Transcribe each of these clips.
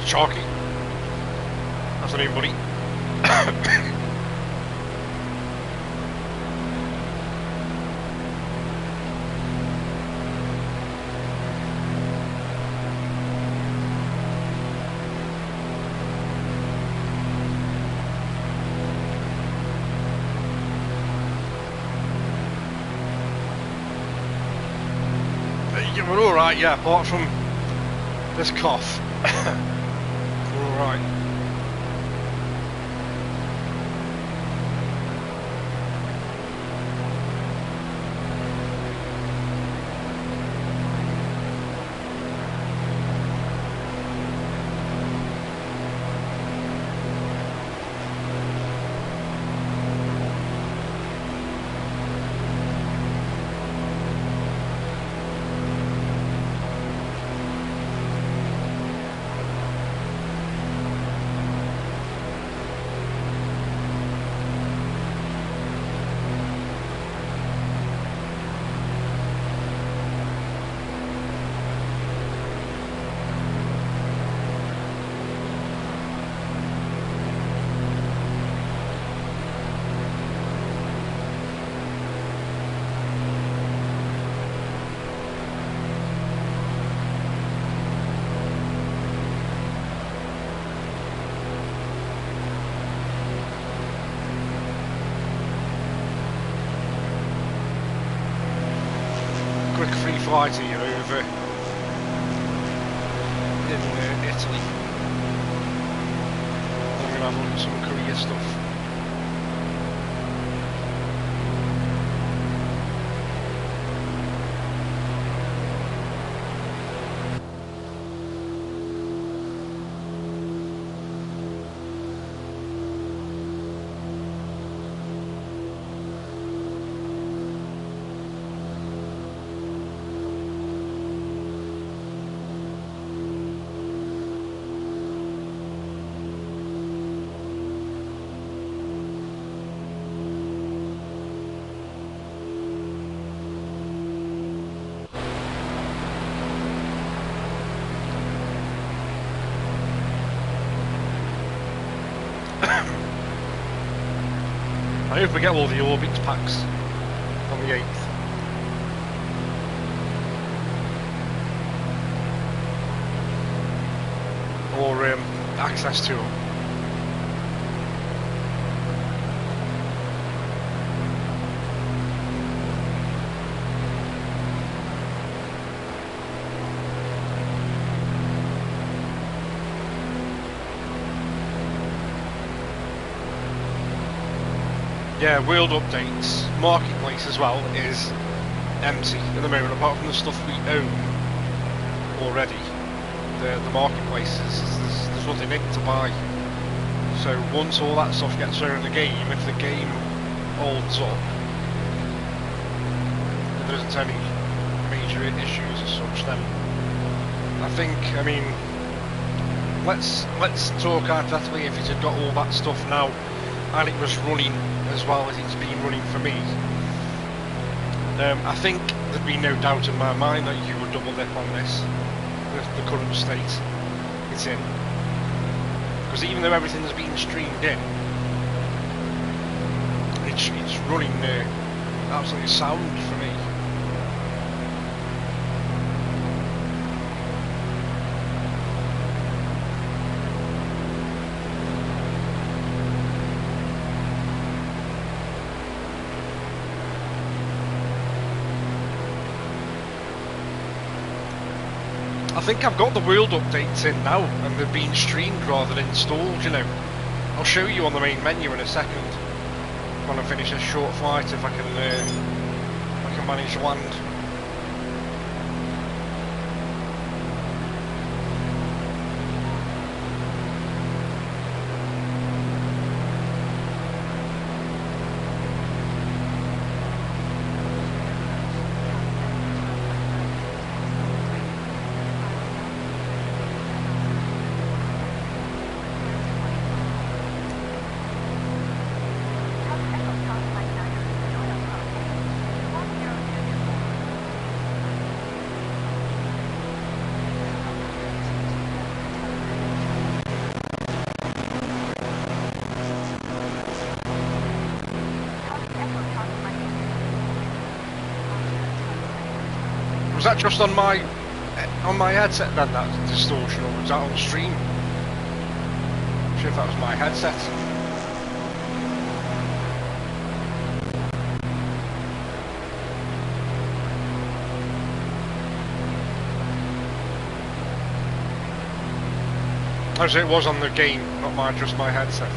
Chalky. Afternoon, buddy. Yeah, we're alright, yeah, apart from this cough. We're alright. Quick free flight here over in Italy. I'm going to have a look at some Korea stuff. I hope we get all the Orbit packs on the 8th. Or access to them. Yeah, world updates, marketplace as well is empty at the moment, apart from the stuff we own already. The marketplace there's nothing in it to buy. So once all that stuff gets thrown in the game, if the game holds up, if there isn't any major issues as such, then I think, I mean, let's talk hypothetically if it had got all that stuff now and it was running as well as it's been running for me, I think there'd be no doubt in my mind that you would double dip on this with the current state it's in, because even though everything's been streamed in, it's running absolutely sound for me. I think I've got the world updates in now, and they're being streamed rather than installed, you know. I'll show you on the main menu in a second, when I finish this short flight, if I can manage to land. Was that just on my headset then, that distortion, or was that on stream? I'm not sure if that was my headset. Actually, it was on the game, not just my headset.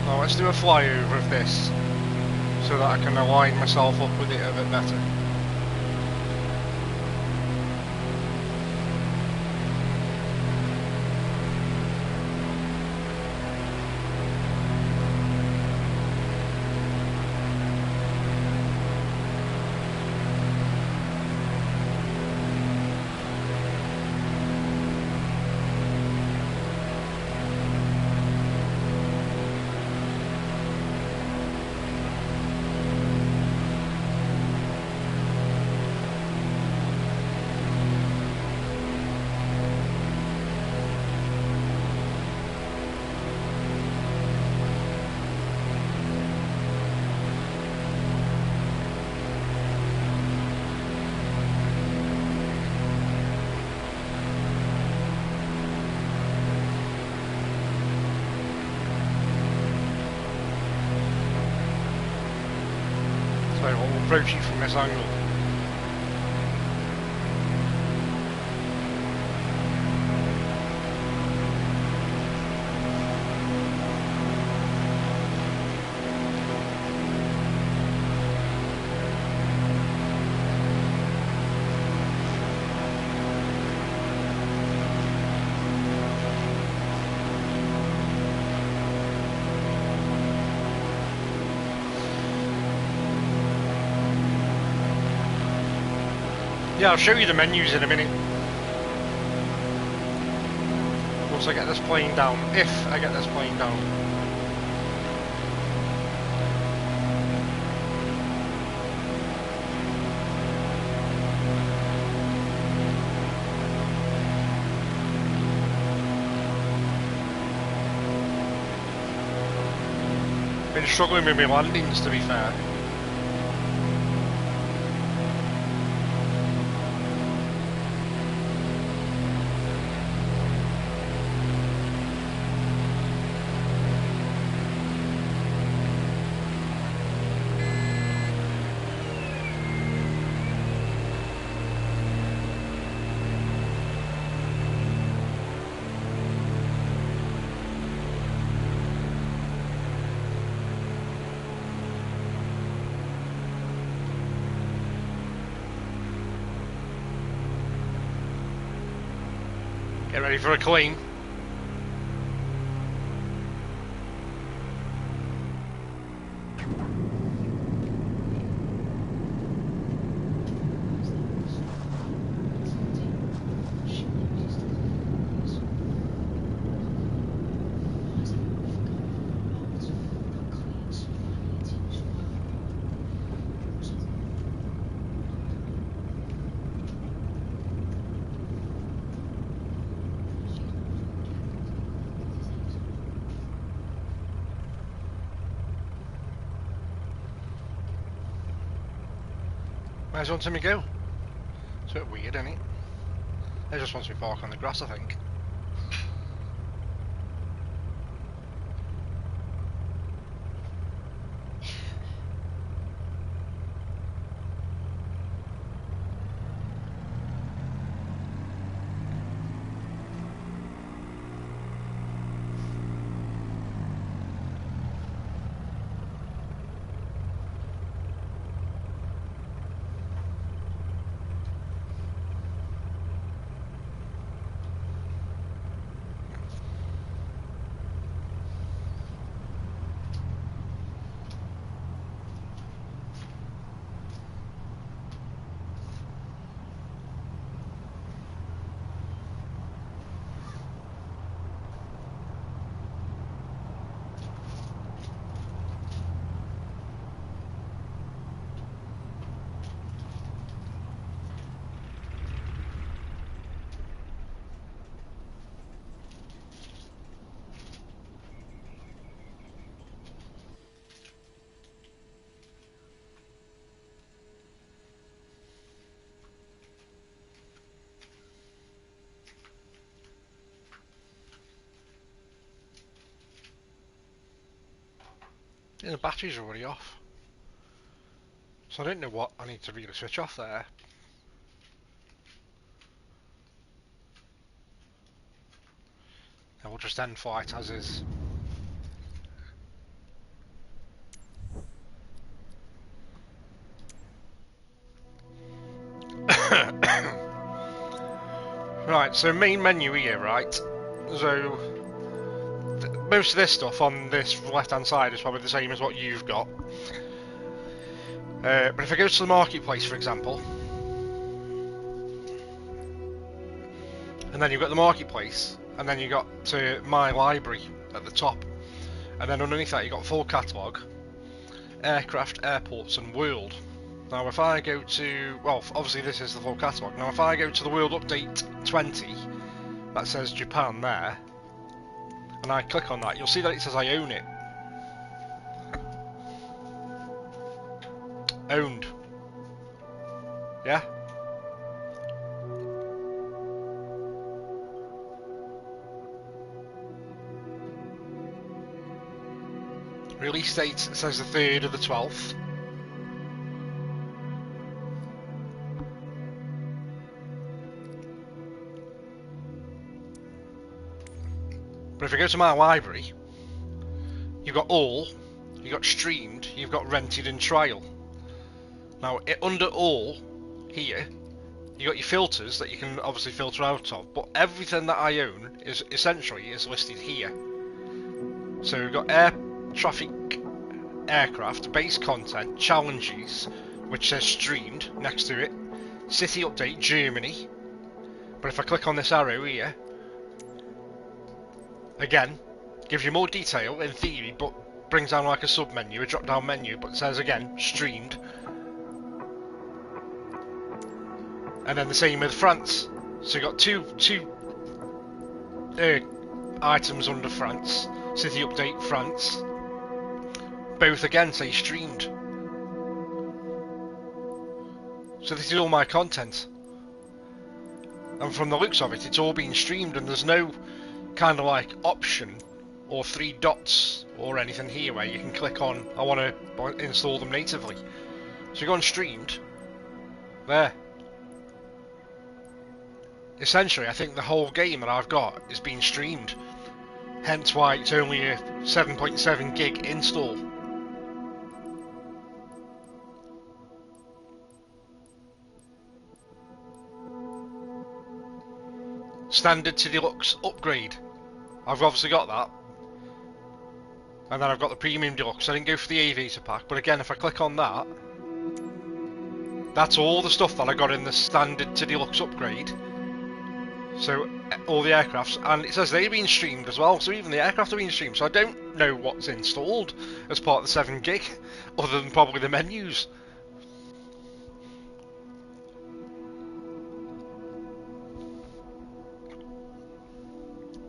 Now let's do a flyover of this, so that I can align myself up with it a bit better. So we'll approach it from this angle. Yeah, I'll show you the menus in a minute. Once I get this plane down, if I get this plane down. Been struggling with my landings, to be fair. Get ready for a clean. Where's on to me go? It's a bit weird, isn't it? It just wants me to park on the grass, I think. Yeah, the batteries are already off. So I don't know what I need to really switch off there. And we'll just end flight as is. Right, so main menu here, right? So most of this stuff on this left hand side is probably the same as what you've got. But if I go to the marketplace, for example, and then you've got the marketplace, and then you've got to my library at the top, and then underneath that you've got full catalogue, aircraft, airports, and world. Now if I go to, well, obviously this is the full catalogue. Now if I go to the world update 20, that says Japan there, and I click on that, you'll see that it says I own it. Owned. Yeah? Release date says the 3rd of the 12th. But if I go to my library, you've got all, you've got streamed, you've got rented and trial. Now, under all, here, you've got your filters that you can obviously filter out of, but everything that I own is essentially listed here. So we've got air traffic, aircraft, base content, challenges, which says streamed next to it, city update, Germany. But if I click on this arrow here, again, gives you more detail in theory, but brings down like a sub menu, a drop down menu, but it says again, streamed. And then the same with France. So you've got two items under France. City update France. Both again say streamed. So this is all my content. And from the looks of it, it's all being streamed, and there's no kind of like option or 3 dots or anything here where you can click on, I want to install them natively. So you go on streamed. There. Essentially, I think the whole game that I've got is being streamed. Hence why it's only a 7.7 gig install. Standard to Deluxe upgrade. I've obviously got that. And then I've got the Premium Deluxe. I didn't go for the Aviator pack, but again, if I click on that, that's all the stuff that I got in the Standard to Deluxe upgrade. So all the aircrafts, and it says they've been streamed as well, so even the aircraft are being streamed, so I don't know what's installed as part of the 7 gig, other than probably the menus.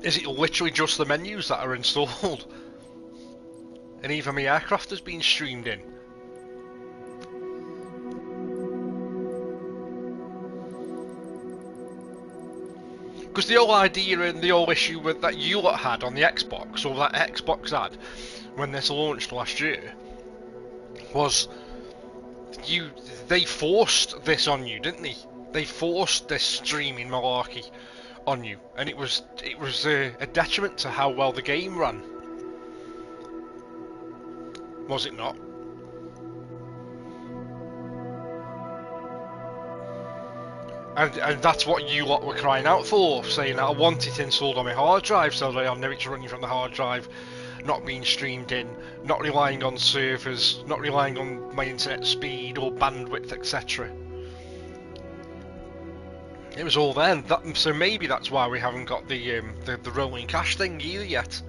Is it literally just the menus that are installed? And even my aircraft has been streamed in. Because the whole idea and the whole issue with that you lot had on the Xbox, or that Xbox had when this launched last year, was they forced this on you, didn't they? They forced this streaming malarkey on you, and it was a detriment to how well the game ran. Was it not? And that's what you lot were crying out for, saying that I want it installed on my hard drive so that I know it's running from the hard drive, not being streamed in, not relying on servers, not relying on my internet speed or bandwidth, etc. It was all then. So maybe that's why we haven't got the rolling cache thing either yet,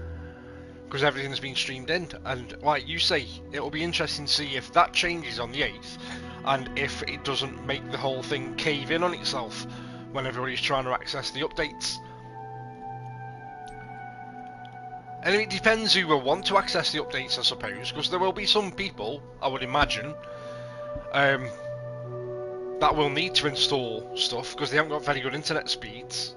because everything's been streamed in. And like you say, it will be interesting to see if that changes on the 8th. And if it doesn't make the whole thing cave in on itself when everybody's trying to access the updates. And it depends who will want to access the updates, I suppose, because there will be some people, I would imagine, that will need to install stuff because they haven't got very good internet speeds.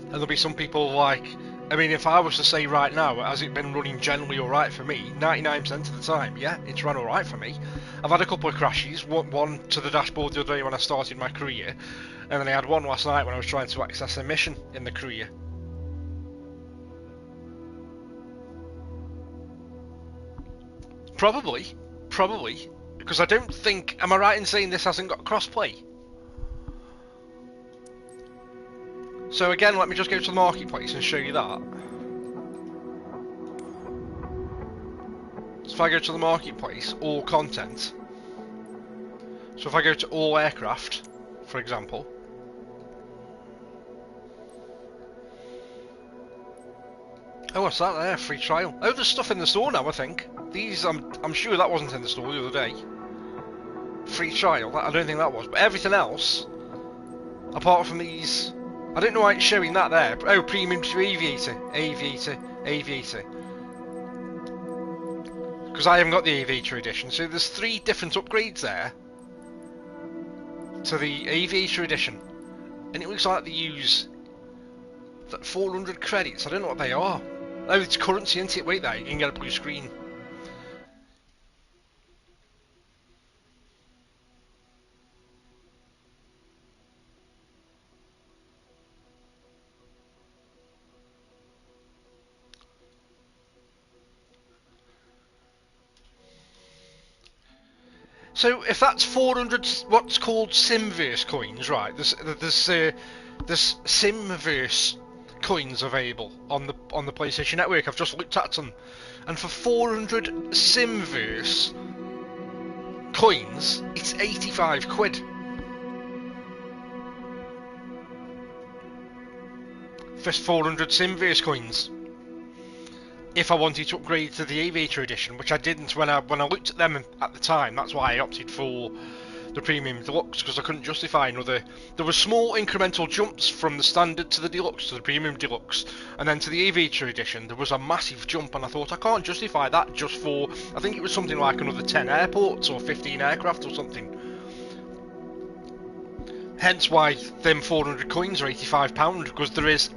And there'll be some people like I mean, if I was to say right now, has it been running generally alright for me? 99% of the time, yeah, it's run alright for me. I've had a couple of crashes, one to the dashboard the other day when I started my career, and then I had one last night when I was trying to access a mission in the career. Probably, because I don't think, am I right in saying this hasn't got crossplay? So again, let me just go to the marketplace and show you that. So if I go to the marketplace, all content. So if I go to all aircraft, for example. Oh, what's that there? Free trial. Oh, there's stuff in the store now, I think. These, I'm sure that wasn't in the store the other day. Free trial, I don't think that was. But everything else, apart from these, I don't know why it's showing that there. Oh, premium to aviator. Because I haven't got the aviator edition. So there's 3 different upgrades there to the aviator edition. And it looks like they use 400 credits. I don't know what they are. Oh, it's currency, isn't it? Wait there, you can get a blue screen. So if that's 400, what's called Simverse coins, right? There's Simverse coins available on the PlayStation Network. I've just looked at them, and for 400 Simverse coins, it's 85 quid. For 400 Simverse coins. If I wanted to upgrade to the Aviator Edition, which I didn't when I looked at them at the time. That's why I opted for the Premium Deluxe, because I couldn't justify another. There were small incremental jumps from the Standard to the Deluxe to the Premium Deluxe, and then to the Aviator Edition there was a massive jump, and I thought I can't justify that just for, I think it was something like another 10 airports or 15 aircraft or something. Hence why them 400 coins are £85, because there's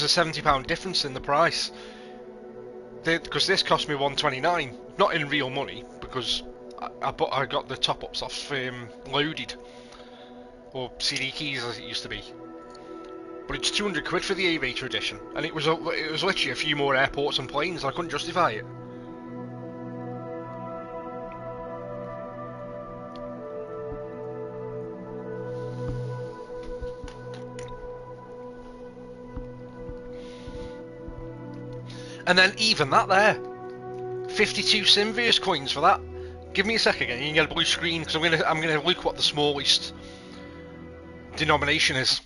a £70 difference in the price. Because this cost me $129, not in real money, because I got the top-ups off Loaded, or CD Keys as it used to be. But it's 200 quid for the Aviator Edition, and it was literally a few more airports and planes, and I couldn't justify it. And then even that there, 52 Simverse coins for that. Give me a sec again, you can get a blue screen, because I'm gonna look what the smallest denomination is.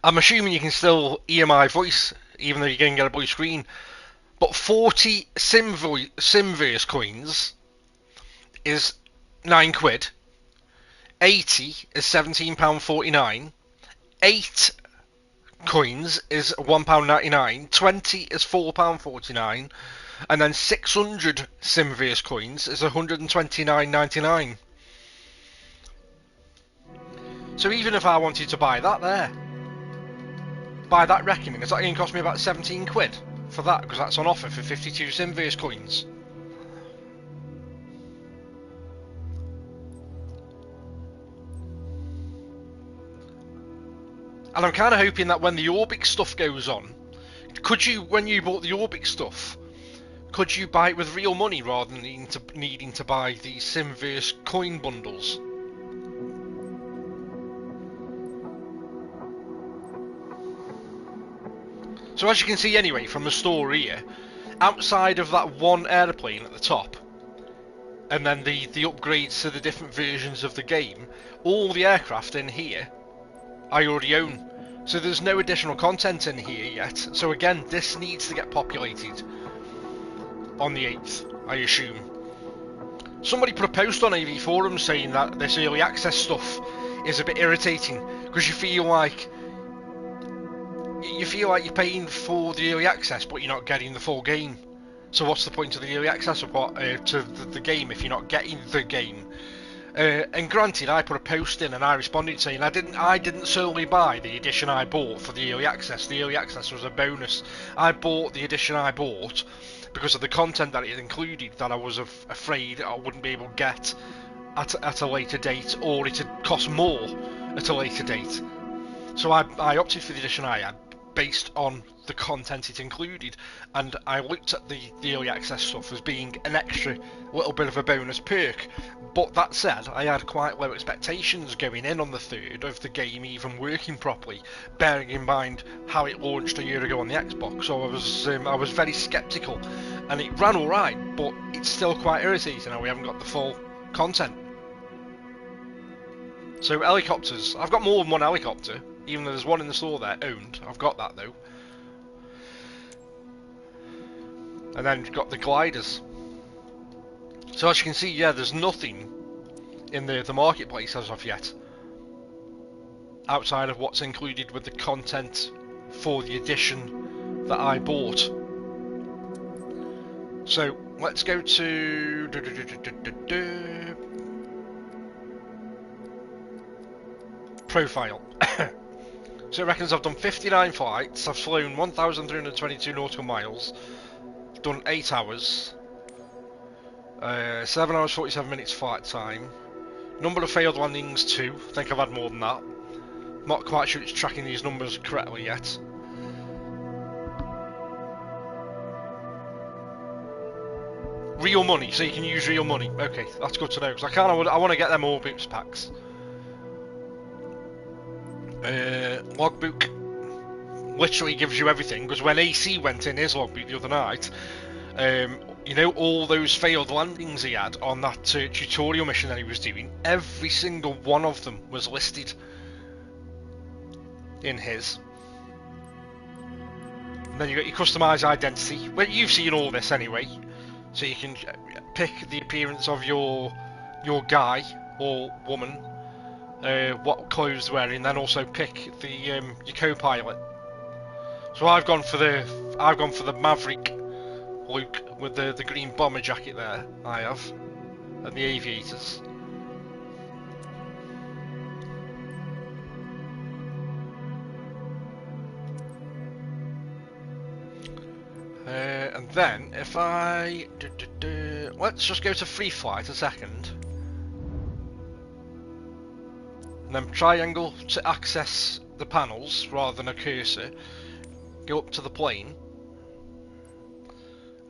I'm assuming you can still hear my voice, even though you can get a blue screen. But 40 Simverse coins is 9 quid. 80 is £17.49. 8 coins is £1.99, 20 is £4.49, and then 600 Simverse coins is £129.99. So even if I wanted to buy that there, by that reckoning, it's going to cost me about 17 quid for that, because that's on offer for 52 Simverse coins. And I'm kind of hoping that when the Orbix stuff goes on, when you bought the Orbix stuff, could you buy it with real money rather than needing to buy the Simverse coin bundles? So as you can see anyway from the store here, outside of that one aeroplane at the top, and then the upgrades to the different versions of the game, all the aircraft in here I already own. So there's no additional content in here yet. So again, this needs to get populated on the 8th, I assume. Somebody put a post on AV Forum saying that this early access stuff is a bit irritating, because you feel like you're paying for the early access but you're not getting the full game. So what's the point of the early access of the game if you're not getting the game? And granted, I put a post in and I responded saying I didn't solely buy the edition I bought for the early access. The early access was a bonus. I bought the edition I bought because of the content that it included that I was afraid I wouldn't be able to get at a later date, or it'd cost more at a later date. So I opted for the edition I had based on the content it included, and I looked at the early access stuff as being an extra little bit of a bonus perk. But that said, I had quite low expectations going in on the 3rd of the game even working properly, bearing in mind how it launched a year ago on the Xbox. So I was very sceptical, and it ran alright, but it's still quite irritating how we haven't got the full content. So helicopters, I've got more than one helicopter, even though there's one in the store there owned. I've got that though. And then you've got the gliders. So as you can see, yeah, there's nothing in the marketplace as of yet, outside of what's included with the content for the edition that I bought. So let's go to profile. So it reckons I've done 59 flights, I've flown 1,322 nautical miles, done 8 hours, 7 hours 47 minutes flight time, number of failed landings 2, I think I've had more than that, not quite sure it's tracking these numbers correctly yet. Real money, so you can use real money, okay, that's good to know, because I want to get them all boots packs. Logbook literally gives you everything, because when AC went in his logbook the other night, you know, all those failed landings he had on that tutorial mission that he was doing, every single one of them was listed in his. And then you got your customized identity. Well, you've seen all this anyway, so you can pick the appearance of your guy or woman, what clothes they're wearing, then also pick the your co-pilot. So I've gone for the Maverick Luke with the green bomber jacket there. I have, and the aviators. And then if I let's just go to free flight a second. And then triangle to access the panels rather than a cursor. Go up to the plane.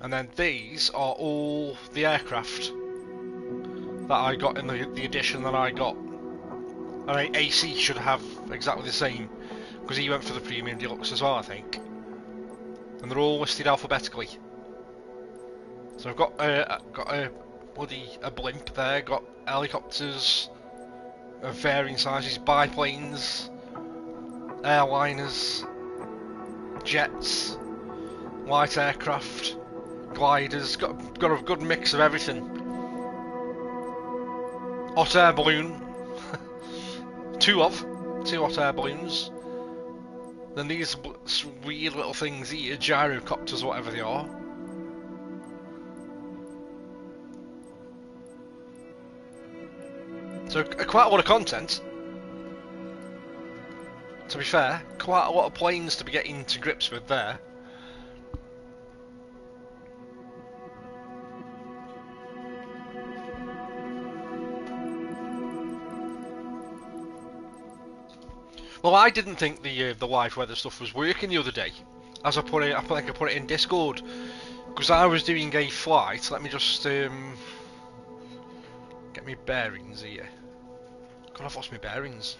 And then these are all the aircraft that I got in the edition that I got. And AC should have exactly the same, because he went for the Premium Deluxe as well, I think. And they're all listed alphabetically. So I've got a blimp there, got helicopters of varying sizes, biplanes, airliners, jets, light aircraft, gliders, got a good mix of everything. Hot air balloon, two hot air balloons. Then these weird little things here, gyrocopters, whatever they are. So quite a lot of content. To be fair, quite a lot of planes to be getting to grips with there. Well, I didn't think the live weather stuff was working the other day. As I think I put it in Discord, because I was doing a flight. Let me just get me bearings here. God, I've lost my bearings.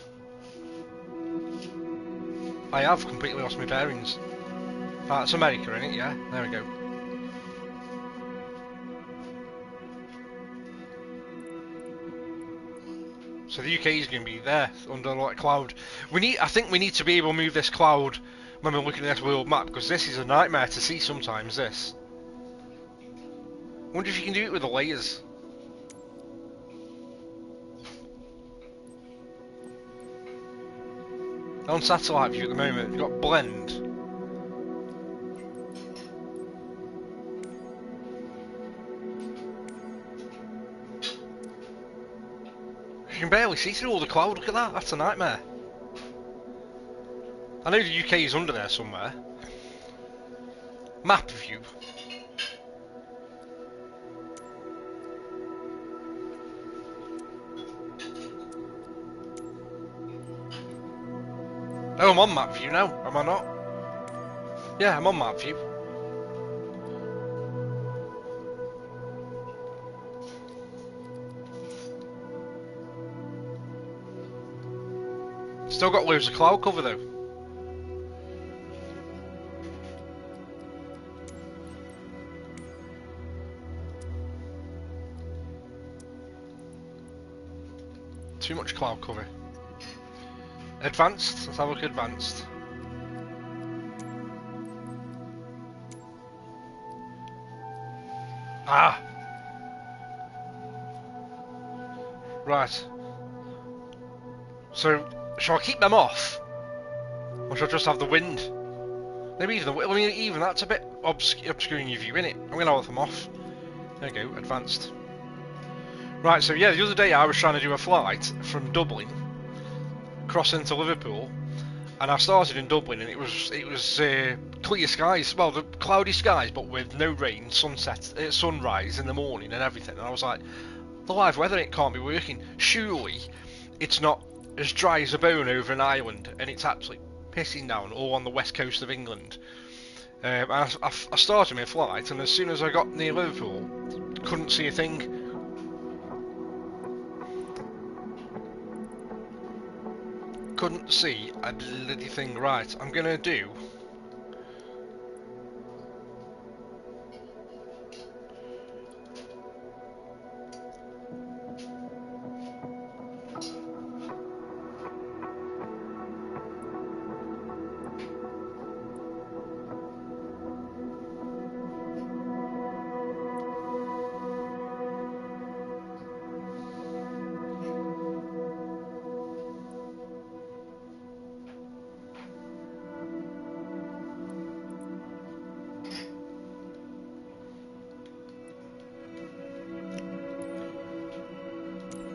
I have completely lost my bearings. Ah, it's America, isn't it? Yeah, there we go. So the UK is going to be there under a cloud. I think we need to be able to move this cloud when we're looking at this world map, because this is a nightmare to see sometimes. This. I wonder if you can do it with the layers. On satellite view at the moment, you've got blend. You can barely see through all the cloud. Look at that. That's a nightmare. I know the UK is under there somewhere. Map view. Oh, I'm on map view now. Am I not? Yeah, I'm on map view. Still got loads of cloud cover though. Too much cloud cover. Advanced? Let's have a look at advanced. Ah! Right. So, shall I keep them off? Or shall I just have the wind? Maybe even the, I mean, even that's a bit obscuring your view, innit? I'm going to have them off. There you go, advanced. Right, so yeah, the other day I was trying to do a flight from Dublin, cross into Liverpool, and I started in Dublin, and it was clear skies, well, the cloudy skies, but with no rain, sunrise in the morning and everything. And I was like, the live weather, it can't be working. Surely it's not as dry as a bone over an island, and it's actually pissing down all on the west coast of England. I started my flight, and as soon as I got near Liverpool, couldn't see a thing. Couldn't see a bloody thing. Right, I'm gonna do.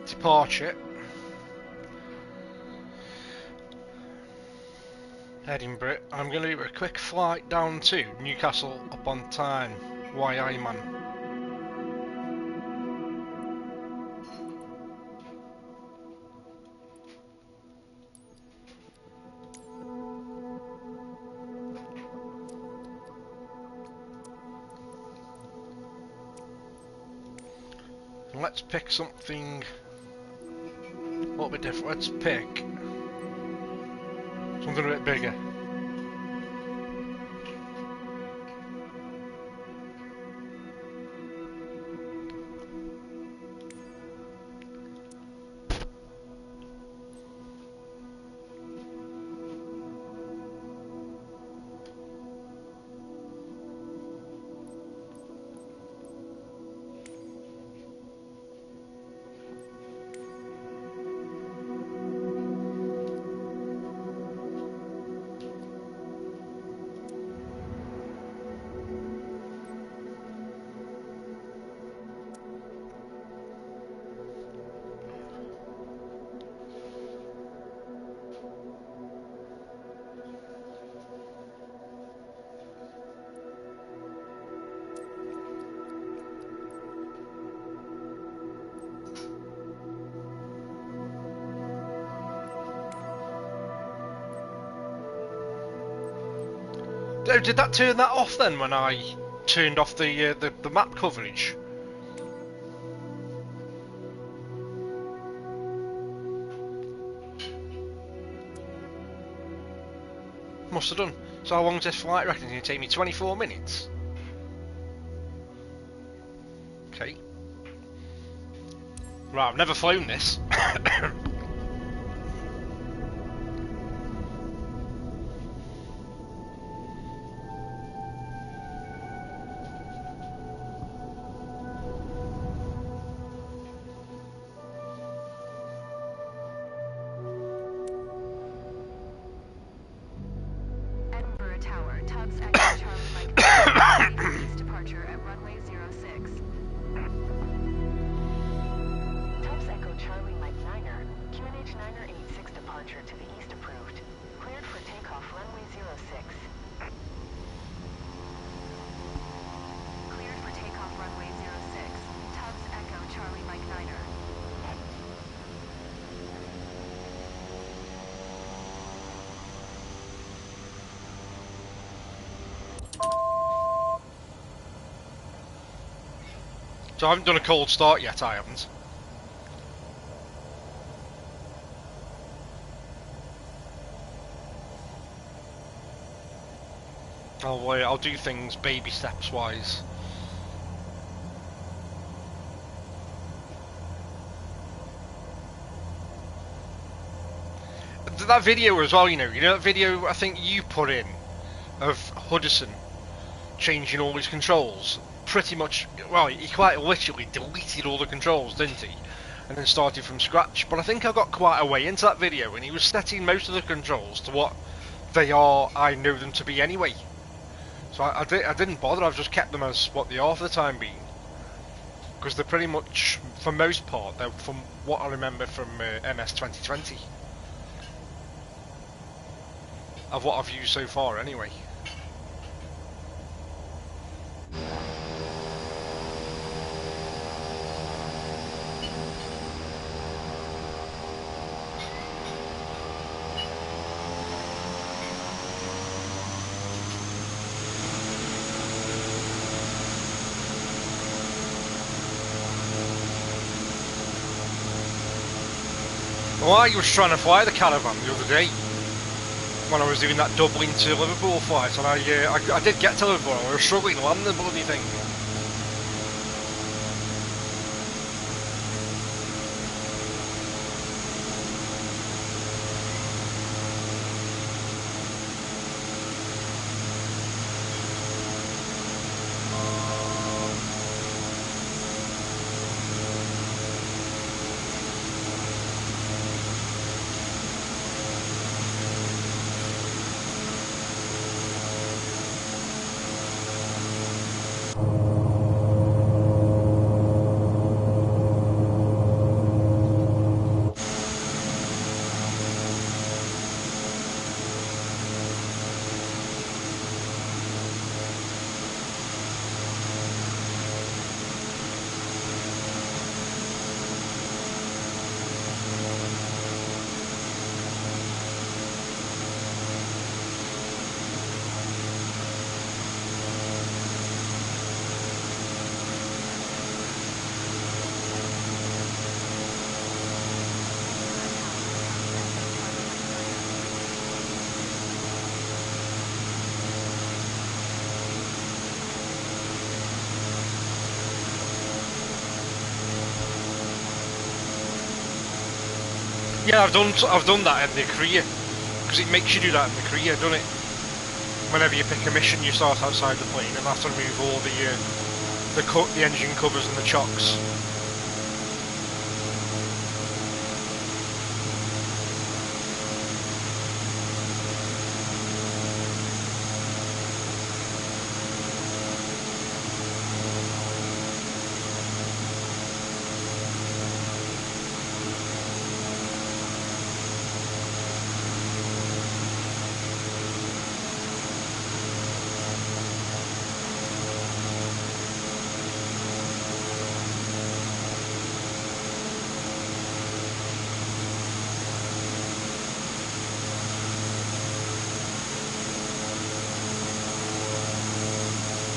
Departure. Edinburgh. I'm going to do a quick flight down to Newcastle upon Tyne. YI man. Let's pick something a little bit different. Let's pick something a bit bigger. Oh, did that turn that off then when I turned off the map coverage? Must have done. So how long is this flight? I reckon it's going to take me 24 minutes. Okay. Right, I've never flown this. QNH986 departure to the east approved. Cleared for takeoff runway 06. Cleared for takeoff runway 06. Tubbs Echo Charlie Mike Niner. So I haven't done a cold start yet, I haven't. I'll do things baby steps wise. That video as well, you know that video I think you put in of Hudson changing all his controls. Pretty much, well, he quite literally deleted all the controls, didn't he? And then started from scratch. But I think I got quite a way into that video, and he was setting most of the controls to what they are. I know them to be anyway. So I didn't bother. I've just kept them as what they are for the time being, because they're pretty much, for most part, they're from what I remember from MS 2020 of what I've used so far, anyway. Well, I was trying to fly the Caravan the other day when I was doing that Dublin to Liverpool flight, and I did get to Liverpool. I was struggling to land the bloody thing. Yeah, I've done that in the career, because it makes you do that in the career, doesn't it? Whenever you pick a mission, you start outside the plane and have to remove all the engine covers and the chocks.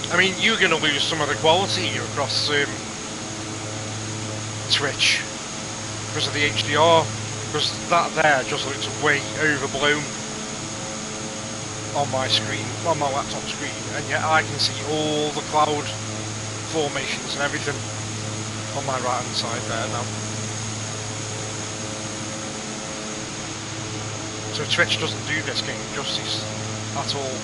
I mean, you're going to lose some of the quality here across Twitch because of the HDR, because that there just looks way overblown on my screen, on my laptop screen, and yet I can see all the cloud formations and everything on my right hand side there now. So Twitch doesn't do this game justice at all.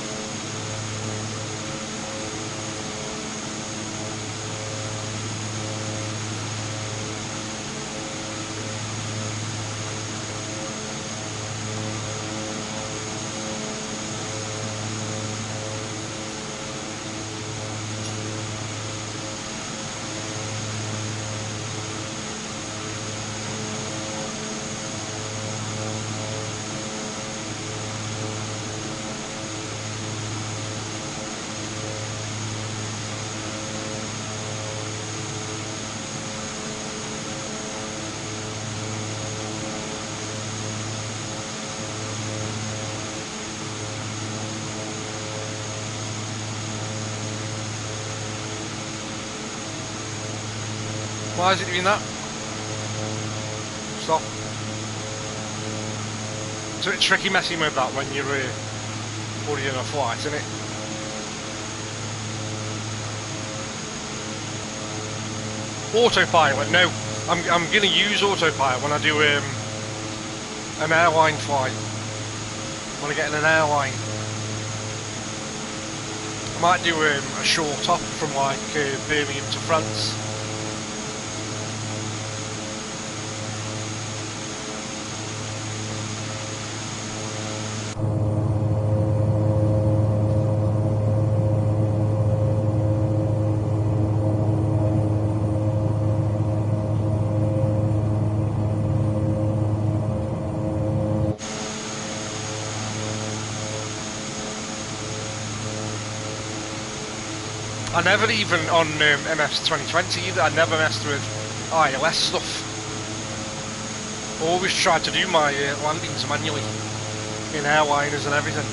Why is it doing that? Stop. So it's tricky messing with that when you're already in a flight, isn't it? Autopilot, no. I'm going to use autopilot when I do an airline flight. When I get in an airline. I might do a short hop from like Birmingham to France. I never even on MS 2020 either, I never messed with ILS stuff. Always tried to do my landings manually in airliners and everything.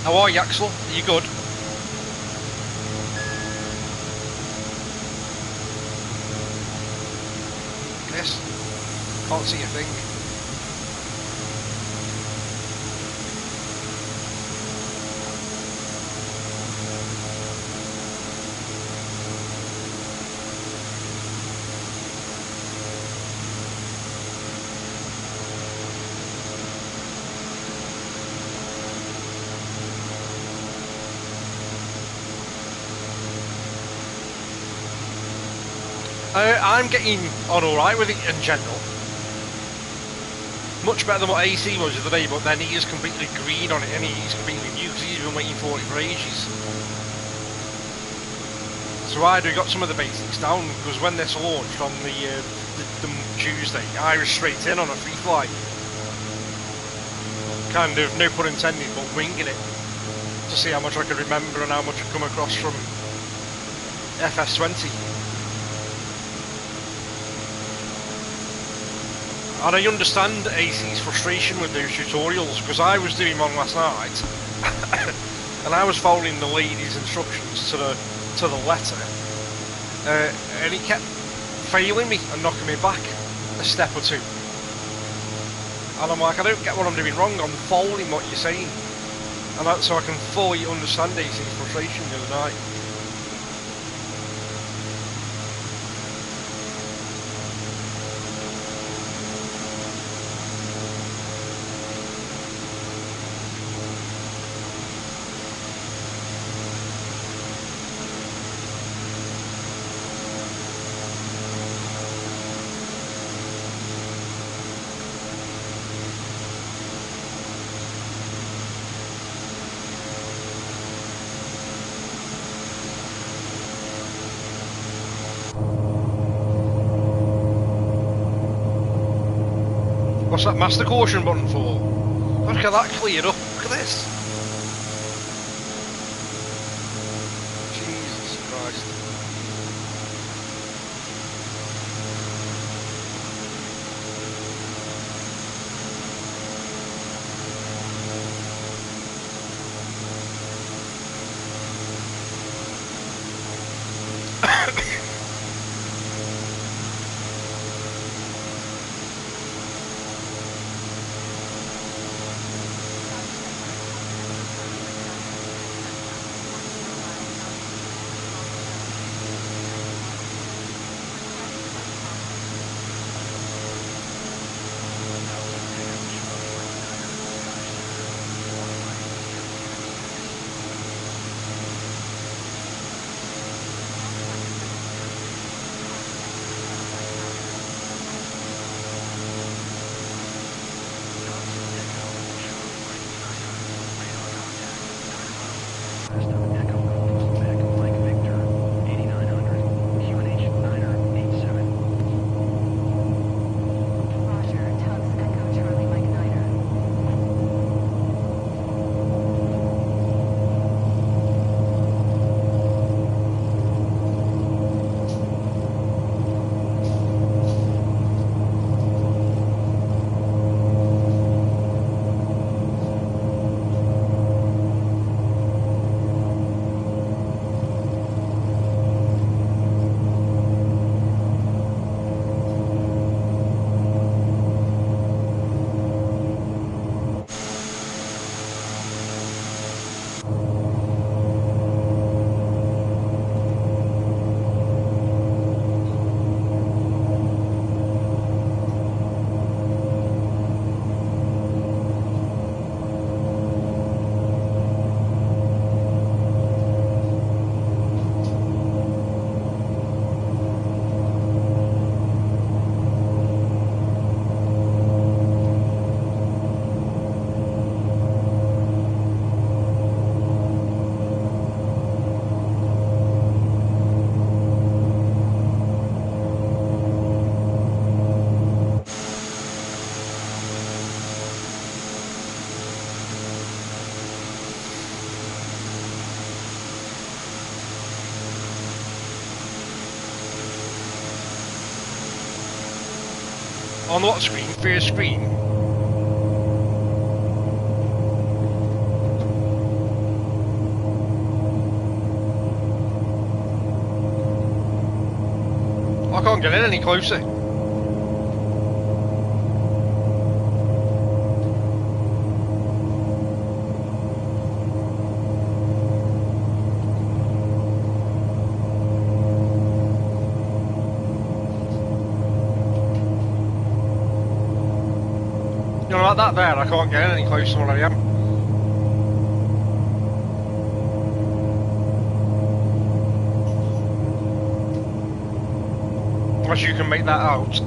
How are you, Axel? Are you good? Yes. Can't see a thing. I'm getting on alright with it in general. Much better than what AC was the other day, but then he is completely green on it and he's completely new because he's been waiting for it for ages. So I got some of the basics down because when this launched on the Tuesday, I was straight in on a free flight. Kind of, no pun intended, but winging it to see how much I could remember and how much I'd come across from FS20. And I understand AC's frustration with those tutorials because I was doing one last night and I was following the lady's instructions to the letter and he kept failing me and knocking me back a step or two. And I'm like, I don't get what I'm doing wrong, I'm following what you're saying. And so I can fully understand AC's frustration the other night. What's that master caution button for? Look at that cleared up. Look at this. Jesus Christ. On what screen? First screen? I can't get in any closer. You know, like that there, I can't get in any closer than I am. Unless you can make that out.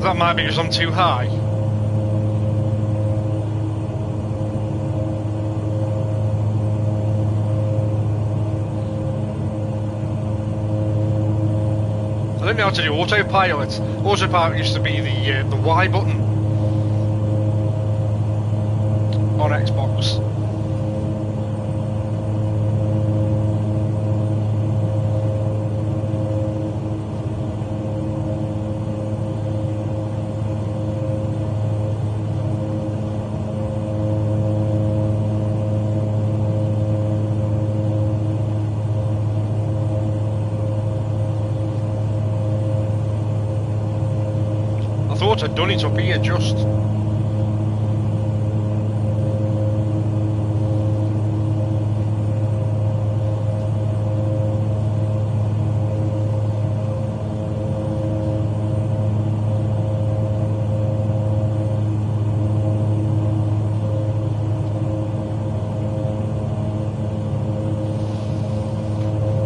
That might be because I'm too high. I don't know how to do autopilot. Autopilot used to be the Y button on Xbox. I thought I'd done it up here just.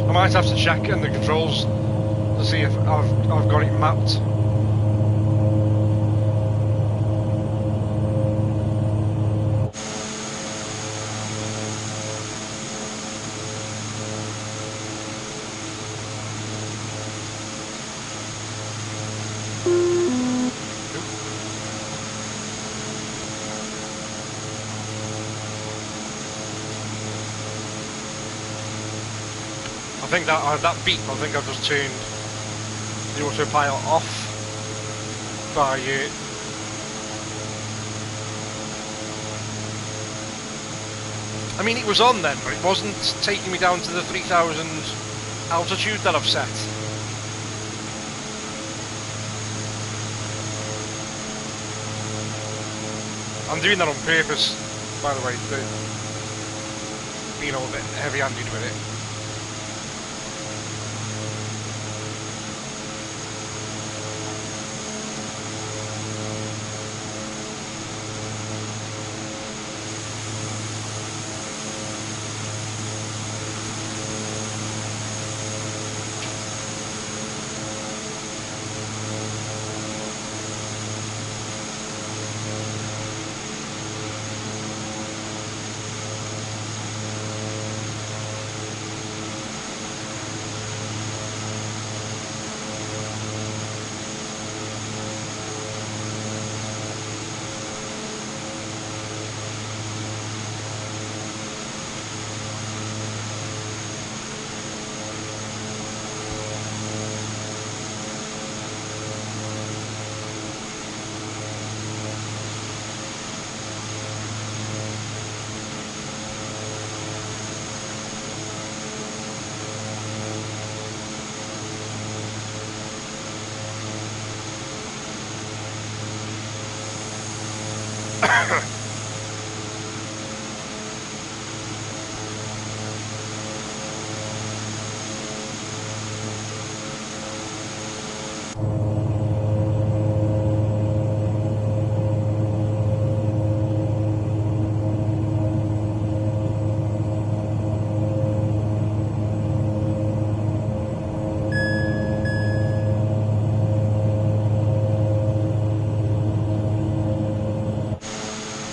I might have to check in the controls to see if I've got it mapped. I think that beep, I think I've just turned the autopilot off by I mean, it was on then, but it wasn't taking me down to the 3,000 altitude that I've set. I'm doing that on purpose, by the way, being a little bit heavy-handed with it.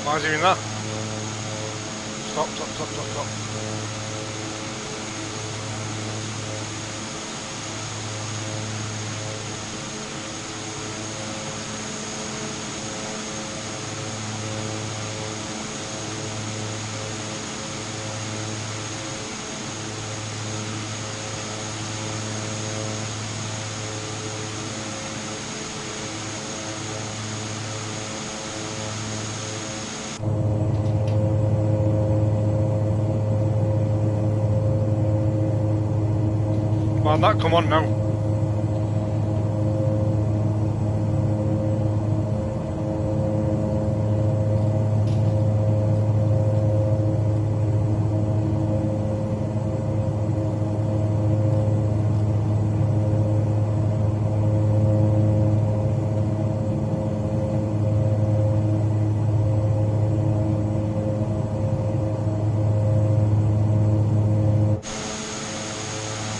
Why is he doing that? Stop, stop, stop, stop, stop. Come on, that, come on now.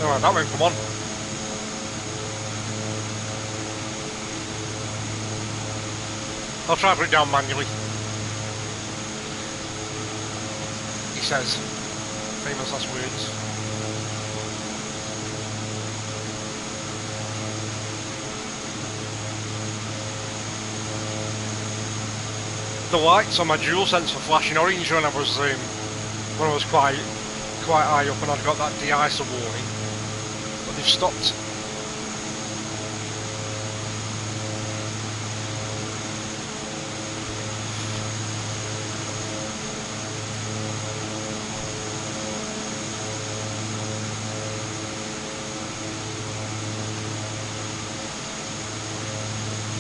Alright, that won't come on. I'll try to put it down manually. He says. Famous last words. The lights on my dual sense were flashing orange when I was quite high up and I'd got that de-icer warning. But they've stopped.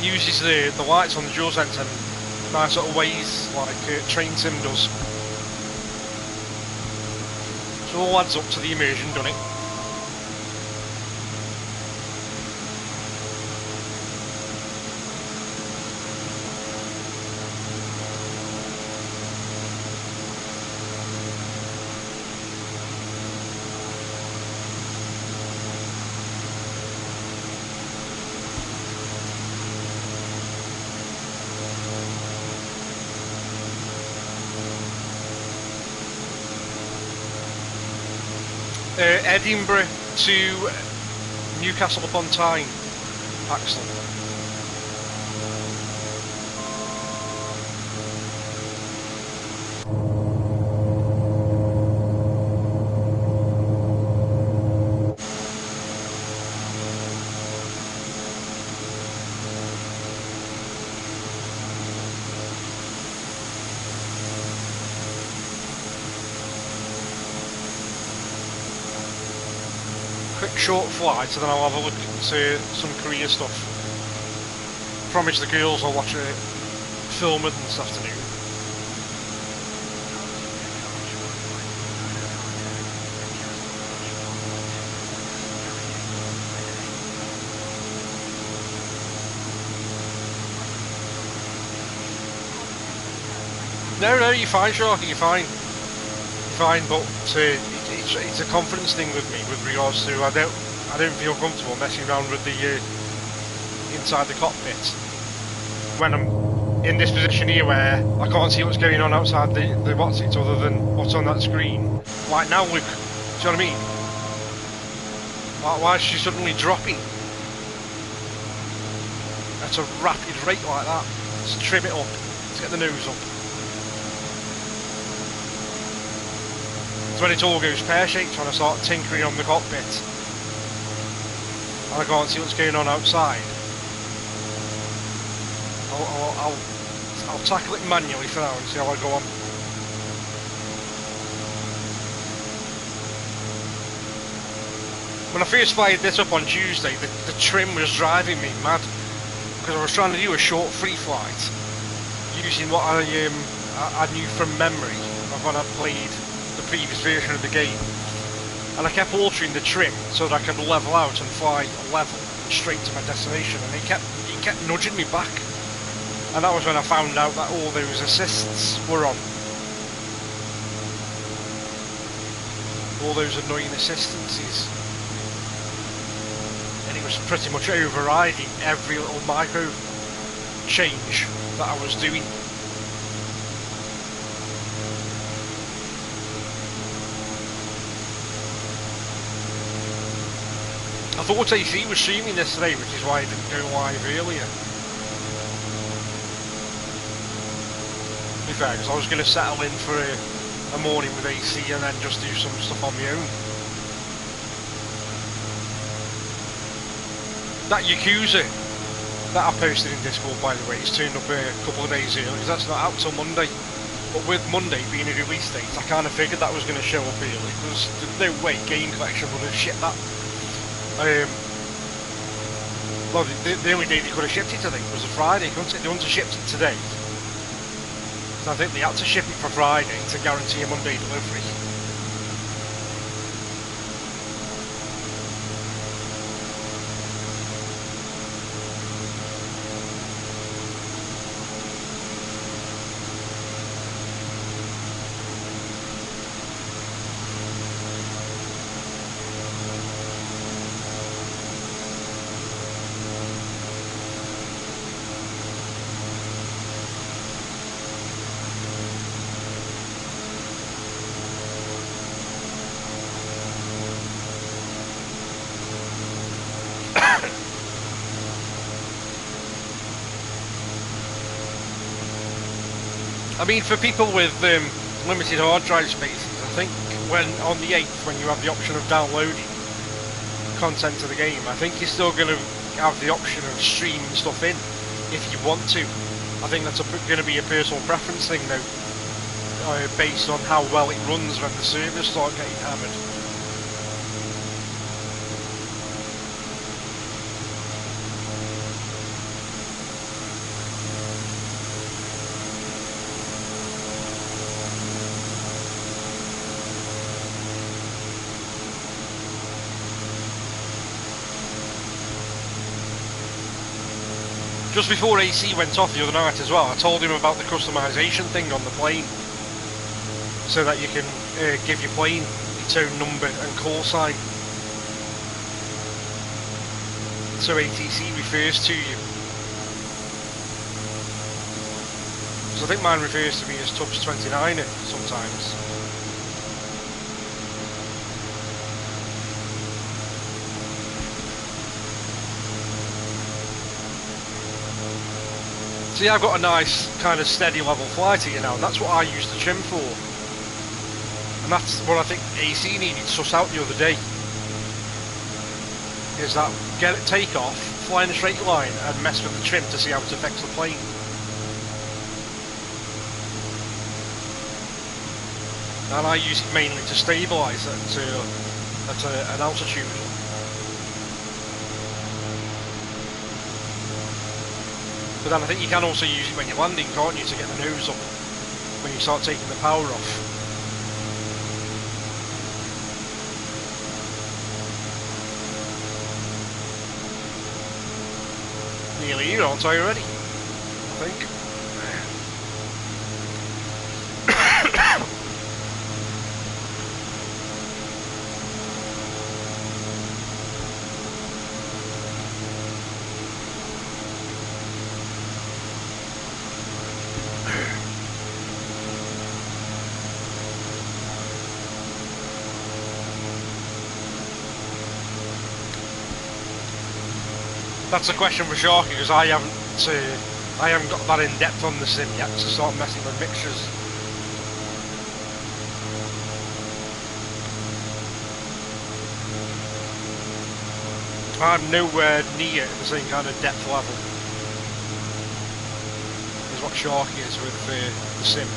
Uses the lights on the dual sense in nice little ways like Train Sim does. So all adds up to the immersion, doesn't it? Edinburgh to Newcastle upon Tyne, Axel. Quick short flight, and then I'll have a look at some career stuff. Promise the girls I'll watch a film with them this afternoon. No, you're fine, Sharky, you're fine. You're fine, but it's a confidence thing with me with regards to I don't feel comfortable messing around with the inside the cockpit when I'm in this position here where I can't see what's going on outside the what's it other than what's on that screen. Like now, Luke, do you know what I mean? Why is she suddenly dropping at a rapid rate like that? Let's trim it up. Let's get the nose up. It's when it all goes pear-shaped when I start tinkering on the cockpit and I can't see what's going on outside. I'll tackle it manually for now and see how I go on. When I first fired this up on Tuesday, the trim was driving me mad because I was trying to do a short free flight using what I knew from memory of when I played the previous version of the game, and I kept altering the trim so that I could level out and fly level straight to my destination, and it kept nudging me back, and that was when I found out that all those assists were on. All those annoying assistances, and it was pretty much overriding every little micro change that I was doing. I thought AC was streaming this today, which is why I didn't go live earlier. To be fair, because I was going to settle in for a morning with AC and then just do some stuff on my own. That Yakuza that I posted in Discord, by the way, is turned up a couple of days early, because that's not out till Monday. But with Monday being a release date, I kind of figured that was going to show up early, because there's no way Game Collection would have shipped that. Well, the only day they could have shipped it, I think, was a Friday. They wouldn't have shipped it today. So I think they had to ship it for Friday to guarantee a Monday delivery. I mean, for people with limited hard drive spaces, I think when on the 8th, when you have the option of downloading content to the game, I think you're still going to have the option of streaming stuff in if you want to. I think that's going to be a personal preference thing though, based on how well it runs when the servers start getting hammered. Just before AC went off the other night as well, I told him about the customization thing on the plane, so that you can give your plane its own number and call sign, so ATC refers to you. So I think mine refers to me as Tubbs 29er sometimes. See, I've got a nice kind of steady level flight here now, and that's what I use the trim for. And that's what I think AC needed to suss out the other day. Is that get it take off, fly in a straight line, and mess with the trim to see how it affects the plane. And I use it mainly to stabilise at an altitude. But then I think you can also use it when you're landing, can't you, to get the nose up when you start taking the power off. Nearly here, aren't I already? I think. That's a question for Sharky, because I haven't got that in depth on the sim yet to start messing with mixtures. I'm nowhere near the same kind of depth level as what Sharky is with the sim.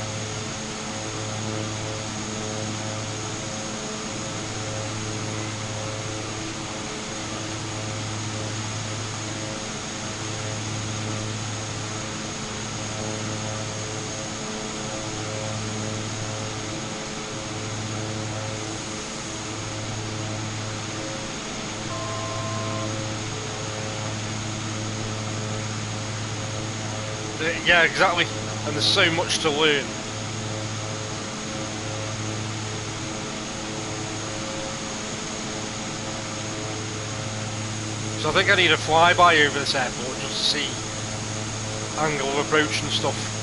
Yeah, exactly. And there's so much to learn. So I think I need a flyby over this airport just to see angle of approach and stuff.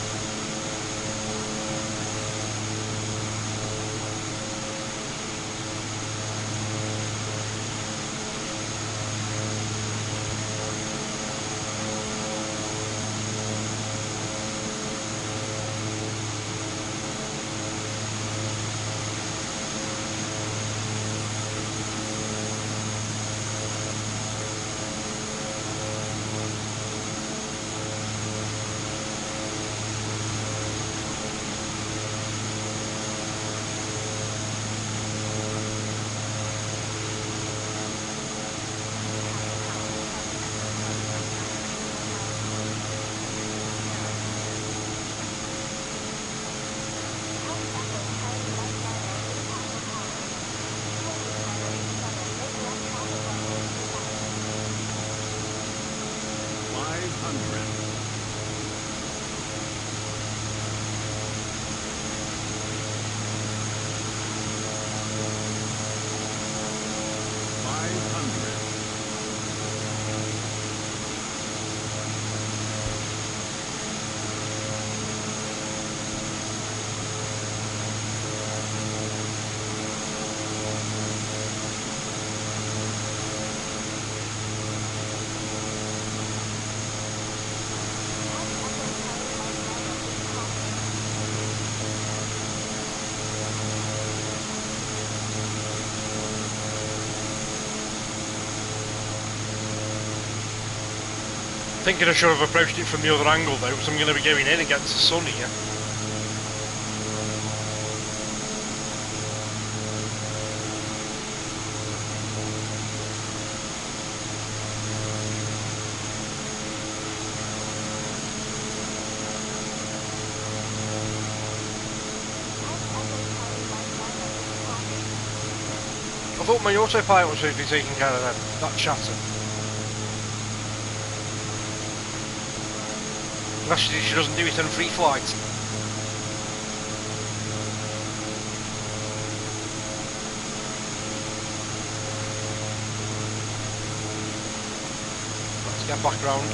Thinking I should have approached it from the other angle though, because I'm going to be going in against the sun here. I thought my autopilot was supposed to be taking care of that chatter. Actually, she doesn't do it in free flight. Let's get back round.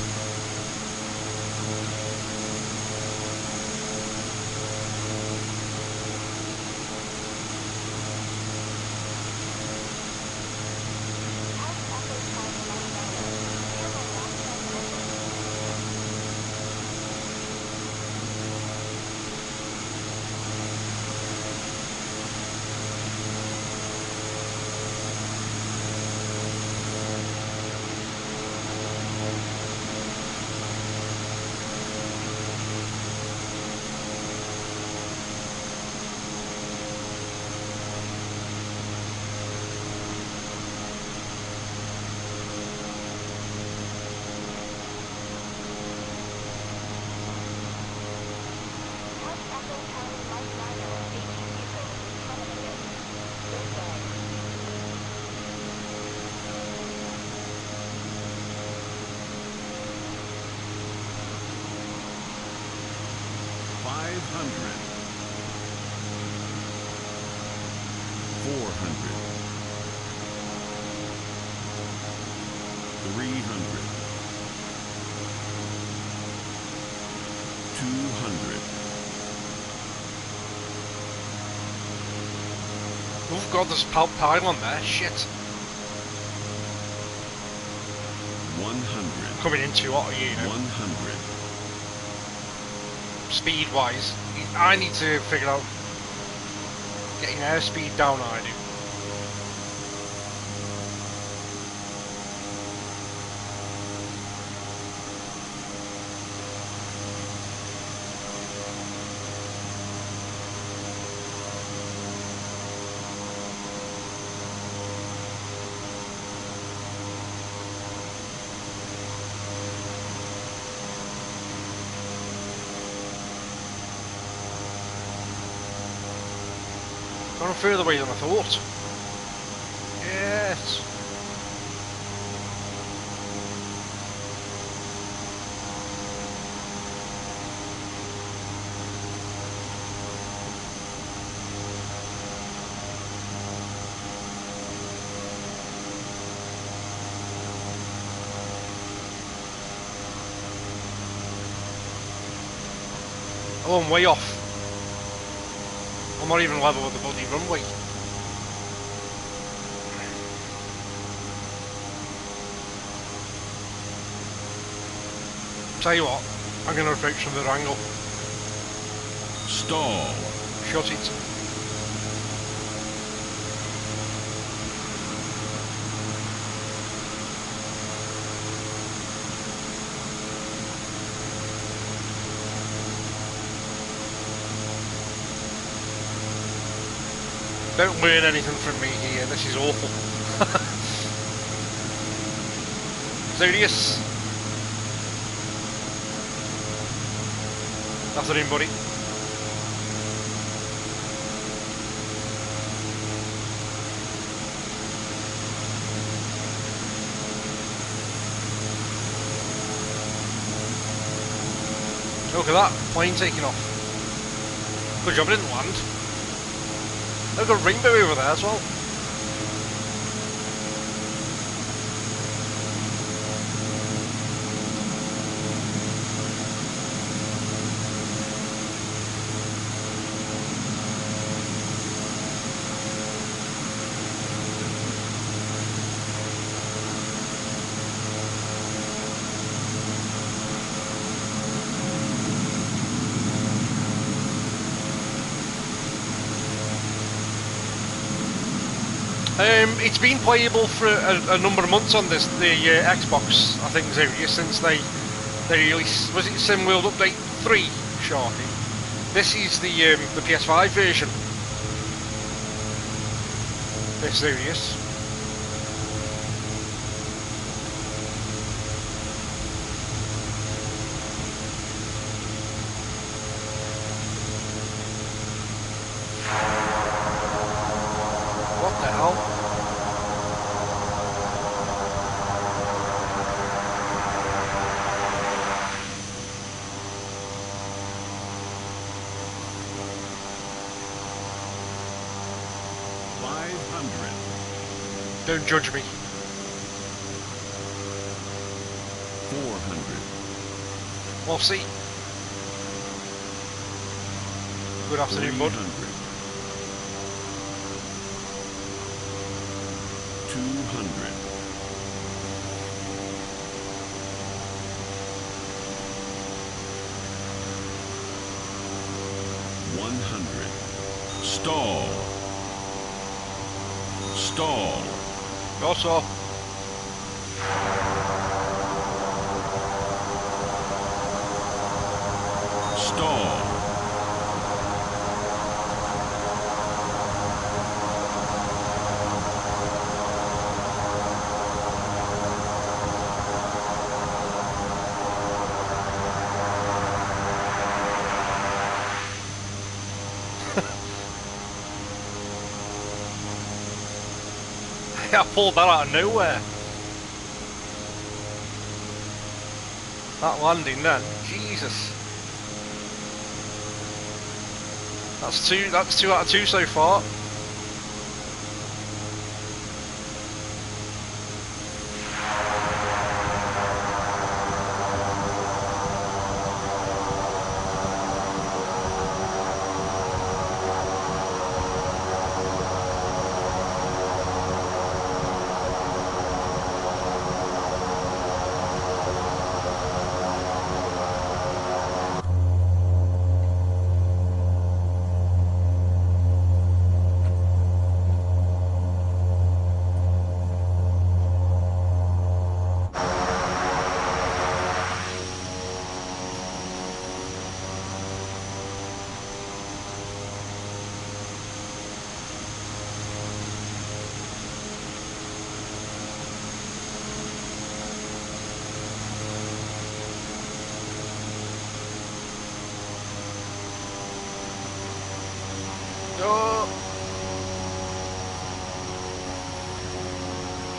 Oh god, there's a pylon there, shit. 100. Coming in too hot, you know. 100. Speed wise, I need to figure out getting airspeed down, I do. Gone further away than I thought. Yes. Oh, I'm way off. I'm not even level with the bloody runway. Tell you what, I'm going to approach from the other angle. Stall. Shut it. Don't learn anything from me here, this is awful. Zodius. Afternoon, buddy. Look at that, plane taking off. Good job it didn't land. I've got a rainbow over there as well. It's been playable for a number of months on the Xbox, I think, Zodius, since they released, was it SimWorld Update 3, Sharky? This is the PS5 version. This Zodius. What the hell? Don't judge me. 400. We'll see. Good afternoon, bud. 200. 100. Stall. Stall. Also, stall. I pulled that out of nowhere. That landing then, Jesus. That's two out of two so far.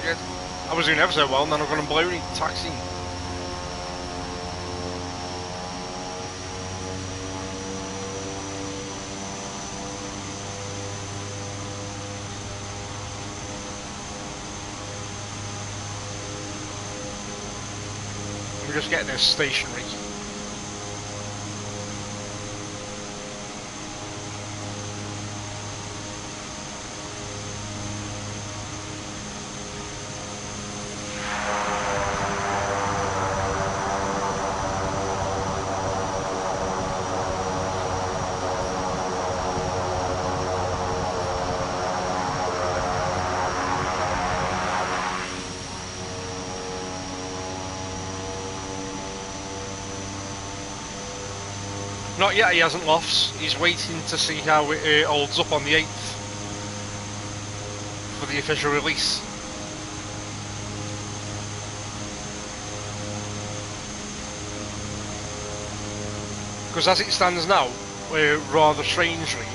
Shit. I was doing ever so well and then I've got a bloody taxi. We're just getting this stationary. Not yet, he hasn't lofts. He's waiting to see how it holds up on the 8th for the official release. Because as it stands now, rather strangely,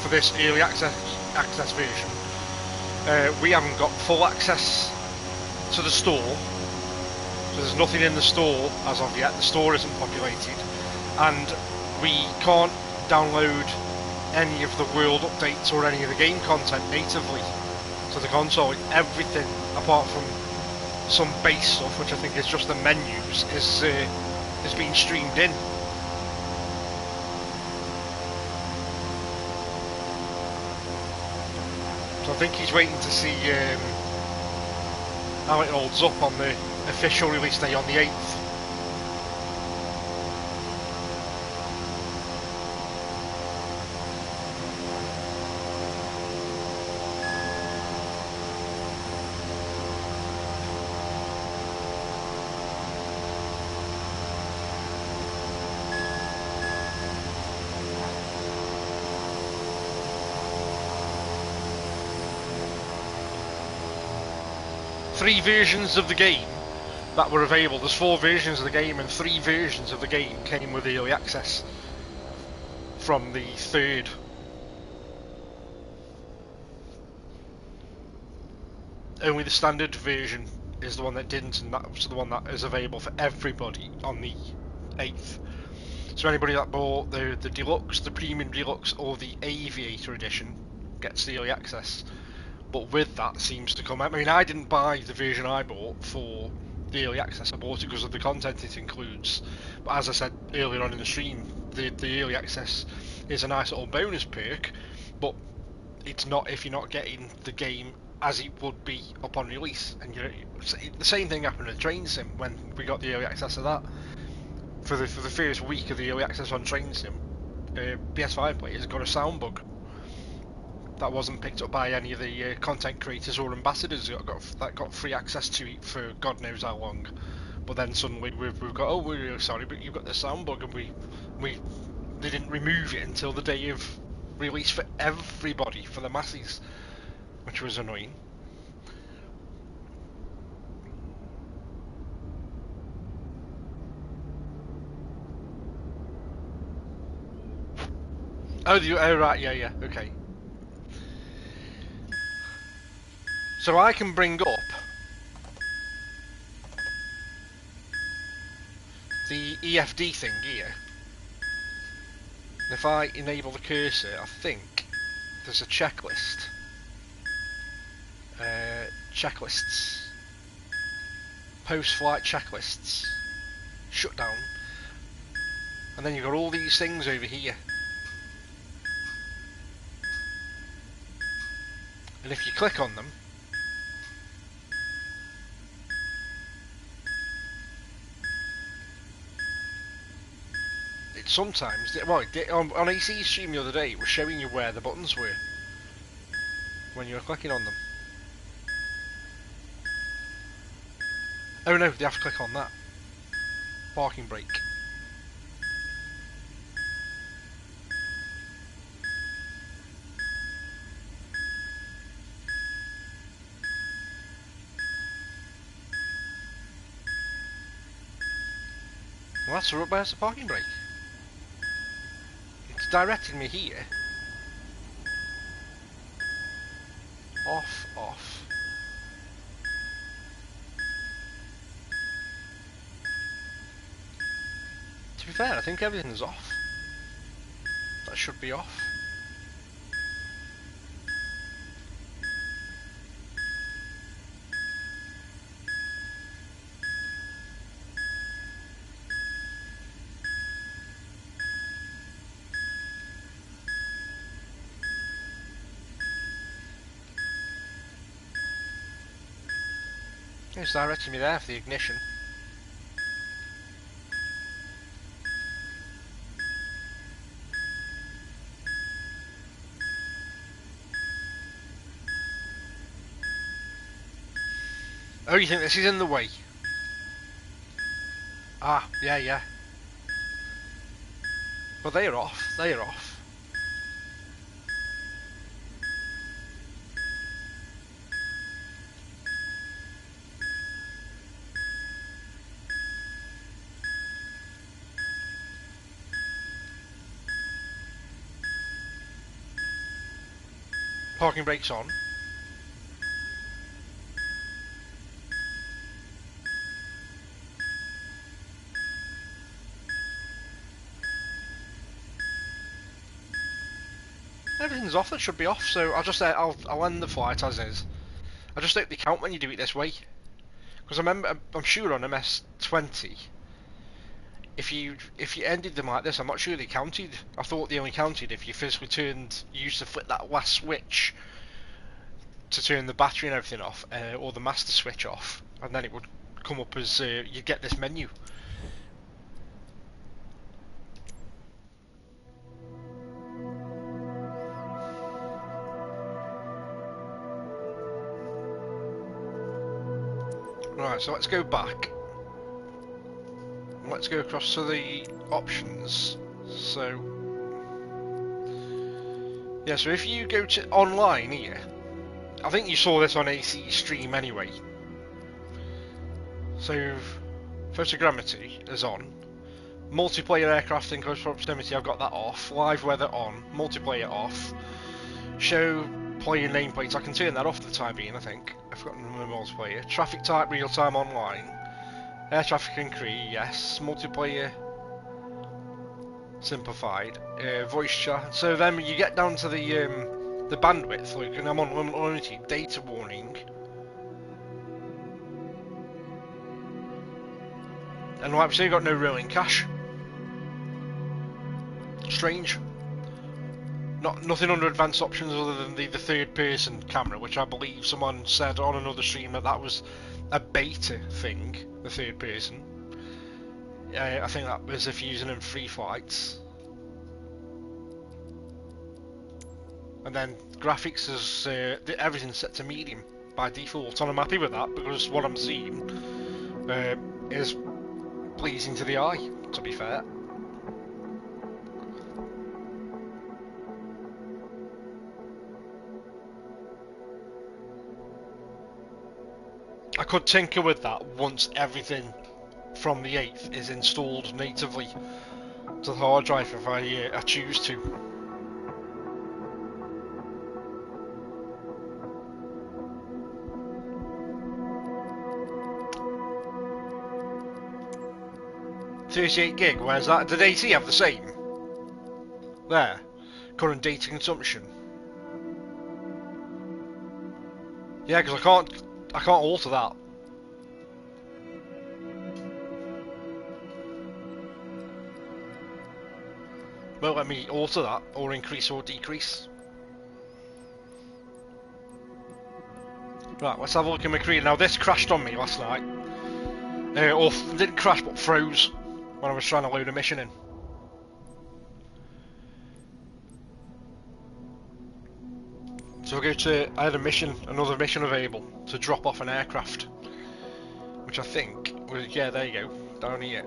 for this early access version, we haven't got full access to the store. So there's nothing in the store as of yet. The store isn't populated, and we can't download any of the world updates or any of the game content natively to the console. Everything apart from some base stuff, which I think is just the menus, is being streamed in. So I think he's waiting to see how it holds up on the official release day on the 8th. Three versions of the game that were available. There's 4 versions of the game, and 3 versions of the game came with early access from the 3rd. Only the standard version is the one that didn't, and that's the one that is available for everybody on the 8th. So anybody that bought the deluxe, the premium deluxe, or the aviator edition gets the early access. But with that seems to come. I mean, I didn't buy the version I bought for the early access. I bought it because of the content it includes. But as I said earlier on in the stream, the early access is a nice little bonus perk. But it's not if you're not getting the game as it would be upon release. And the same thing happened with Train Sim when we got the early access of that. For the first week of the early access on Train Sim, PS5 players got a sound bug that wasn't picked up by any of the content creators or ambassadors that got free access to it for God knows how long. But then suddenly we've got, oh, we're really sorry, but you've got the sound bug, and they didn't remove it until the day of release for everybody, for the masses, which was annoying. Oh, right, yeah, okay. So I can bring up the EFD thing here. And if I enable the cursor, I think there's a checklist. Checklists. Post-flight checklists. Shutdown. And then you've got all these things over here. And if you click on them, sometimes, well, on AC stream the other day, it was showing you where the buttons were when you were clicking on them. Oh no, they have to click on that. Parking brake. Well, where's the parking brake? It's directing me here. Off, off. To be fair, I think everything's off. That should be off. It's directing me there for the ignition. Oh, you think this is in the way? Ah, yeah. But they are off. They are off. Parking brakes on. Everything's off that should be off, so I'll end the flight as is. I just hope they count when you do it this way, because I'm sure on MS20, if you ended them like this, I'm not sure they counted. I thought they only counted if you physically used to flip that last switch to turn the battery and everything off, or the master switch off, and then it would come up as you'd get this menu. Right, so let's go back. Let's go across to the options. So, yeah, so if you go to online here, I think you saw this on AC Stream anyway. So, photogrammetry is on. Multiplayer aircraft in close proximity, I've got that off. Live weather on. Multiplayer off. Show player nameplates, I can turn that off for the time being, I think. I've forgotten the multiplayer. Traffic type, real time online. Air traffic and crew, yes. Multiplayer, simplified. Voice chat. So then when you get down to the bandwidth, like, and I'm on unlimited data warning. And like we say, got no rolling cache. Strange. Nothing under advanced options other than the third person camera, which I believe someone said on another stream that was a beta thing, the third person. I think that was if you're using in free flights. And then graphics is everything's set to medium by default, and I'm happy with that because what I'm seeing is pleasing to the eye, to be fair. I could tinker with that once everything from the 8th is installed natively to the hard drive if I choose to. £38 gig, where's that? Did AT have the same? There. Current data consumption. Yeah, because I can't alter that. Won't let me alter that, or increase or decrease. Right, let's have a look at my career. Now this crashed on me last night. Or didn't crash, but froze when I was trying to load a mission in. So we'll go to, I had another mission available to drop off an aircraft, which I think was, yeah, there you go, down here.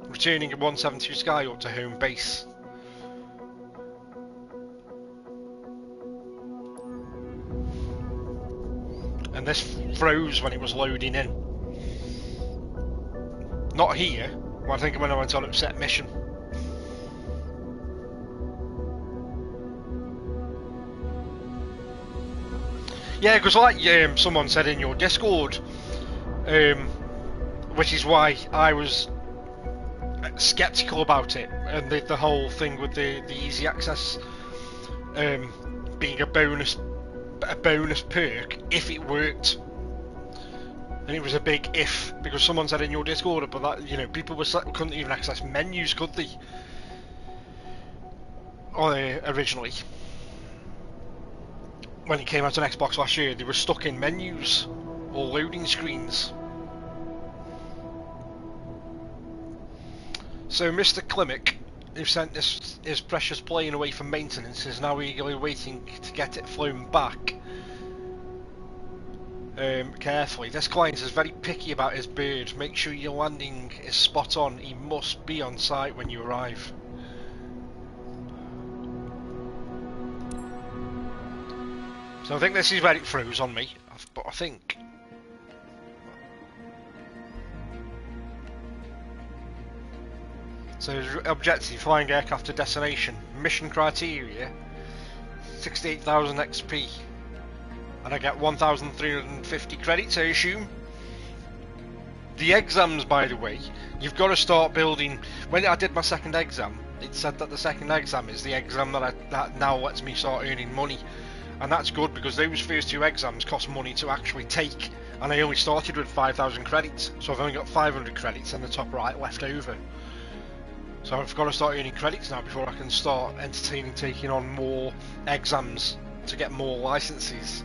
Returning a 172 Sky up to home base. And this froze when it was loading in. Not here, well, I think when I went on upset mission. Yeah, because like someone said in your Discord, which is why I was skeptical about it, and the whole thing with the easy access being a bonus perk if it worked. And it was a big if, because someone said in your Discord, but that, you know, people couldn't even access menus, could they? Originally. When it came out on Xbox last year, they were stuck in menus or loading screens. So Mr. Klimek, who sent his precious plane away for maintenance, is now eagerly waiting to get it flown back. carefully. This client is very picky about his bird. Make sure your landing is spot on. He must be on site when you arrive. So I think this is where it froze on me, but I think... So objective, flying aircraft to destination. Mission criteria, 68,000 XP. And I get 1,350 credits, I assume. The exams, by the way, you've got to start building... When I did my second exam, it said that the second exam is the exam that now lets me start earning money. And that's good because those first two exams cost money to actually take. And I only started with 5,000 credits. So I've only got 500 credits in the top right left over. So I've got to start earning credits now before I can start entertaining taking on more exams to get more licenses.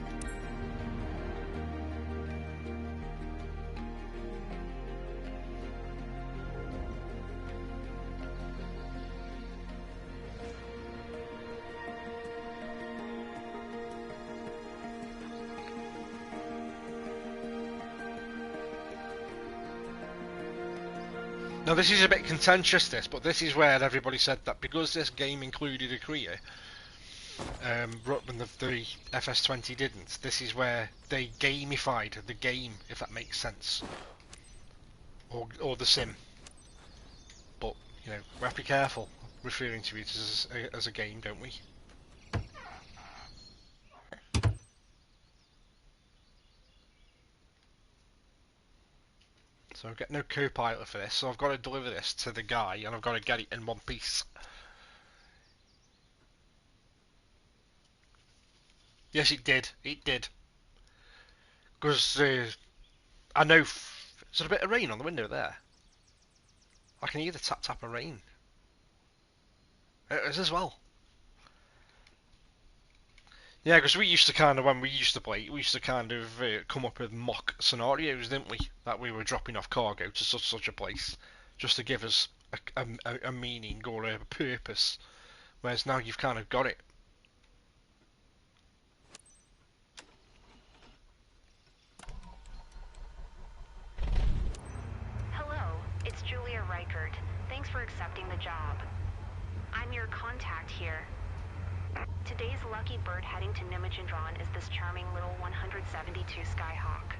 Now this is a bit contentious, but this is where everybody said that because this game included a career, when the FS20 didn't, this is where they gamified the game, if that makes sense, or the sim. But you know, we have to be careful referring to it as a game, don't we? So I've got no co-pilot for this, so I've got to deliver this to the guy, and I've got to get it in one piece. Yes, it did. It did. Because I know... Is there a bit of rain on the window there? I can hear the tap-tap of rain. It is as well. Yeah, because we used to kind of, when we used to play, we used to kind of come up with mock scenarios, didn't we? That we were dropping off cargo to such a place, just to give us a meaning or a purpose. Whereas now you've kind of got it. Hello, it's Julia Reichert. Thanks for accepting the job. I'm your contact here. Today's lucky bird heading to Nimijindran is this charming little 172 Skyhawk.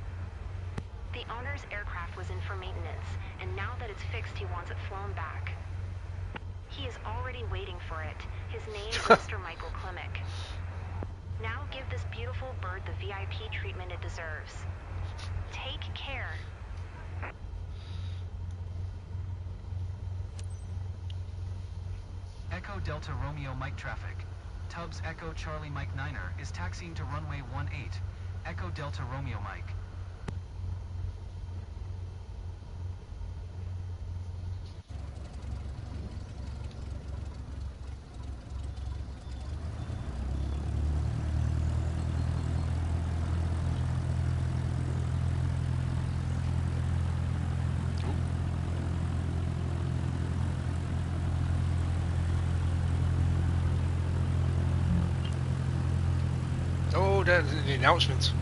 The owner's aircraft was in for maintenance, and now that it's fixed, he wants it flown back. He is already waiting for it. His name is Mr. Michael Klimek. Now give this beautiful bird the VIP treatment it deserves. Take care. Echo Delta Romeo Mike traffic. Tubbs Echo Charlie Mike 9er is taxiing to runway 18. Echo Delta Romeo Mike. Oh, the announcement.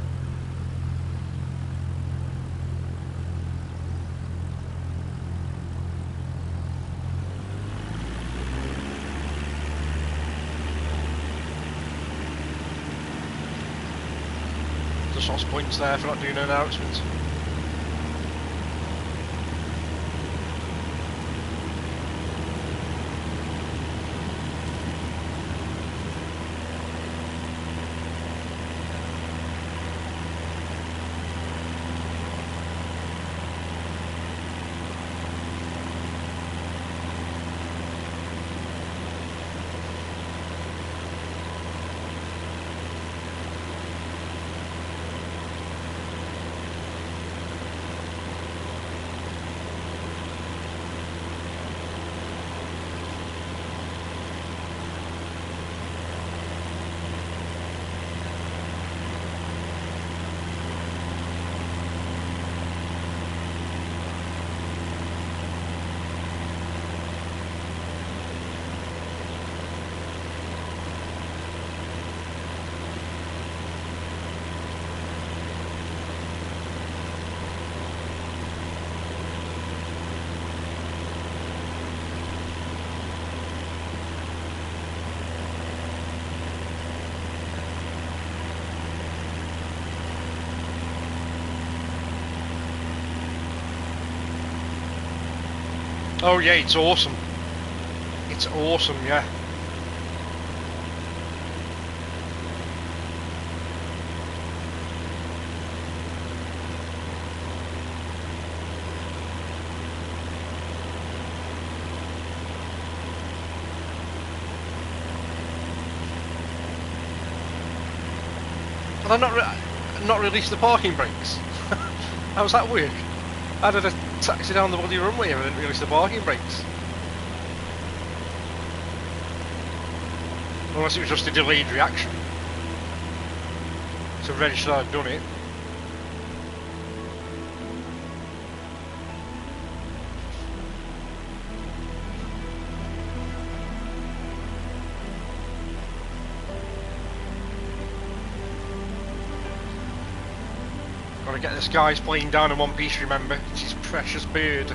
Just lost points there for not doing an announcement. Oh yeah, it's awesome. It's awesome, yeah. And I've not released the parking brakes. How's that work? I did a taxi down the bloody runway and I didn't release the parking brakes. Unless it was just a delayed reaction to register I'd done it. Gotta get this guy's plane down in one piece, remember? It's his precious bird.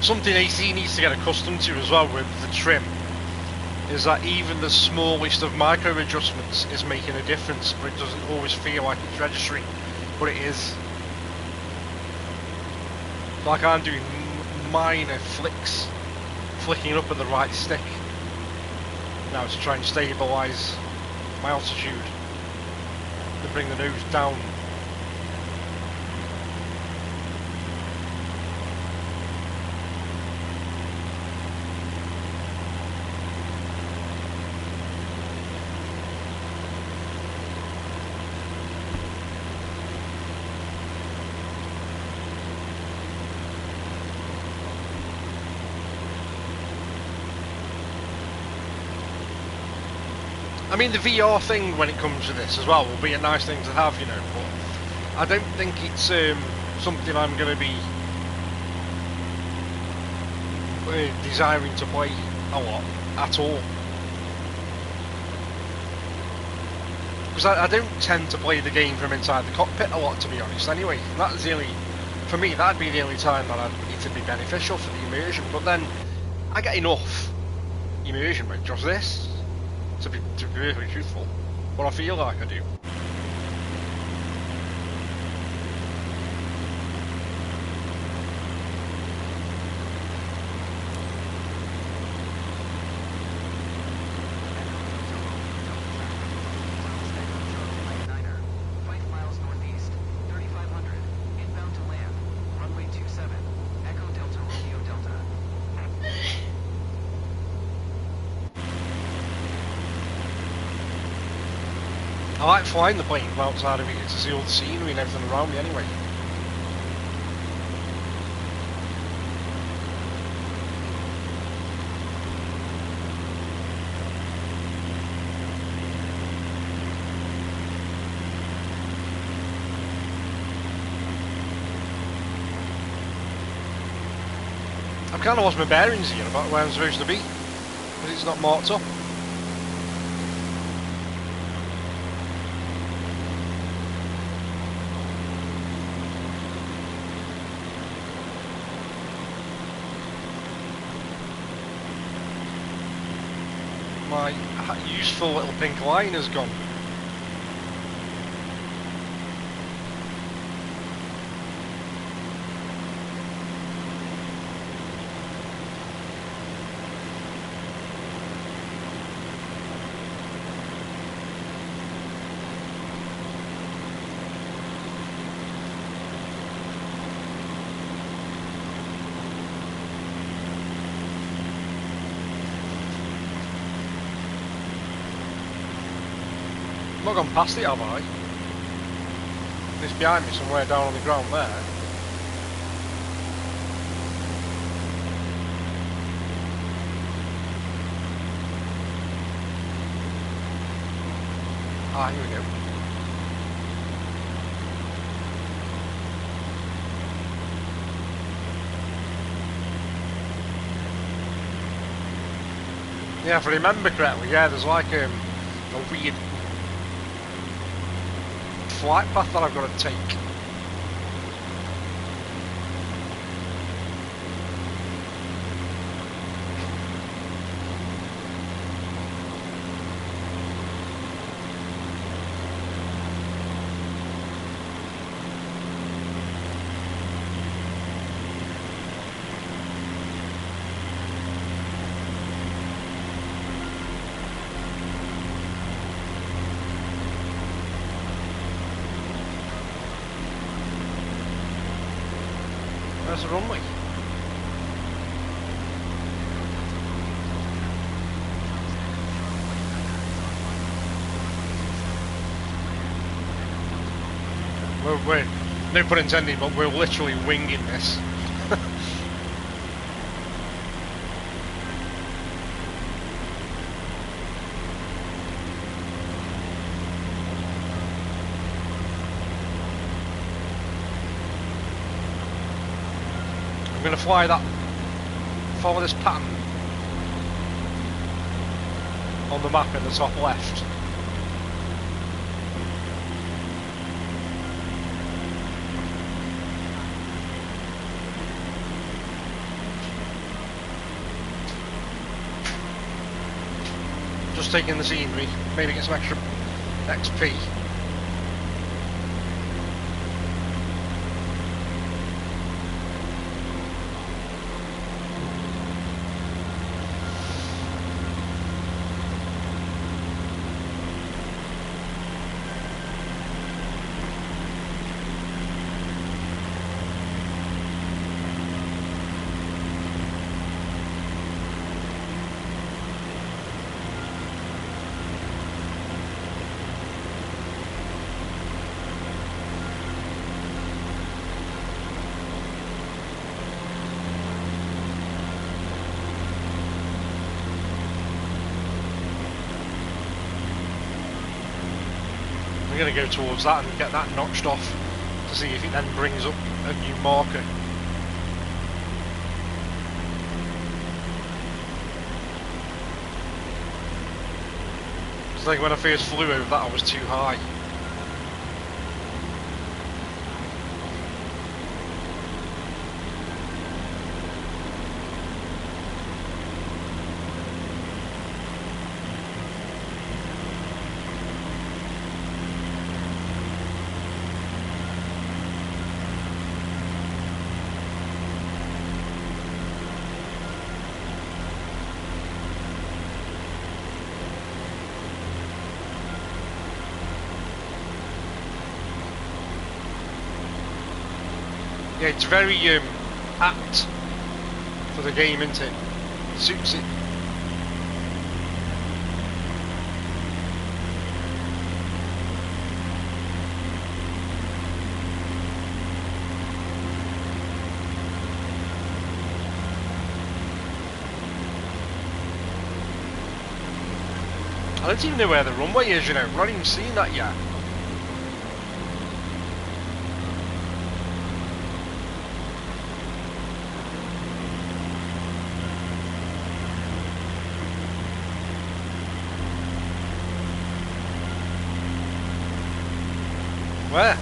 Something AC needs to get accustomed to as well with the trim is that even the smallest of micro adjustments is making a difference, but it doesn't always feel like it's registering, but it is. Like I'm doing minor flicks, flicking up at the right stick now to try and stabilise my altitude and bring the nose down. I mean, the VR thing when it comes to this as well will be a nice thing to have, you know, but I don't think it's something I'm going to be desiring to play a lot at all. Because I don't tend to play the game from inside the cockpit a lot, to be honest, anyway. That's the only, for me, that'd be the only time that I'd need to be beneficial for the immersion, but then I get enough immersion with just this. To be really truthful, what I feel like I do. I like flying the plane from outside of it to see all the scenery and everything around me anyway. I've kind of lost my bearings here about where I'm supposed to be, because it's not marked up. My useful little pink line has gone. not gone past it, have I? It's behind me somewhere down on the ground there. Ah, here we go. Yeah, if I remember correctly, yeah, there's like a weird flight path that I've got to take. Where's the runway? We're no pun intended, but we're literally winging this. I'm going to follow this pattern on the map in the top left. Just taking the scenery, maybe get some extra XP. I'm going to go towards that and get that notched off to see if it then brings up a new marker. It's like when I first flew over that, I was too high. Yeah, it's very apt for the game, isn't it? Suits it. I don't even know where the runway is, you know. I've not even seen that yet. Where?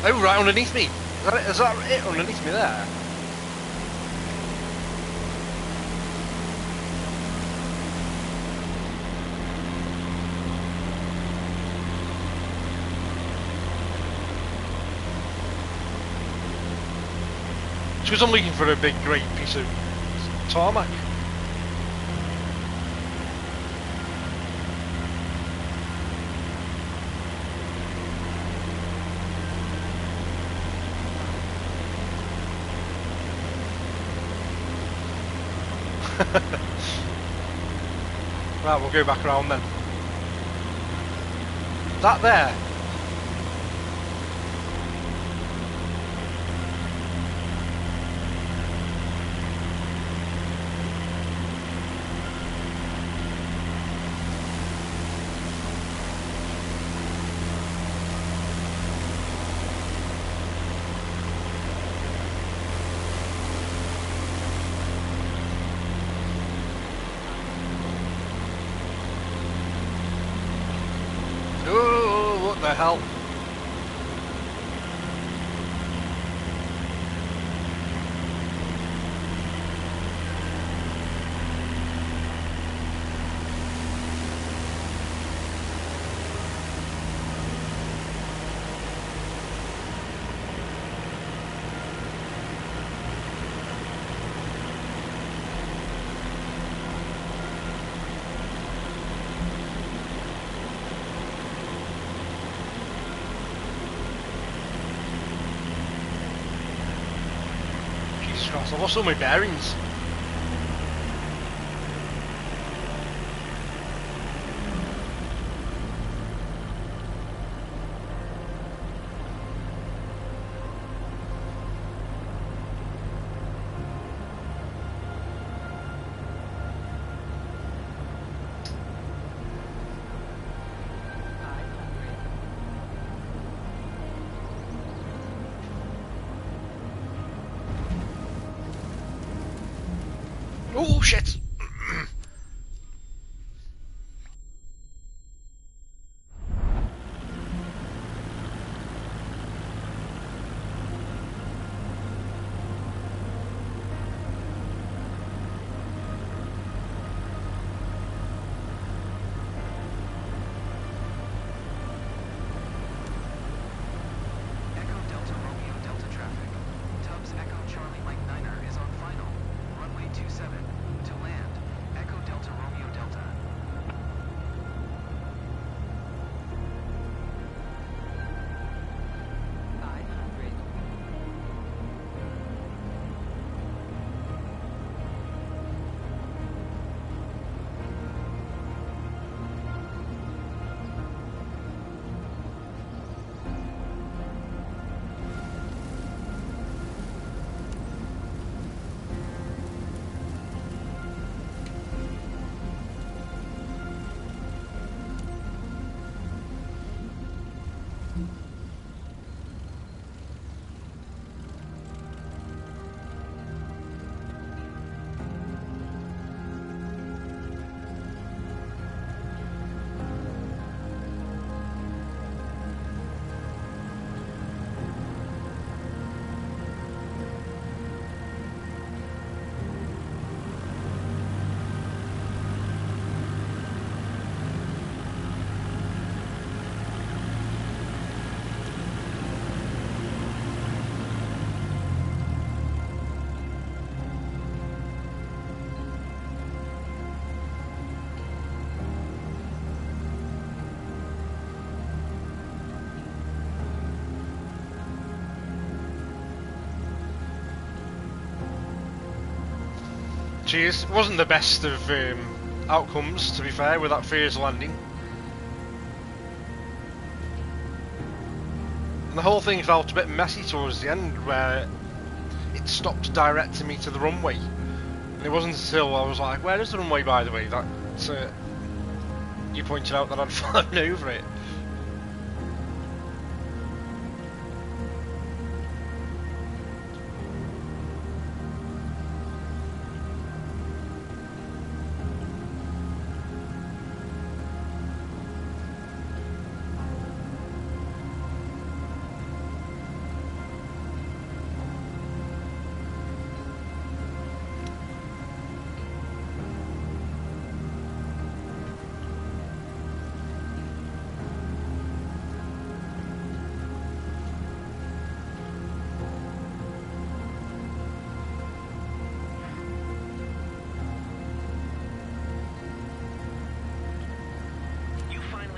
Oh, right underneath me. Is that it underneath me there? It's because I'm looking for a big, great piece of tarmac. Right, we'll go back around then. That there. Oh, what the hell? Jesus Christ, I've lost all my bearings. Oh shit! Echo Delta Romeo Delta traffic. Tubbs Echo Charlie Mike Niner is on final. Runway 27. To land. Echo Delta Romeo Delta. Cheers. It wasn't the best of outcomes, to be fair, with that phase landing. And the whole thing felt a bit messy towards the end, where it stopped directing me to the runway. And it wasn't until I was like, where is the runway, by the way, that you pointed out that I'd flown over it.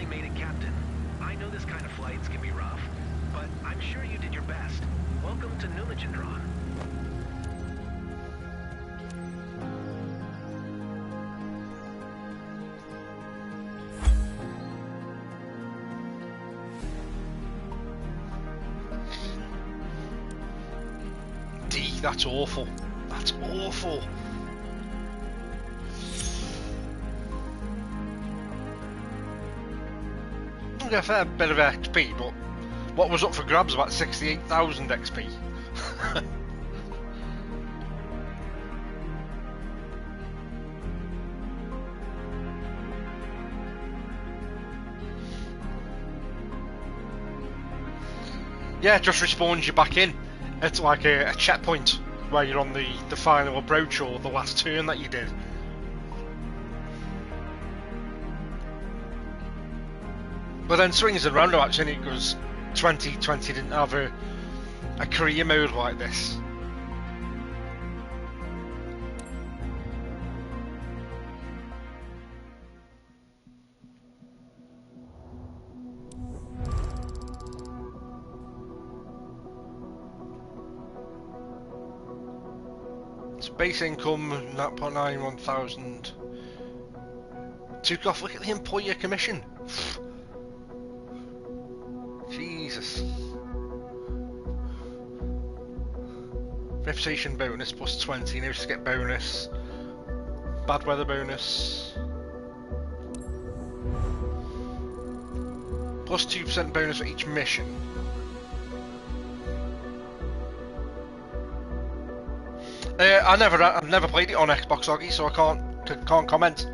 Made it, Captain. I know this kind of flights can be rough, but I'm sure you did your best. Welcome to Numichandron. That's awful. That's awful. Okay, a fair bit of XP, but what was up for grabs about 68,000 XP. Yeah, it just respawns you back in. It's like a checkpoint where you're on the final approach or the last turn that you did. But then swings and roundabouts in it, because 2020 didn't have a career mode like this. It's base income 991,000. Took off. Look at the employer commission. Jesus. Reputation bonus plus 20. No skip bonus. Bad weather bonus. Plus 2% bonus for each mission. I've never played it on Xbox, Oggy, so I can't comment.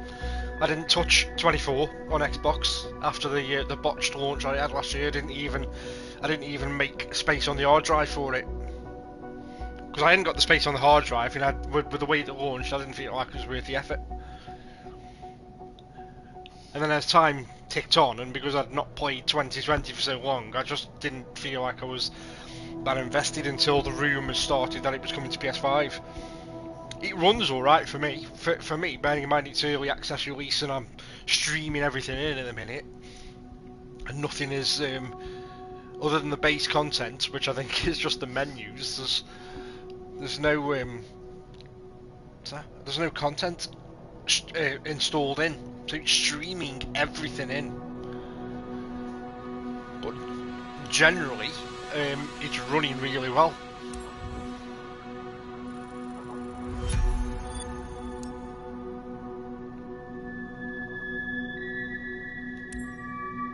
I didn't touch 24 on Xbox after the botched launch I had last year. I didn't even make space on the hard drive for it, because I hadn't got the space on the hard drive, and with the way it launched, I didn't feel like it was worth the effort. And then as time ticked on, and because I'd not played 2020 for so long, I just didn't feel like I was that invested until the rumours started that it was coming to PS5. It runs alright for me. For me, bearing in mind it's early access release and I'm streaming everything in the minute, and nothing is other than the base content, which I think is just the menus. There's no content installed in, so it's streaming everything in. But generally, it's running really well.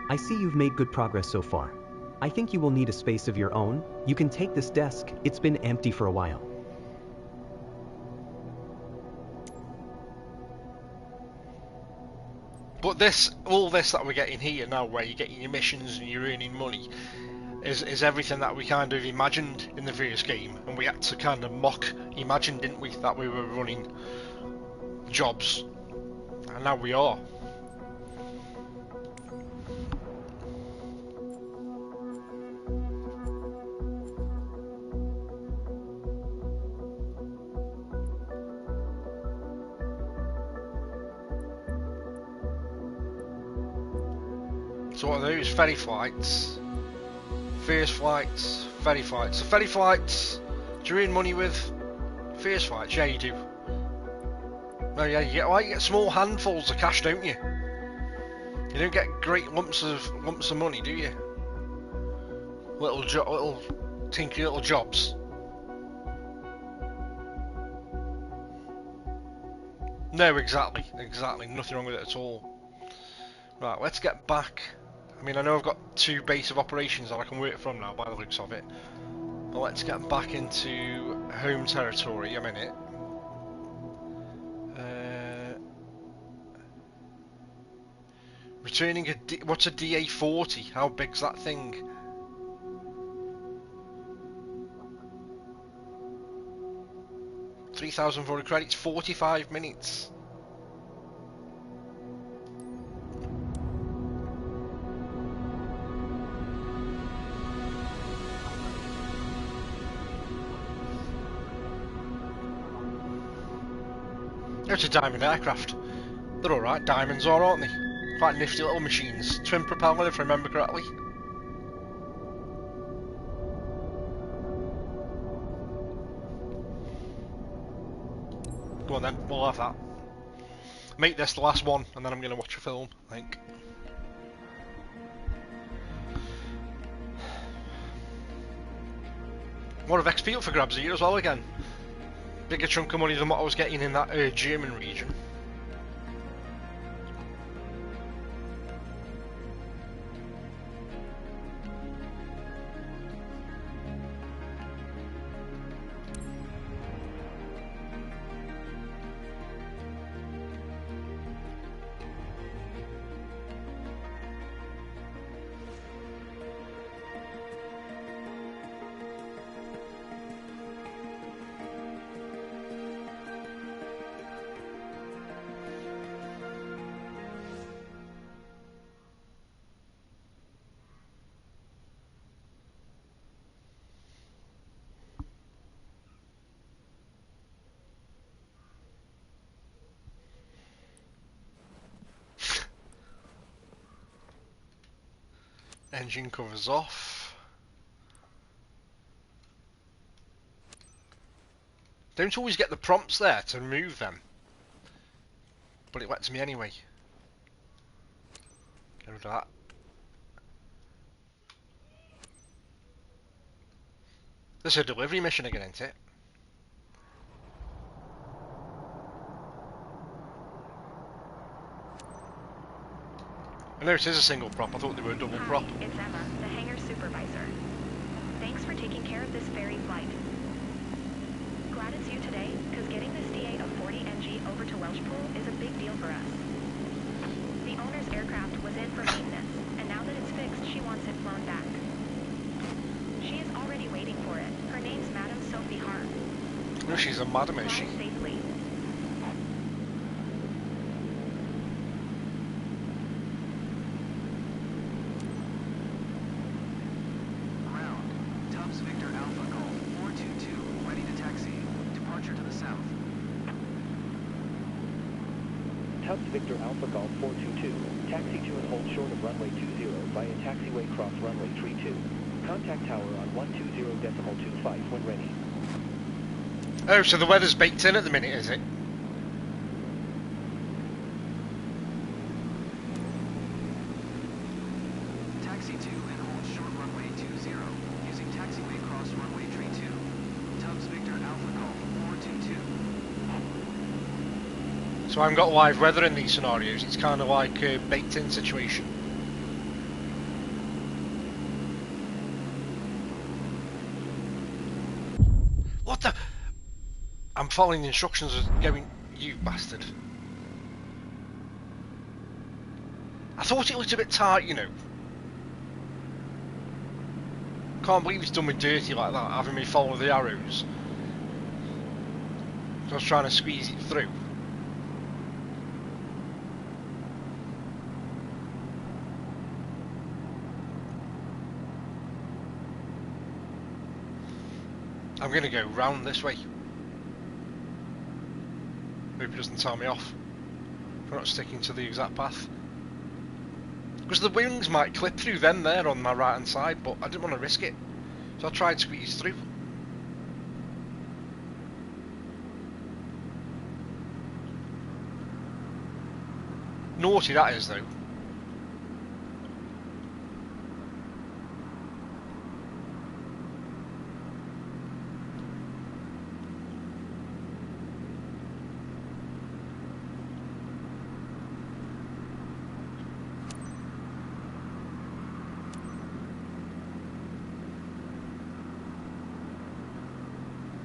I see you've made good progress so far. I think you will need a space of your own. You can take this desk. It's been empty for a while. But all this that we're getting here now, where you're getting your missions and you're earning money, is everything that we kind of imagined in the first game, and we had to kind of imagine, didn't we, that we were running jobs, and now we are. So what are those? Ferry flights. First flights, ferry flights. So ferry flights, do you earn money with? First flights, yeah you do. Oh yeah, you get small handfuls of cash, don't you? You don't get great lumps of money, do you? Little tinky little jobs. No, exactly, nothing wrong with it at all. Right, let's get back. I mean, I know I've got 2 base of operations that I can work from now by the looks of it. But let's get back into home territory a minute. Returning what's a DA40? How big's that thing? $3,400 credits, 45 minutes. It's a diamond aircraft. They're alright, diamonds are, aren't they? Quite nifty little machines. Twin propeller, if I remember correctly. Go on then, we'll have that. Make this the last one, and then I'm going to watch a film, I think. More of XP up for grabs here as well again. bigger chunk of money than what I was getting in that German region. Engine covers off. Don't always get the prompts there to remove them, but it lets me anyway. Get rid of that. This is a delivery mission again, isn't it? I know it is a single prop. I thought they were a double prop. Hi, it's Emma, the hangar supervisor. Thanks for taking care of this ferry flight. Glad it's you today, because getting this DA of 40 NG over to Welshpool is a big deal for us. The owner's aircraft was in for maintenance, and now that it's fixed, she wants it flown back. She is already waiting for it. Her name's Madam Sophie Hart. No, she's a madam, is she? Fly safely. Ground. Tubbs Victor Alpha Golf 422, ready to taxi. Departure to the south. Tubbs Victor Alpha Golf 422, taxi to and hold short of runway 20 via taxiway cross runway 32. Contact tower on 120.25 when ready. Oh, so the weather's baked in at the minute, is it? Taxi to and hold short runway 20, using taxiway cross runway 32. Tubbs Victor Alpha Golf 422. So I haven't got live weather in these scenarios. It's kind of like a baked in situation. What the? I'm following the instructions of going, you bastard. I thought it looked a bit tight, you know. Can't believe it's done me dirty like that, having me follow the arrows. I was trying to squeeze it through. I'm going to go round this way. Hope he doesn't tell me off for not sticking to the exact path. Because the wings might clip through them there on my right hand side, but I didn't want to risk it. So I tried to squeeze through. Naughty that is though.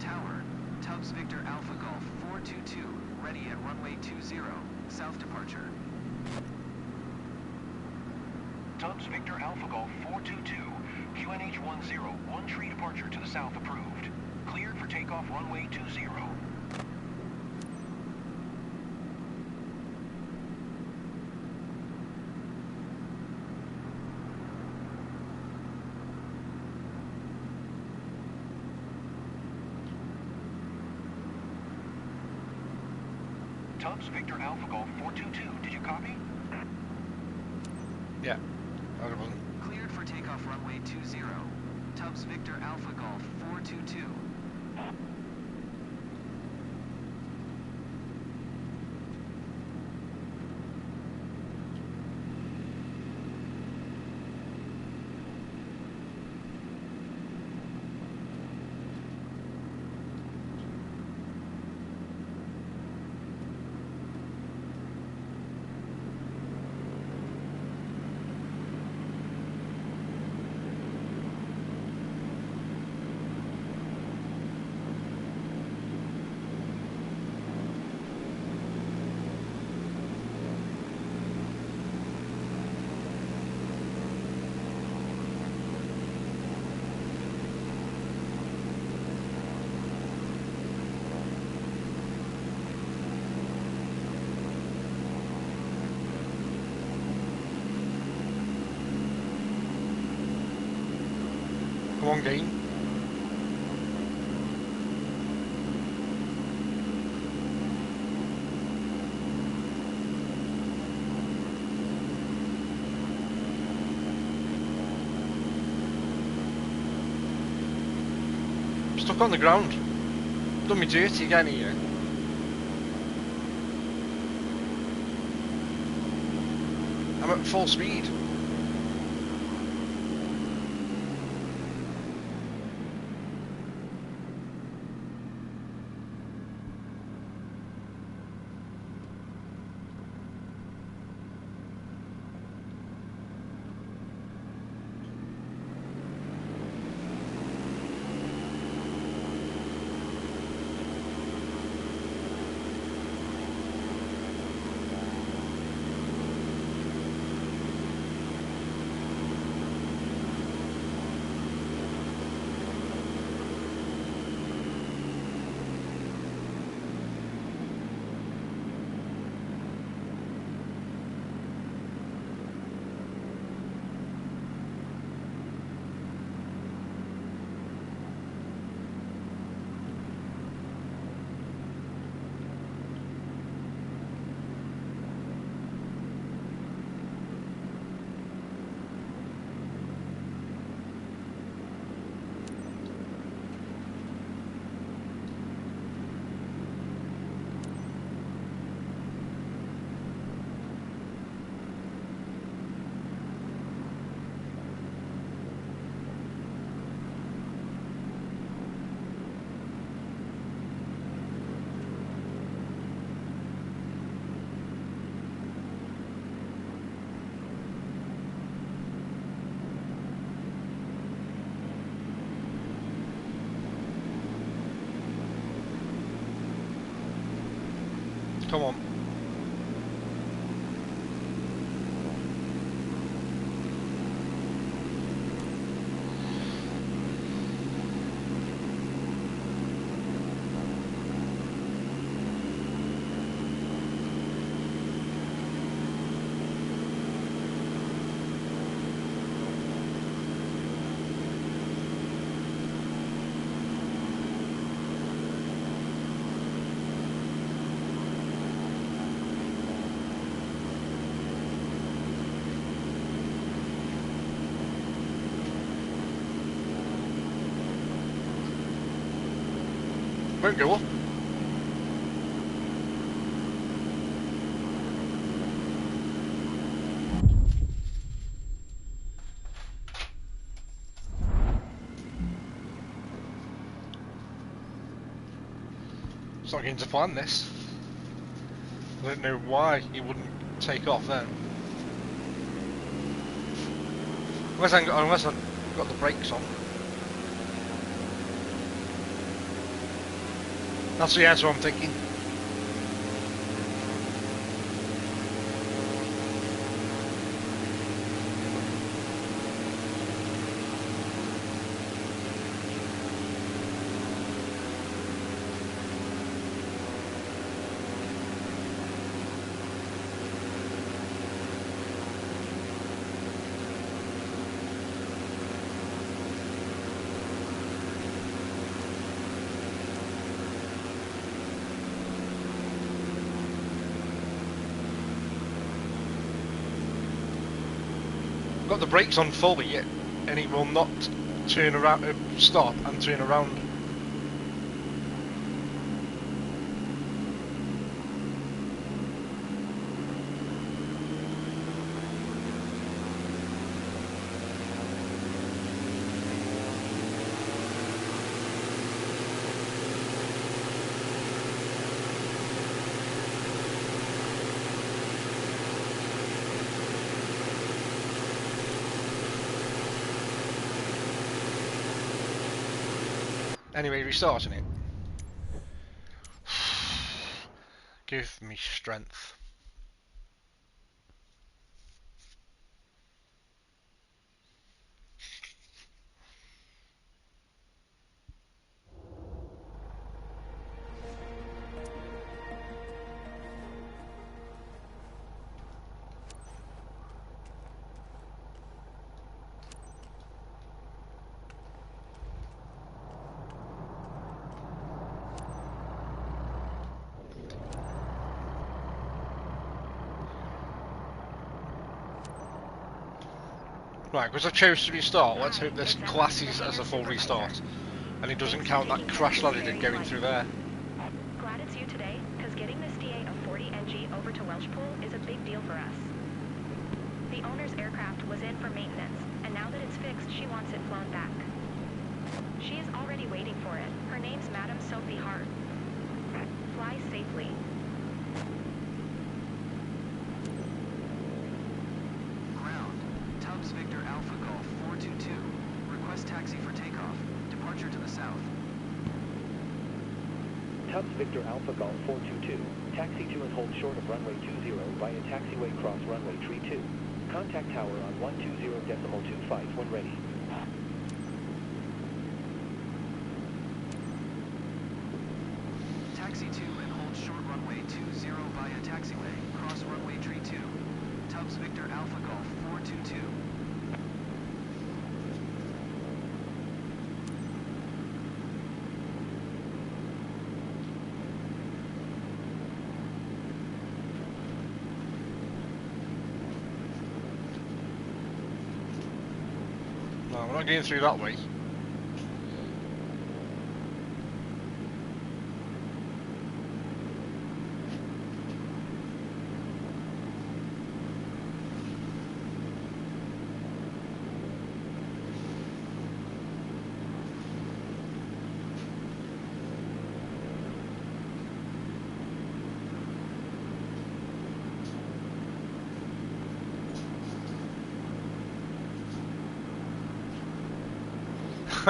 Tower. Tubbs Victor Alpha Golf 422, ready at runway 20, south departure. Tubbs Victor Alpha Golf 422, QNH 10, one tree departure to the south approved. Cleared for takeoff runway 20. Tubbs Victor Alpha Golf 422, did you copy? Yeah, I wasn't. Cleared for takeoff runway 20. Tubbs Victor Alpha Golf 422. Come on, game. I'm stuck on the ground. Done me dirty again here. I'm at full speed. Come on. Won't go up. It's not going to plan this. I don't know why he wouldn't take off then. Unless I've got the brakes on. That's the answer I'm thinking. Got the brakes on fully, and it will not turn around, stop and turn around. Anyway, restarting it. Give me strength. Right, because I chose to restart, let's hope this classes as a full restart. And it doesn't count that crash that I did going through there. Glad it's you today, because getting this DA of 40 NG over to Welshpool is a big deal for us. The owner's aircraft was in for maintenance, and now that it's fixed, she wants it flown back. She is already waiting for it. Her name's Madam Sophie Hart. Fly safely. Ground. Tubbs Victor Alpha Golf 422. Request taxi for takeoff. Departure to the south. Tubbs Victor Alpha Golf 422. Taxi to and hold short of runway 20 via taxiway cross runway 32. Contact tower on 120.25 when ready. Taxi to and hold short runway 20 via taxiway. Cross runway 32. Tubbs Victor Alpha Golf 422. No, we're not getting through that way.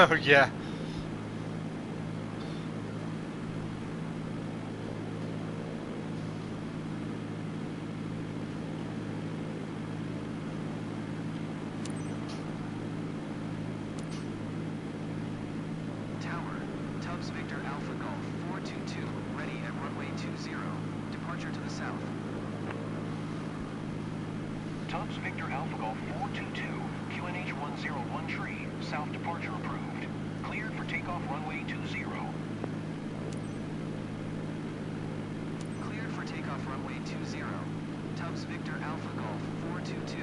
Oh yeah. Tower. Tubbs Victor Alpha Golf 422. Ready at runway 20. Departure to the south. Tubbs Victor Alpha Golf 422, QNH 101 tree, south departure approved. Cleared for takeoff runway 20. Cleared for takeoff runway 20. Tubbs Victor Alpha Golf 422.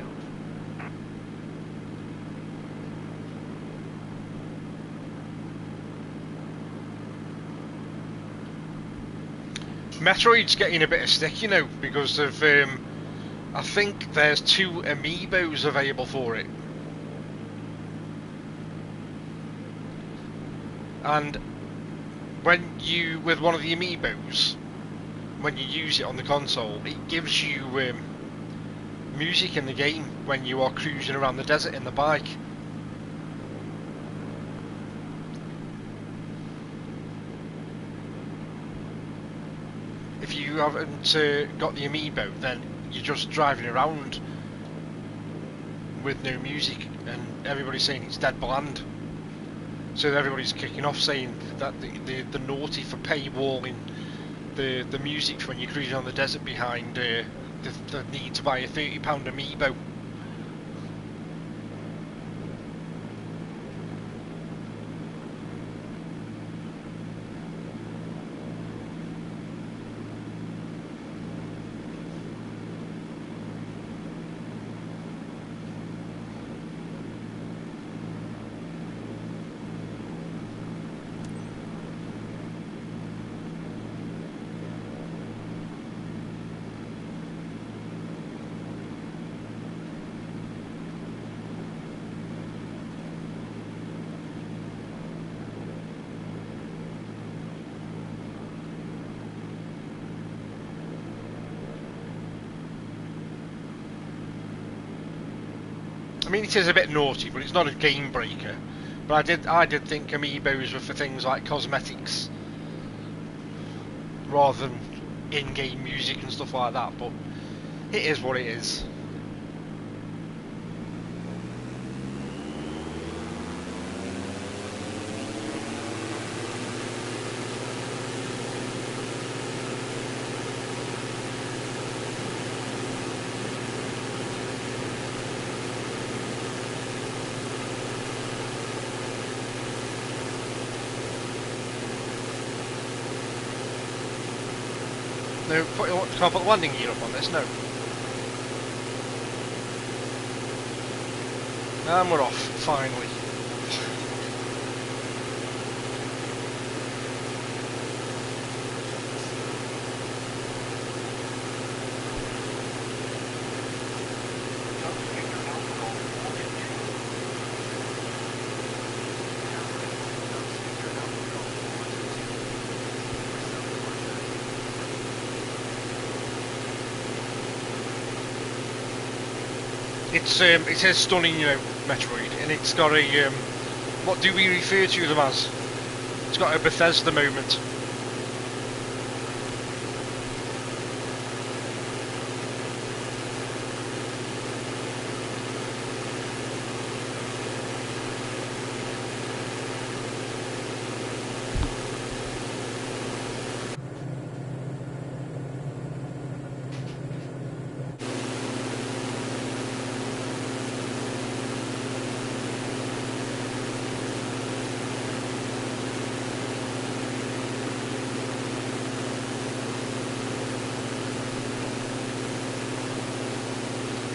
Metroid's getting a bit of stick, you know, because of I think there's 2 amiibos available for it. And when you, with one of the amiibos, when you use it on the console, it gives you music in the game when you are cruising around the desert in the bike. If you haven't got the amiibo, then you're just driving around with no music, and everybody's saying it's dead bland. So everybody's kicking off saying that the naughty for paywalling the music when you're cruising on the desert behind the need to buy a £30 amiibo. I mean, it is a bit naughty, but it's not a game breaker. But I did think amiibos were for things like cosmetics, rather than in-game music and stuff like that. But it is what it is. No, can't put the landing gear up on this, no. And we're off, finally. Tubbs Victor Alpha Golf 422. Tubbs Victor Alpha Golf 422. It is stunning, you know, Metroid, and it's got a what do we refer to them as? It's got a Bethesda moment.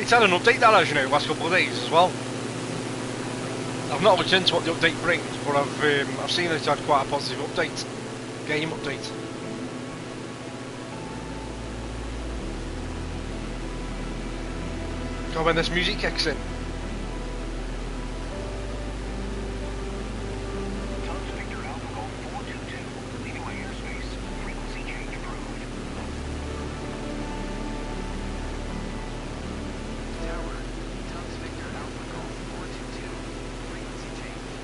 It's had an update that has, you know, last couple of days as well. I've not looked into what the update brings, but I've seen that it's had quite a positive update, game update. God, when this music kicks in. Tubbs Victor Alpha Golf 422. Leaving my airspace. Frequency change approved. Tower, Tubbs Victor Alpha Golf 422. Frequency change.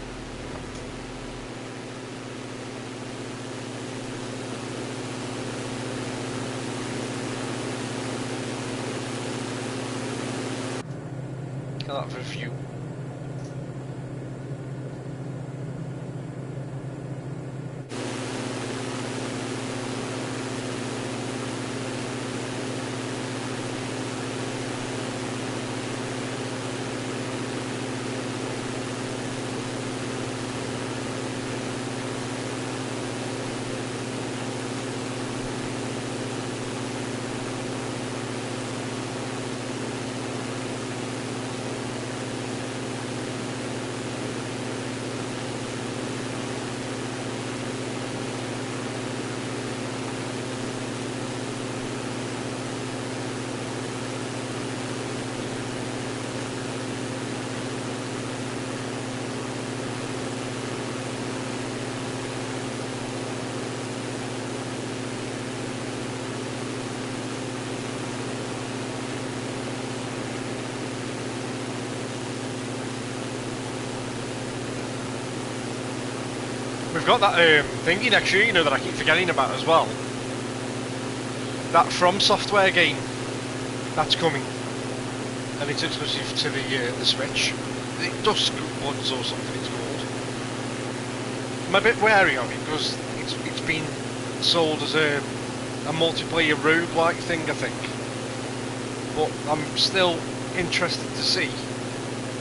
Get that for a few. We've got that thingy next year, you know, that I keep forgetting about as well. That From Software game, that's coming, and it's exclusive to the Switch. The Dusk Woods or something it's called. I'm a bit wary of it because it's been sold as a multiplayer roguelike thing, I think. But I'm still interested to see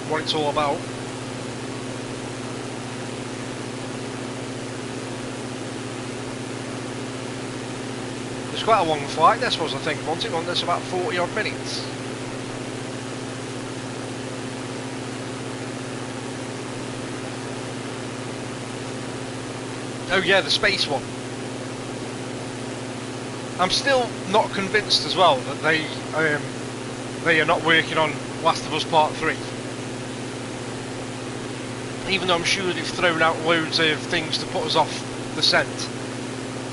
what it's all about. It's quite a long flight, this was, I think, wasn't it? Wasn't this about 40 odd minutes? Oh yeah, the space one. I'm still not convinced as well that they are not working on Last of Us Part 3. Even though I'm sure they've thrown out loads of things to put us off the scent.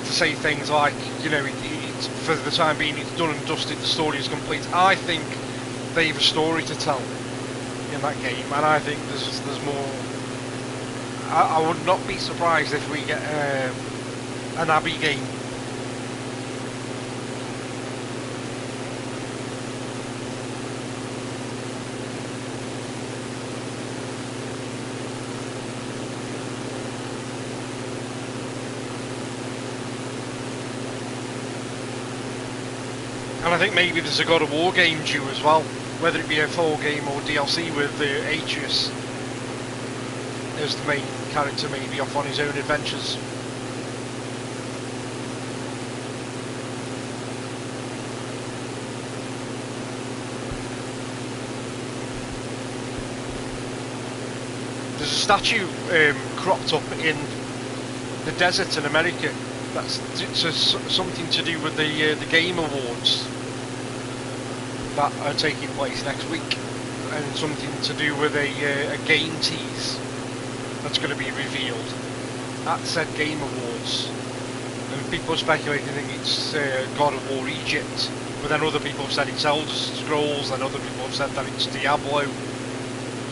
To say things like, you know, it's, for the time being it's done and dusted, the story is complete. I think they have a story to tell in that game, and I think there's more. I would not be surprised if we get an Abby game. And I think maybe there's a God of War game due as well, whether it be a full game or DLC with Atreus as the main character, maybe off on his own adventures. There's a statue cropped up in the desert in America. That's something to do with the Game Awards that are taking place next week, and something to do with a game tease that's going to be revealed at said Game Awards. And people are speculating it's God of War Egypt, but then other people have said it's Elder Scrolls, and other people have said that it's Diablo.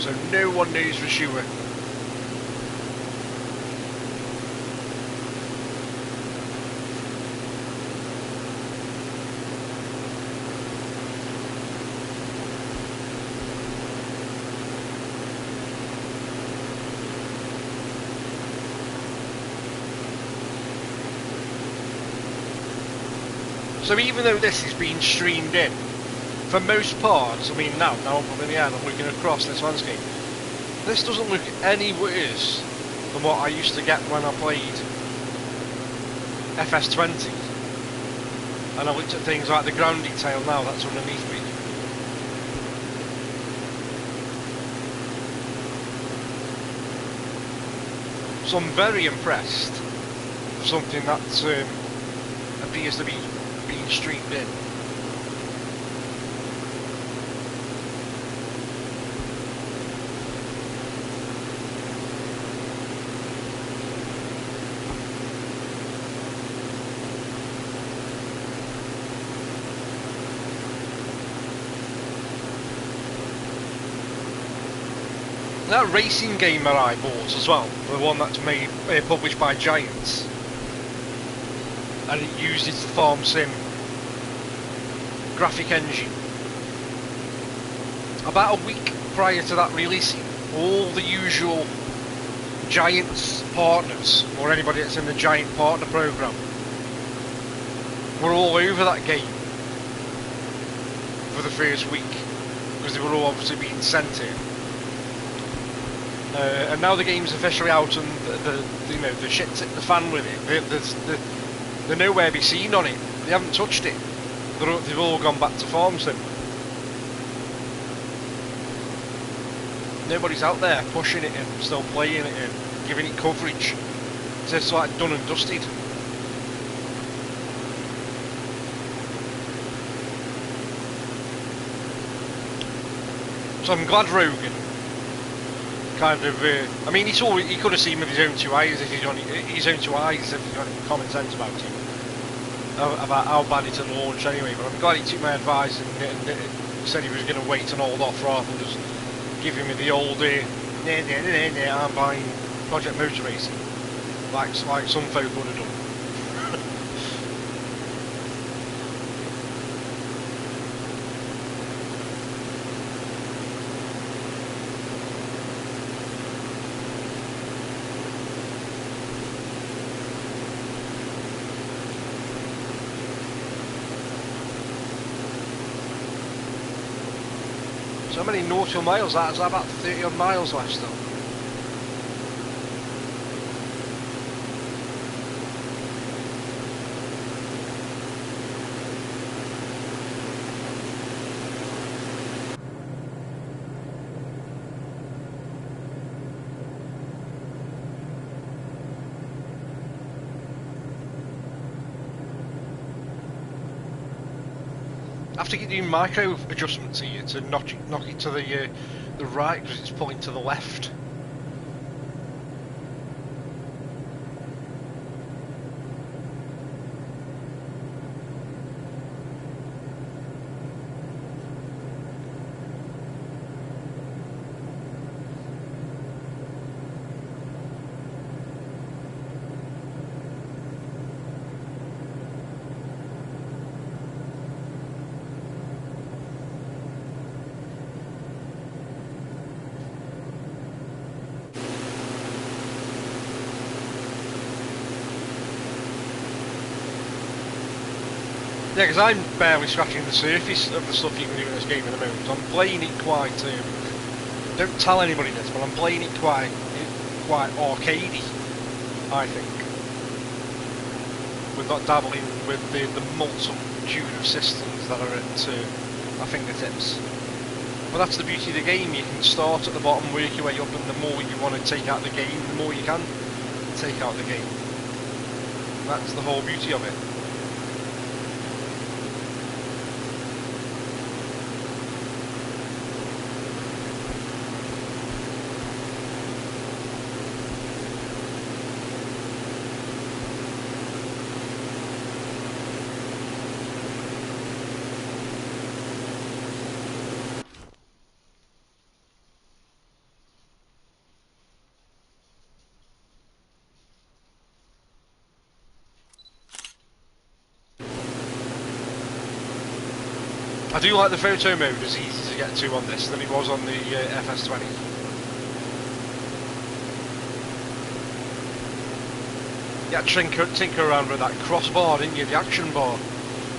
So no one knows for sure. So even though this is being streamed in, for most parts, I mean now I'm up in the air and I'm looking across this landscape, this doesn't look any worse than what I used to get when I played FS20. And I looked at things like the ground detail now that's underneath me. So I'm very impressed with something that appears to be being streamed in. That racing game that I bought as well, the one that's made published by Giants, and it uses the Farm Sim graphic engine. About a week prior to that releasing, all the usual Giants partners, or anybody that's in the Giant Partner Program, were all over that game for the first week, because they were all obviously being sent in. And now the game's officially out, and the shit's hit the fan with it. They're nowhere to be seen on it. They haven't touched it. They've all gone back to Farm Sim. Nobody's out there pushing it in, still playing it in, giving it coverage. It's just like done and dusted. So I'm glad Rogan kind of, I mean, he could have seen with his own two eyes if he's got any common sense about it, about how bad it had launched anyway. But I'm glad he took my advice and said he was going to wait and hold off rather than just giving me the old, I'm buying Project Motor Racing, like some folk would have done. So many nautical miles, that's about 30 odd miles left still. I have to keep doing micro adjustments here to knock it to the right because it's pulling to the left. Yeah, because I'm barely scratching the surface of the stuff you can do in this game at the moment. I'm playing it quite, don't tell anybody this, but I'm playing it quite arcadey, I think. We're not dabbling with the multitude of systems that are at our fingertips. Well, that's the beauty of the game. You can start at the bottom, work your way up, and the more you want to take out the game, the more you can take out the game. That's the whole beauty of it. I do like the photo mode, it's easy to get to on this than it was on the FS20. Yeah, tinker around with that crossbar, didn't you? The action bar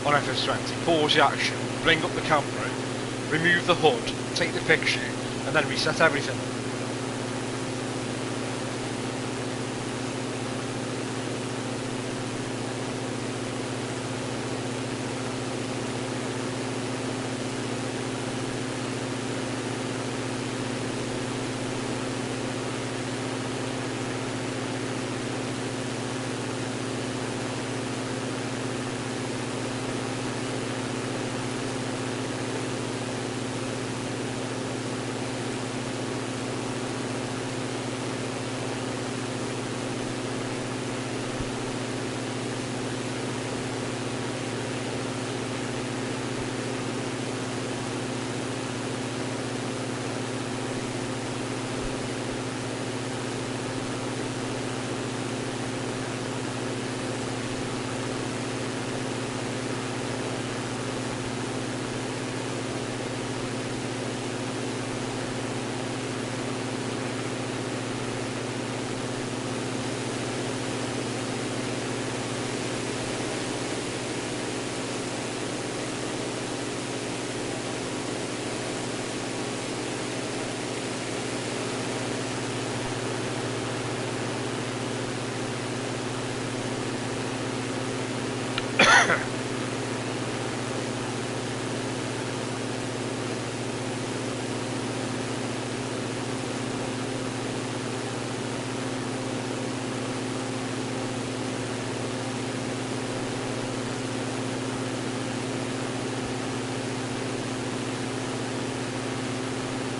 on FS20. Pause the action, bring up the camera, remove the HUD, take the picture, and then reset everything.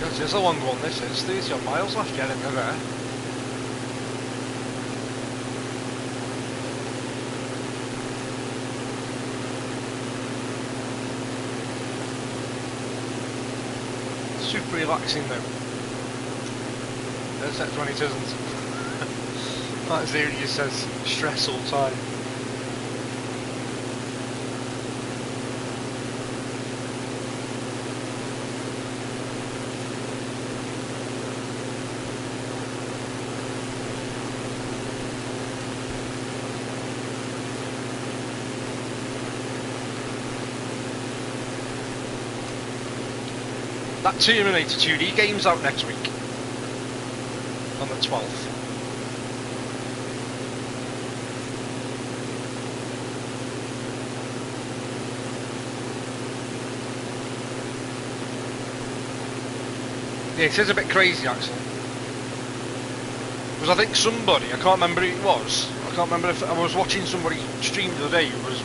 This is a long one, this is 30 odd miles left getting to there. Super relaxing though. Except when it isn't. That zero just says stress all the time. That Terminator 2D game's out next week, on the 12th. Yeah, it is a bit crazy, Axel. Because I think somebody, I can't remember who it was, I can't remember if I was watching somebody stream the other day, it was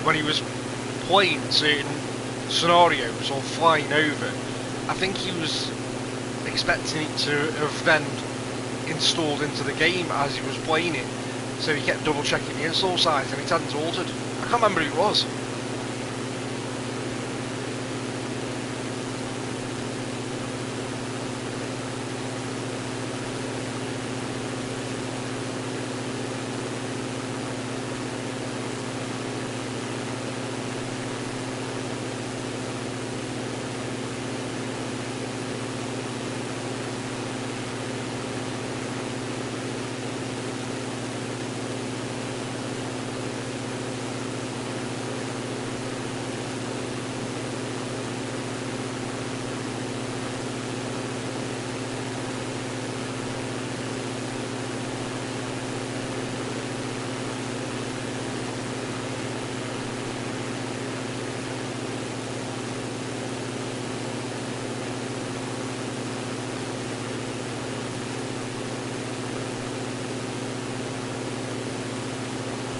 when he was playing certain scenarios or flying over. I think he was expecting it to have then installed into the game as he was playing it, so he kept double checking the install size and it hadn't altered. I can't remember who it was.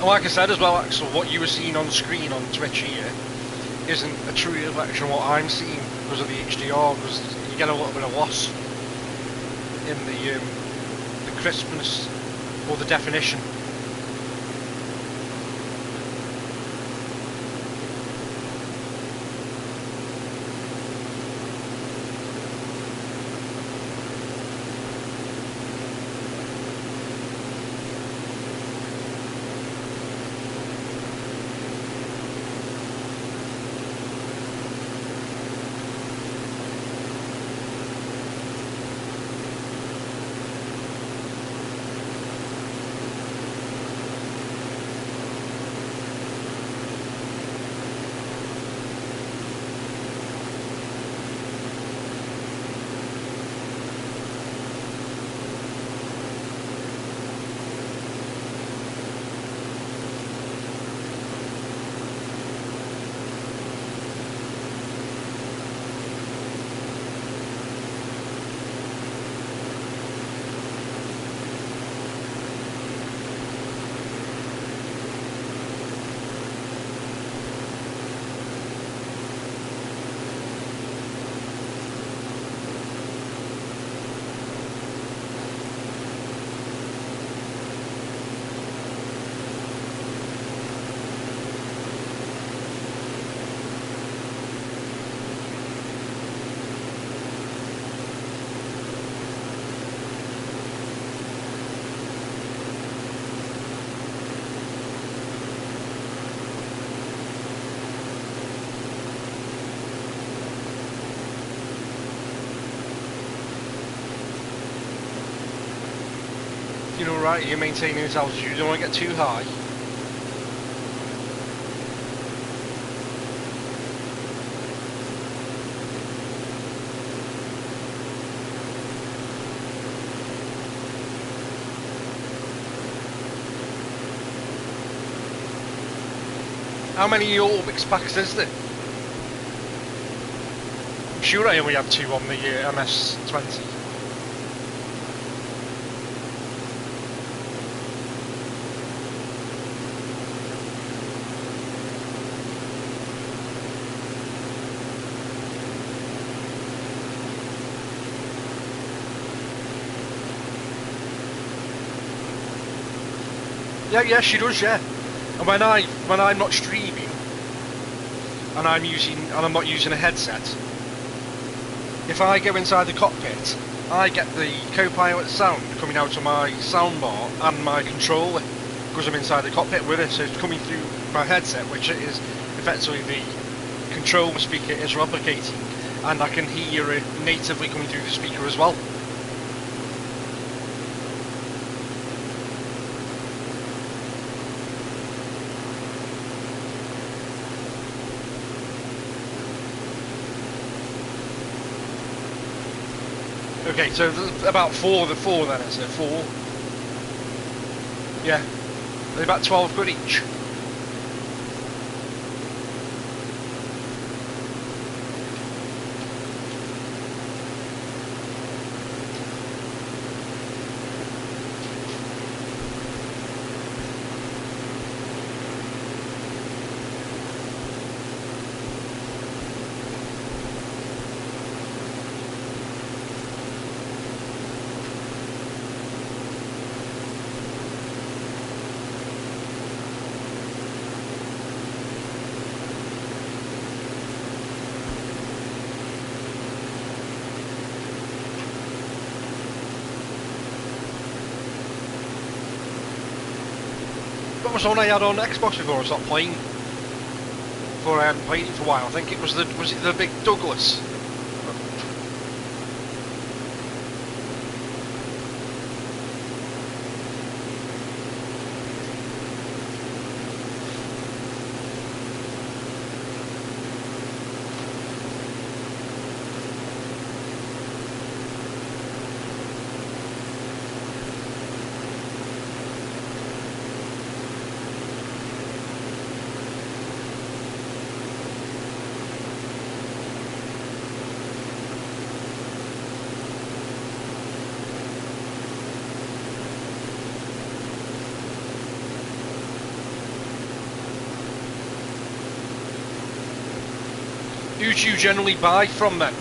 And like I said as well, Axel, what you were seeing on screen on Twitch here isn't a true reflection of what I'm seeing because of the HDR, because you get a little bit of loss in the crispness or the definition. You know, right, you're maintaining this altitude, you don't want to get too high. How many Orbix packs is there? I'm sure I only had 2 on the MS-20. Yeah, she does, yeah. And when I'm not streaming and I'm not using a headset, if I go inside the cockpit, I get the co-pilot sound coming out of my soundbar and my controller because I'm inside the cockpit with it, so it's coming through my headset, which is effectively the controller speaker is replicating, and I can hear it natively coming through the speaker as well. Okay, so about four then, is it? 4? Yeah. They're about 12 quid each. What was the one I had on Xbox before I stopped playing? Before I hadn't played it for a while. I think it was the big Douglas? Who do you generally buy from then?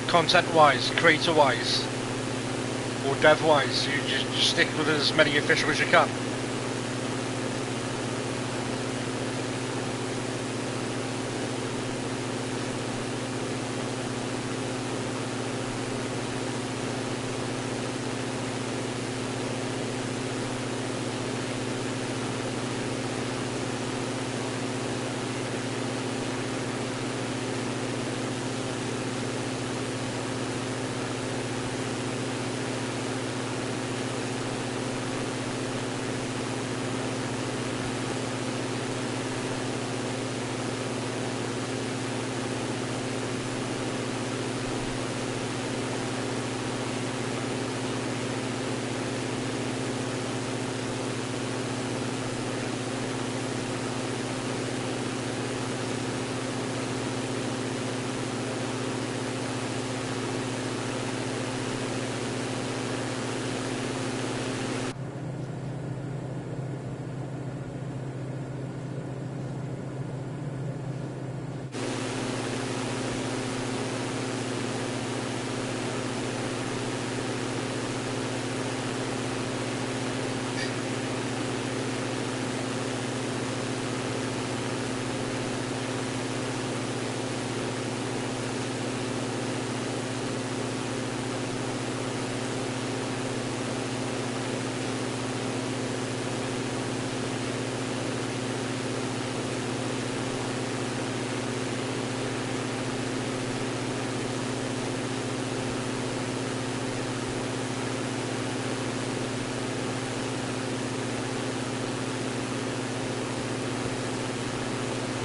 Content-wise, creator-wise, or dev-wise? You just stick with as many official as you can.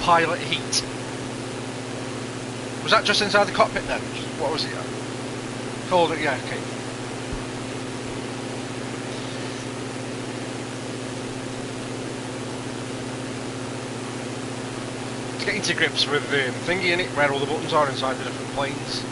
Pilot heat. Was that just inside the cockpit then? What was it? Cold, yeah, okay. It's getting to grips with the thingy in it, where all the buttons are inside the different planes.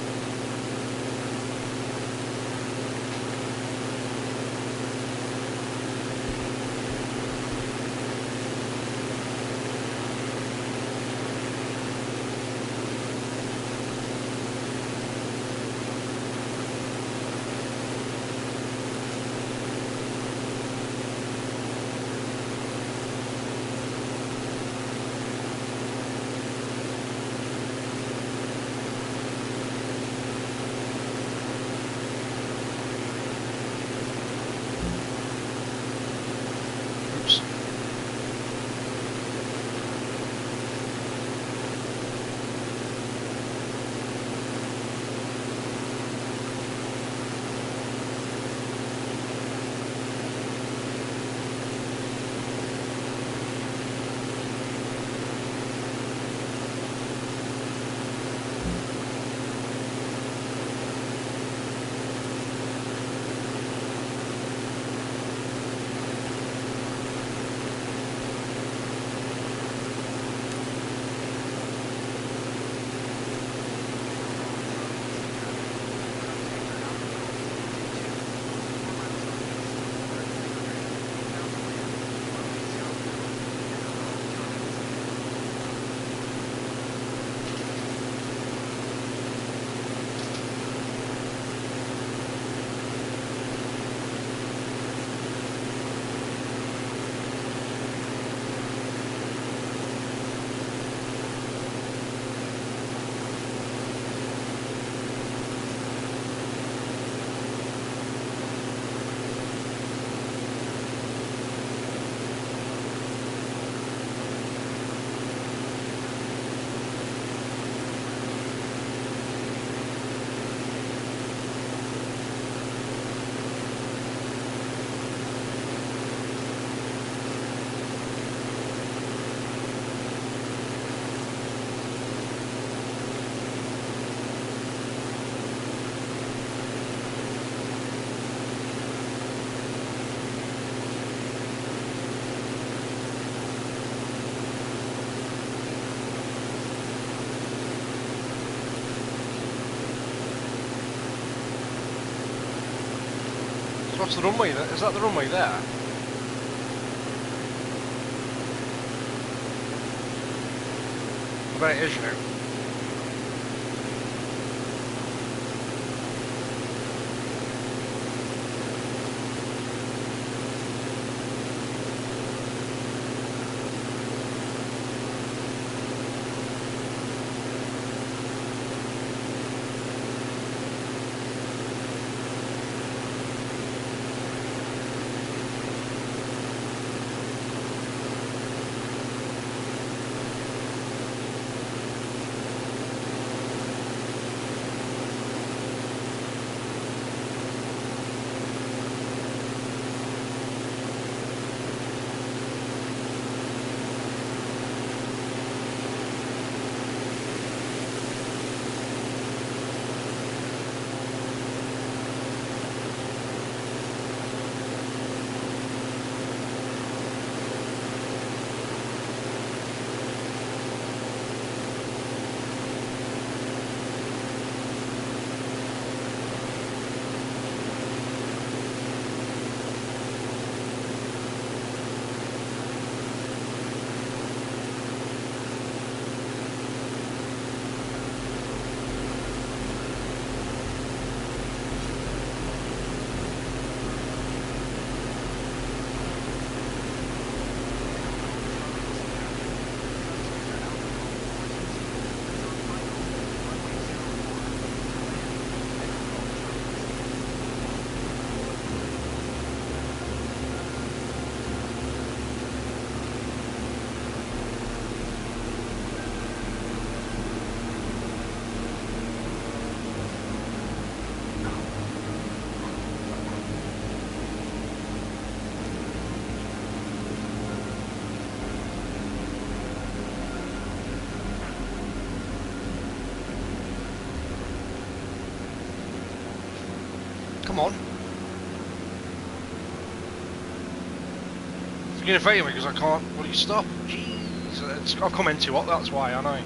What's the runway? Is that the runway there? I bet it is, you know. come on. You're going to fail me because I can't. Will you stop? Jeez, I've come in too hot, that's why, I know.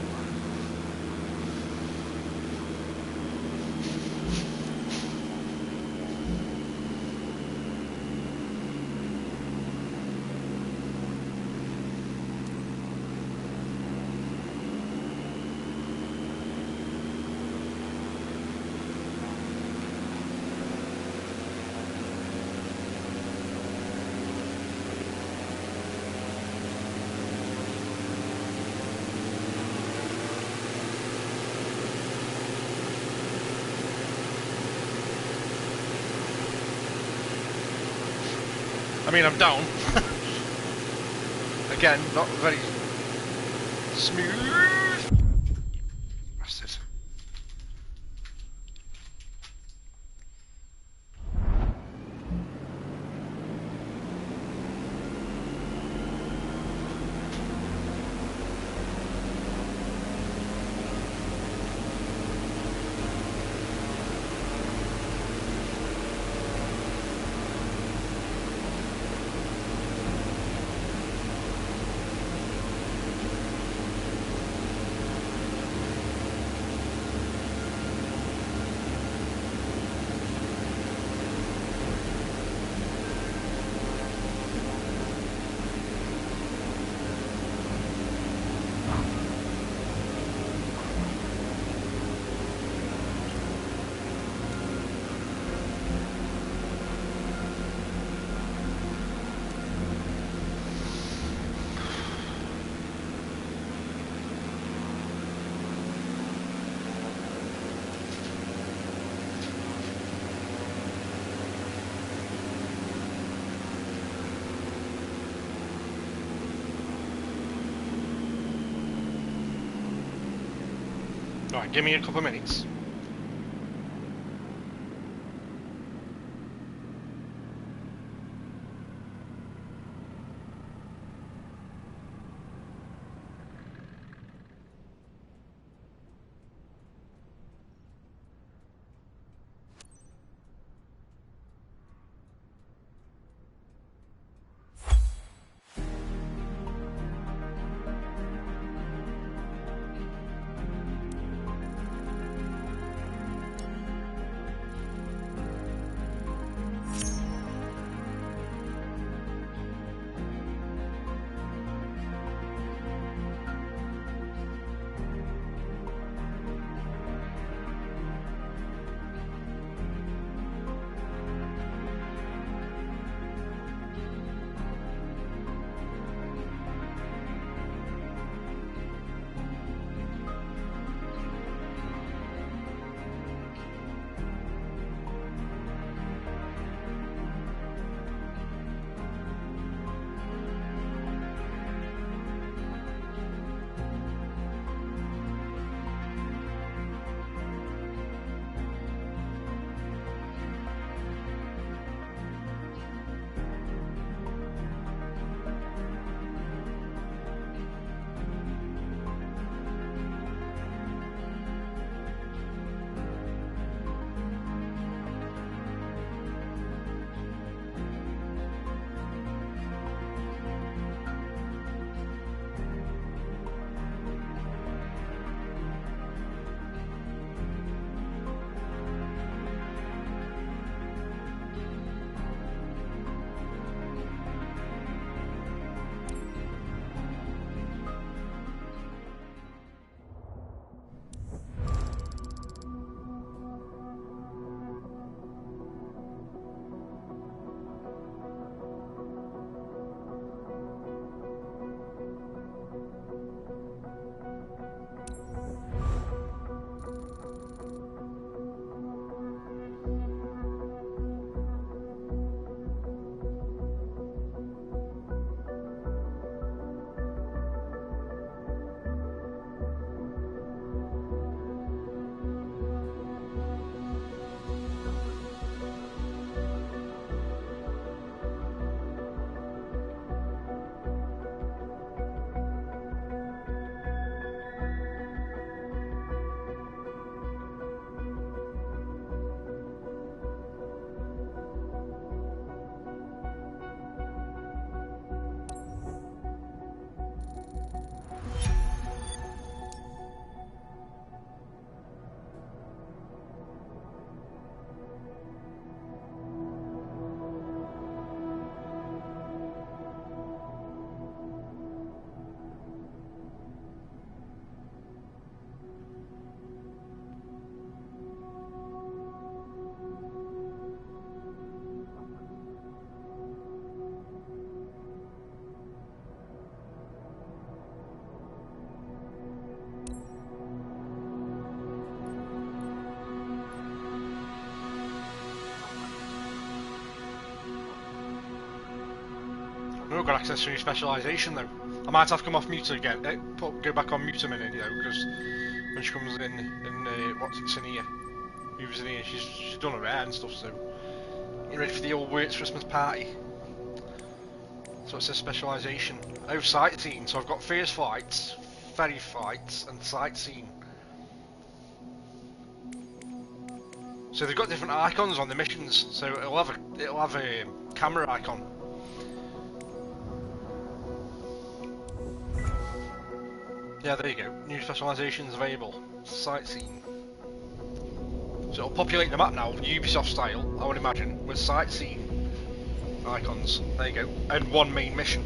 I mean, I'm down. Again, not very smooth. Bastard. Alright, give me a couple of minutes. No, got access to your specialisation though. I might have to come off mute again. Go back on mute a minute, you know, because when she comes in and what's it's in here, moves in here, she's done her hair and stuff. So you ready for the old Works Christmas party? So it says specialisation. Oh, sightseeing. So I've got first flights, ferry flights, and sightseeing. So they've got different icons on the missions. So it'll have a camera icon. Yeah, there you go. New specialisations available. Sightseeing. So it'll populate the map now, Ubisoft style, I would imagine, with sightseeing icons. There you go. And one main mission.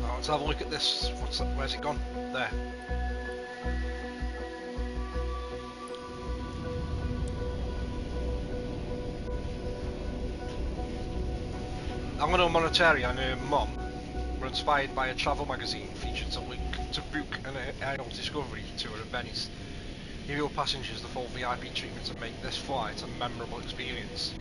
Now let's have a look at this. Where's it gone? There. Angelo Monetary and her mum were inspired by a travel magazine featured to book an aerial discovery tour of Venice. Give your passengers the full VIP treatment and make this flight a memorable experience.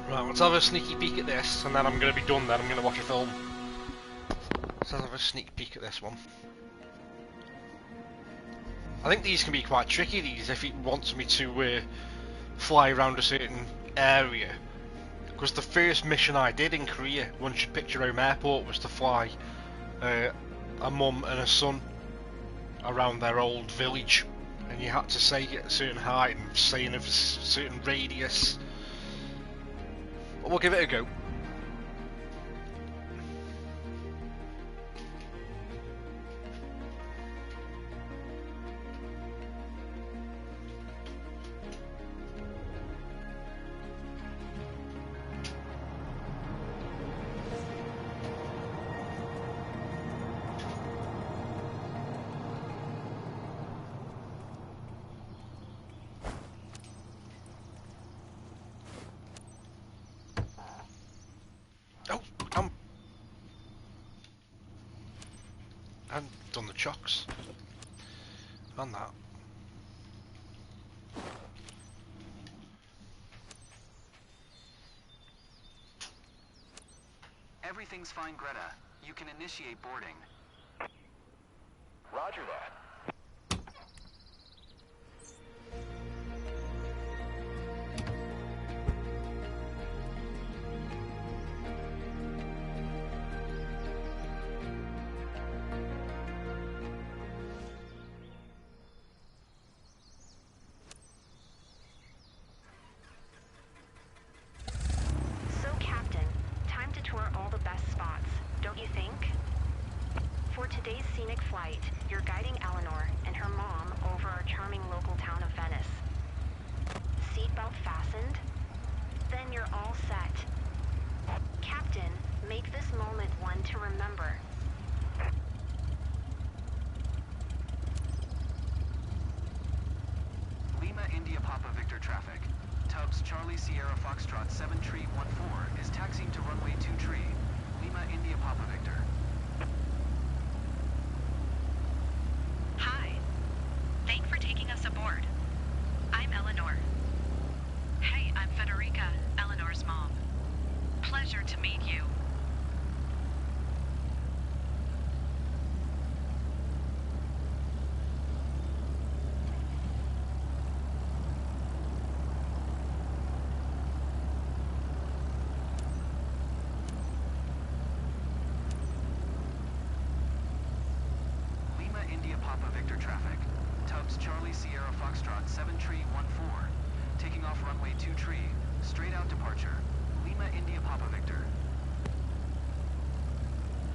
Right, let's have a sneaky peek at this, and then I'm going to be done then, I'm going to watch a film. Let's have a sneak peek at this one. I think these can be quite tricky, these, if it wants me to fly around a certain area. Because the first mission I did in Korea, once you picked your home airport, was to fly a mum and a son around their old village. And you had to say at a certain height and say in a certain radius. But we'll give it a go. And done the chocks. And that. Everything's fine, Greta. You can initiate boarding. Roger that. So, Captain, time to tour all the best spots, don't you think? For today's scenic flight, you're guiding Eleanor and her mom over our charming local town of Venice. Seatbelt fastened? Then you're all set. Captain, make this moment one to remember. Lima India Papa Victor traffic. Tubbs Charlie Sierra Foxtrot 7-Tree 14 is taxiing to runway 2-Tree. Lima India Papa Victor. Hi. Thanks for taking us aboard. I'm Eleanor. Hey, I'm Federica, Eleanor's mom. Pleasure to meet you. Lima India Papa Victor traffic. Tubbs Charlie Sierra Foxtrot 7-Tree 14. Taking off runway 2-Tree. Straight out departure. Lima India Papa Victor.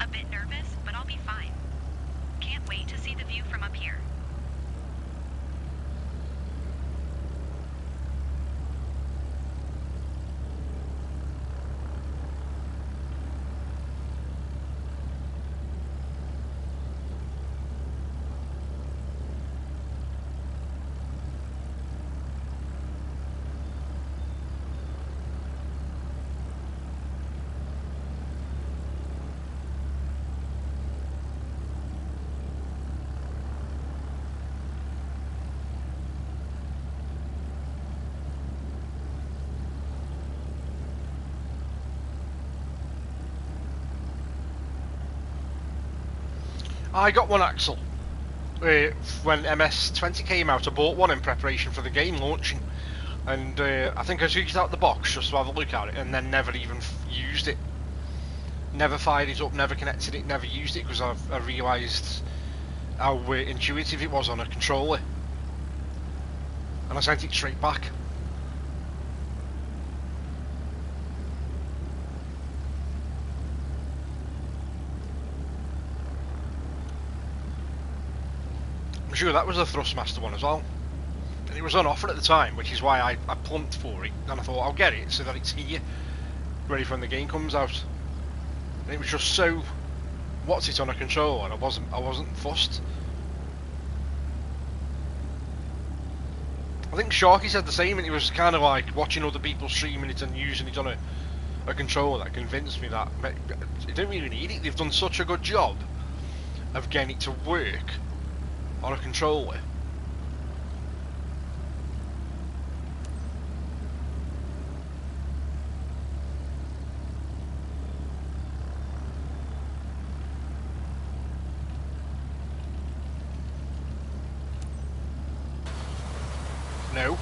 A bit nervous, but I'll be fine. Can't wait to see the view from up here. I got one axle. When MS-20 came out, I bought one in preparation for the game launching. And I think I took it out the box just to have a look at it and then never even used it. Never fired it up, never connected it, never used it because I realised how intuitive it was on a controller. And I sent it straight back. I'm sure that was the Thrustmaster one as well. And it was on offer at the time, which is why I plumped for it. And I thought I'll get it so that it's here, ready for when the game comes out. And it was just so, what's it on a controller? I wasn't fussed. I think Sharky said the same, and it was kind of like watching other people streaming it and using it on a controller that convinced me that you don't really need it. They've done such a good job of getting it to work on a controller. No.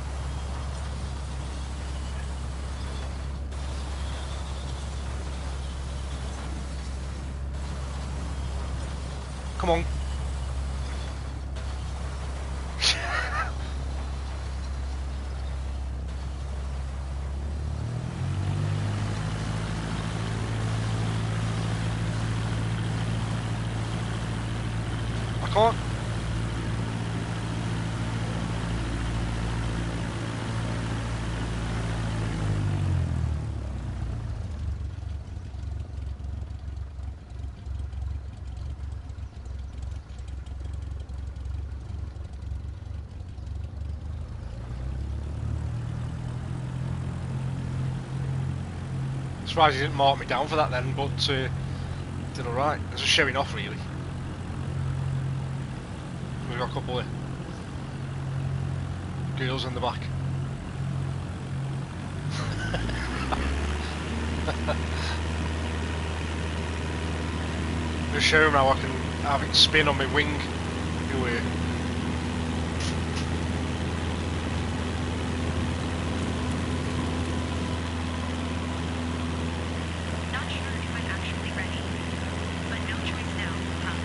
Come on. I can't. Surprised he didn't mark me down for that then, but did alright. It was just showing off really. We've got a couple of girls in the back. Just show them how I can have it spin on my wing. Anyway. Not sure if I'm actually ready, but no choice now, huh?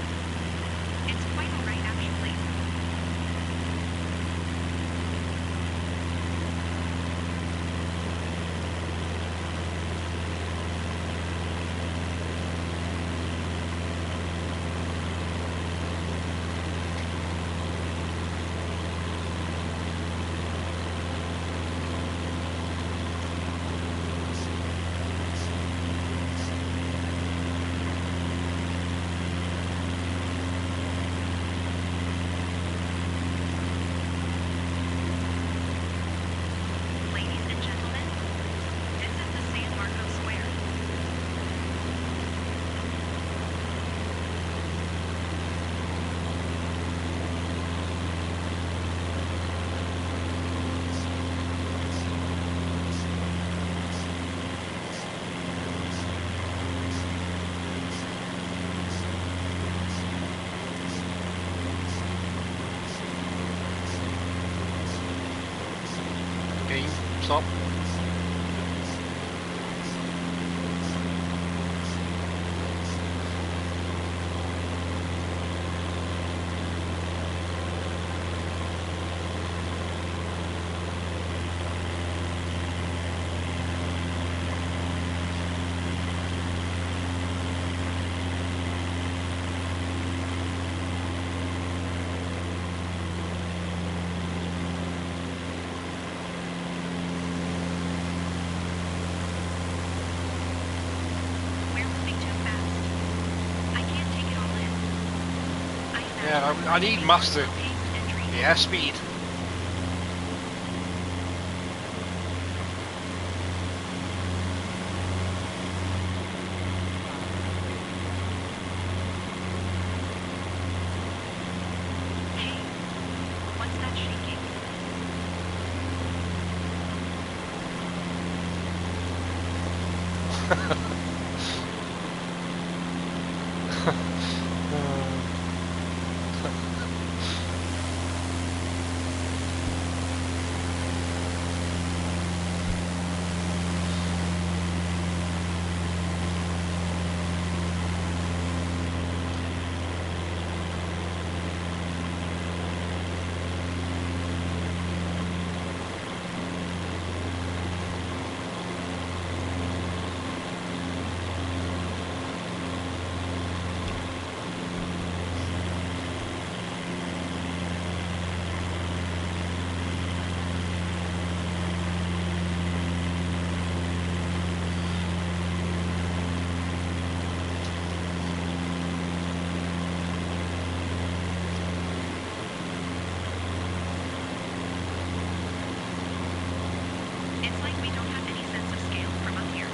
It's quite alright actually. Ladies and gentlemen, this is the San Marcos Square. Game, stop. We're moving too fast. I can't take it all in. I imagine Yeah, I need master pace and dream. the airspeed. Hey, what's that shaking? It's like we don't have any sense of scale from up here.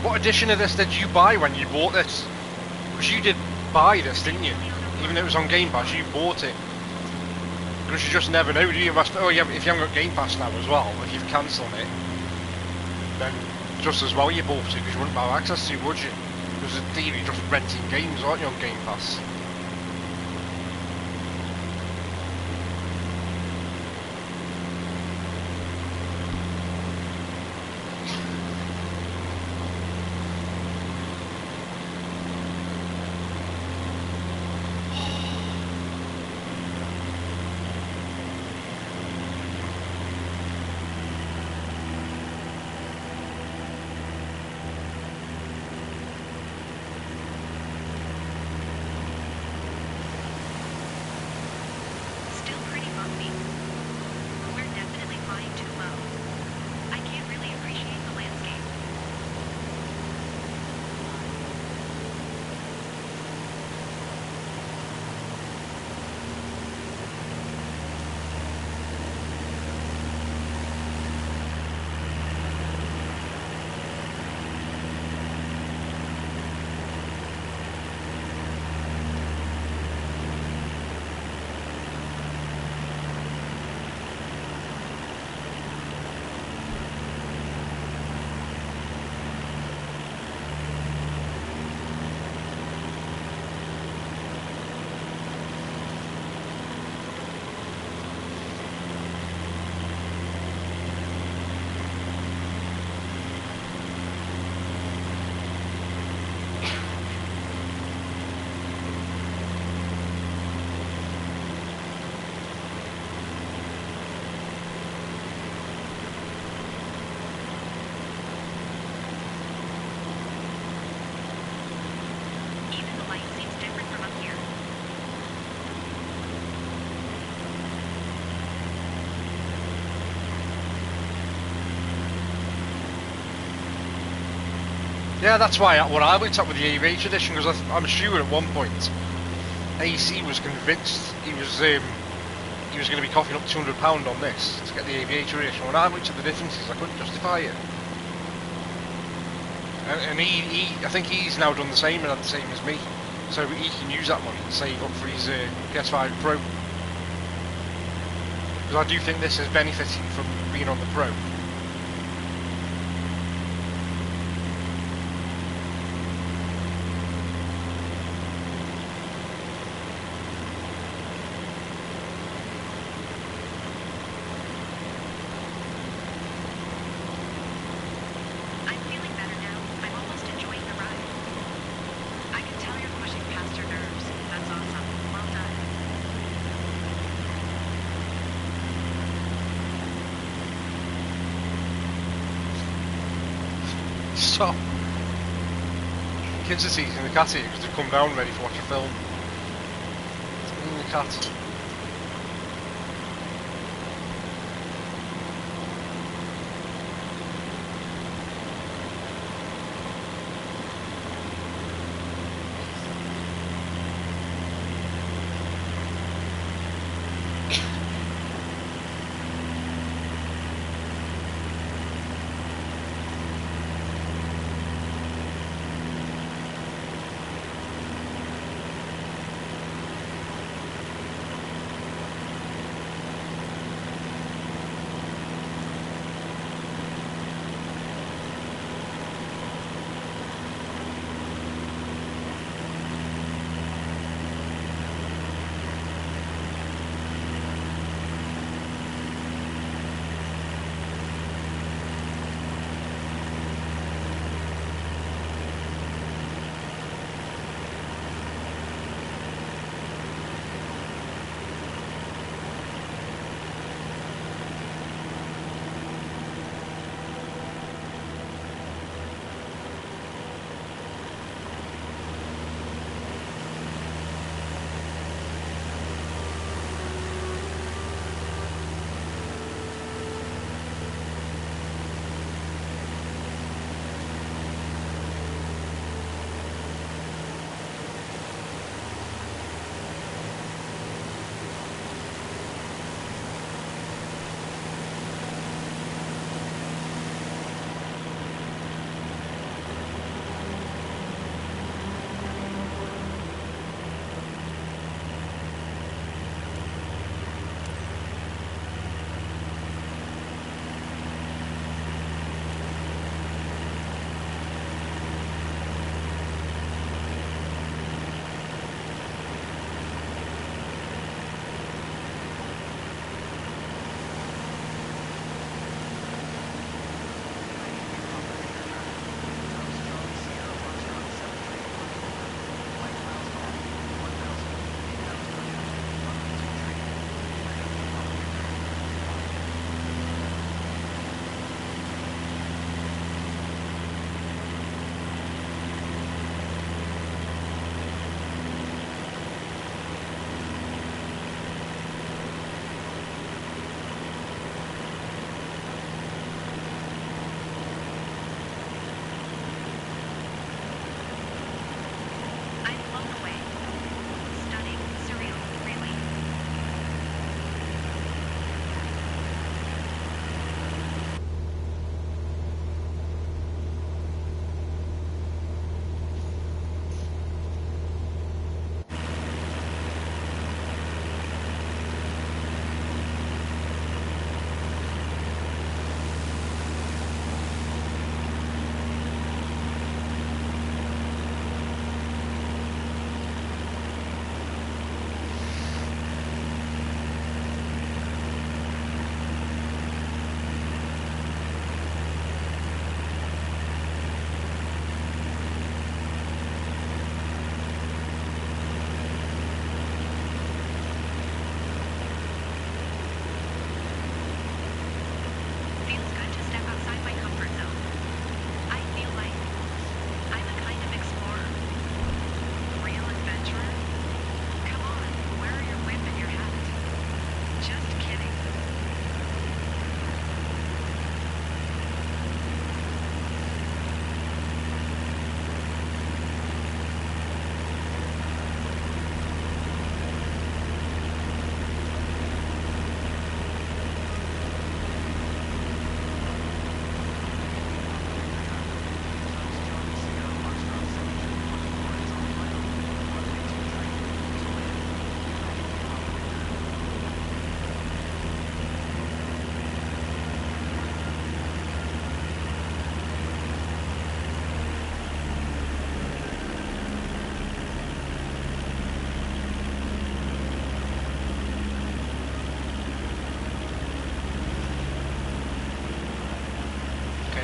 What edition of this did you buy when you bought this? Because you did buy this, didn't you? Even though it was on Game Pass, you bought it. Because you just never know, do you? Oh, yeah, if you haven't got Game Pass now as well, if you've cancelled it, then just as well you bought it, because you wouldn't have access to it, would you? Because in theory, you're just renting games, aren't you, on Game Pass? Yeah, that's why what I looked at with the aviator edition, because I'm sure at one point AC was convinced he was going to be coughing up £200 on this to get the aviator edition. When I looked at the differences, I couldn't justify it. And I think he's now done the same and had the same as me, so he can use that money to save up for his PS5 Pro. Because I do think this is benefiting from being on the Pro. I'm feeling better now. I'm almost enjoying the ride. I can tell you're pushing past your nerves. That's awesome. Well done. Stop. Kids are teasing the cat here because they've come down ready to watch a film. It's me and the cat.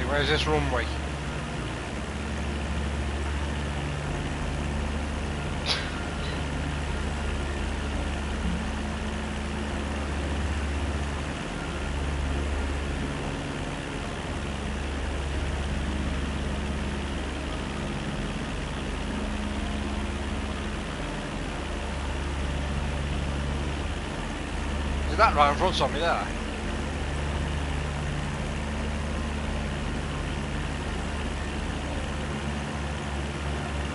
where's this runway? Is that right in front of me there?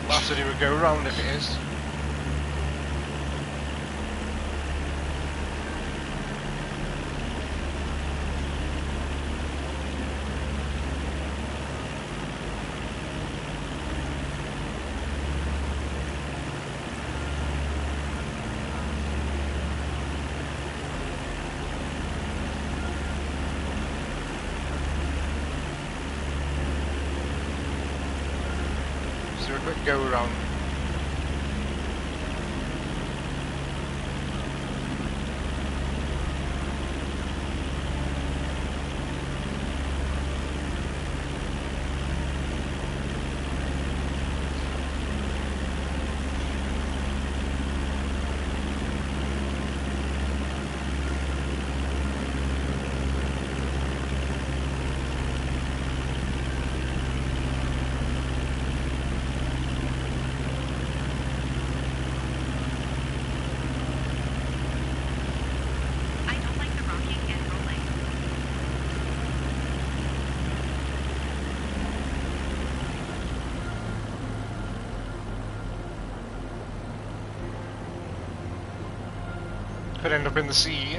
We'll have to do a go round if it is. Let's do a quick go around. I don't like the rocking and rolling. Could end up in the sea.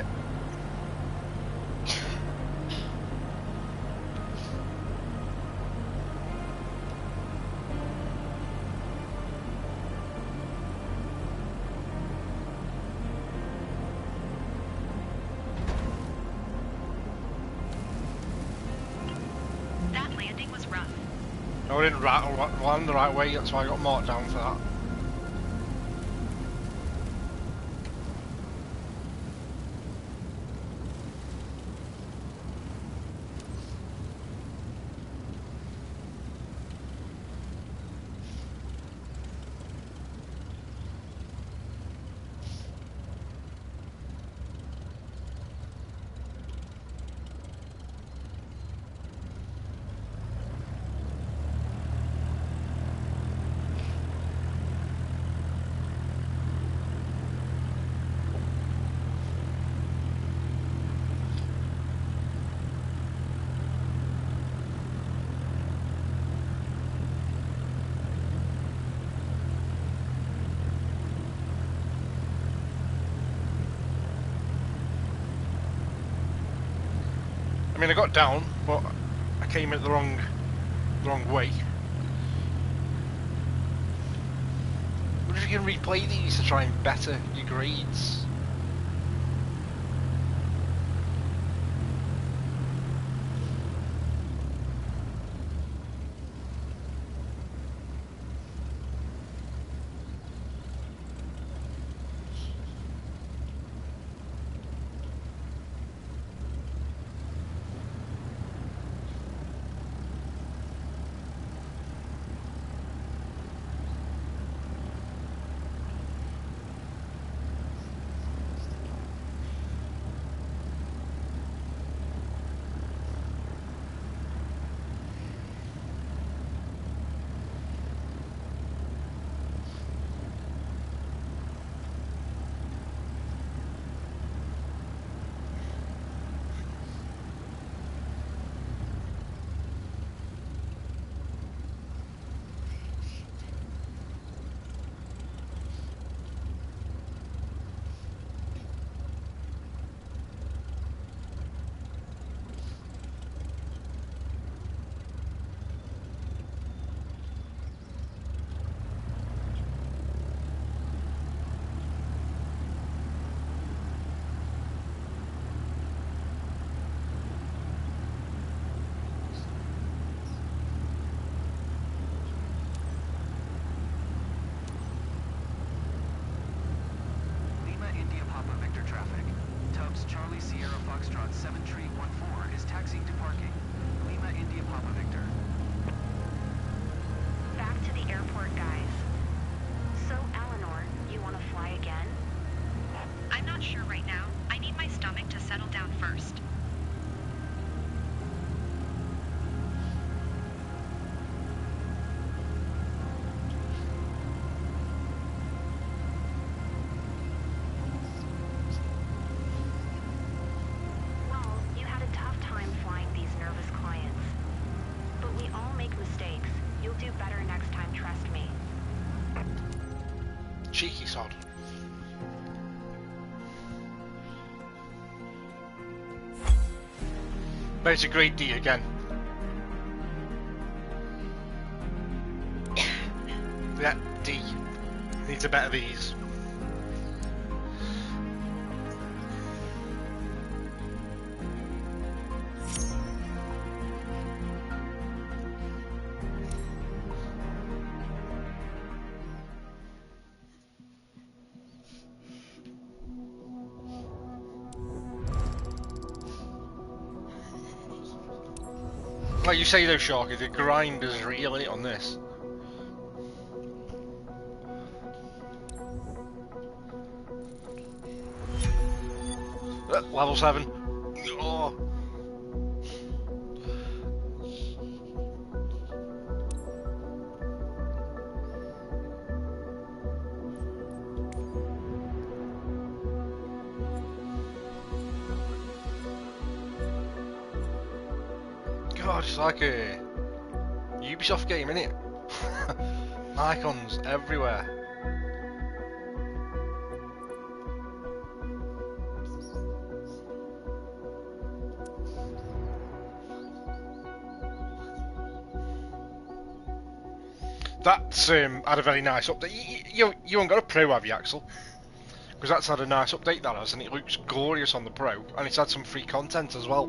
That landing was rough. No, I didn't land the right way, that's why I got marked down for that. I mean, I got down, but I came in the wrong way. What if you can replay these to try and better your grades? Cheeky sod. But it's a great D again. Yeah, D. Needs a better these. Like you say though, Sharky, the grind is real innit, on this. Level 7. Oh. God, it's like a Ubisoft game, innit? Icons everywhere. That's had a very nice update. You haven't got a Pro, have you, Axel? Because that's had a nice update, that has, and it looks glorious on the Pro, and it's had some free content as well.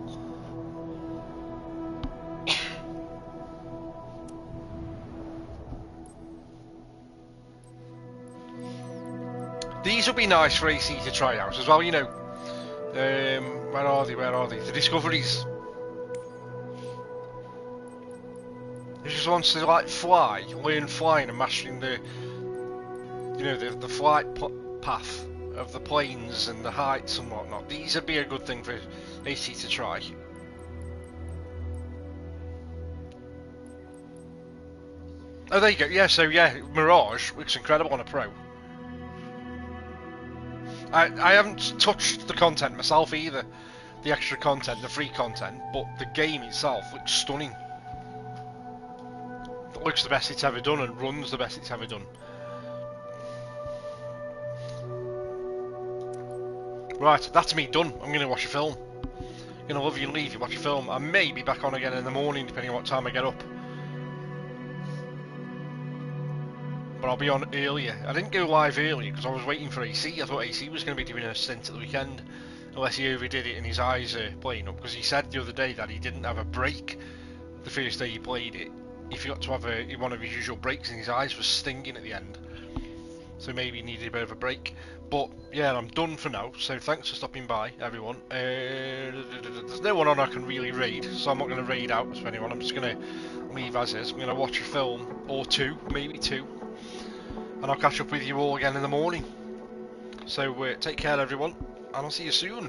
These would be nice for AC to try out as well, you know. Where are they? Where are they? The Discoveries. He just wants to like fly, learn flying and mastering the, you know, the flight path of the planes and the heights and whatnot. These would be a good thing for AC to try. Oh, there you go. Yeah, so yeah, Mirage looks incredible on a Pro. I haven't touched the content myself either, the extra content, the free content, but the game itself looks stunning. It looks the best it's ever done and runs the best it's ever done. Right, that's me done. I'm going to watch a film. I'm going to love you and leave you, watch a film. I may be back on again in the morning depending on what time I get up. But I'll be on earlier. I didn't go live earlier because I was waiting for AC. I thought AC was going to be doing a stint at the weekend, unless he overdid it and his eyes are playing up, because he said the other day that he didn't have a break the first day he played it. He forgot to have one of his usual breaks and his eyes were stinging at the end. So maybe he needed a bit of a break. But yeah, I'm done for now, so thanks for stopping by, everyone. There's no one on I can really raid, so I'm not going to raid out to anyone. I'm just going to leave as is. I'm going to watch a film, or two, maybe two. And I'll catch up with you all again in the morning. So take care everyone, and I'll see you soon.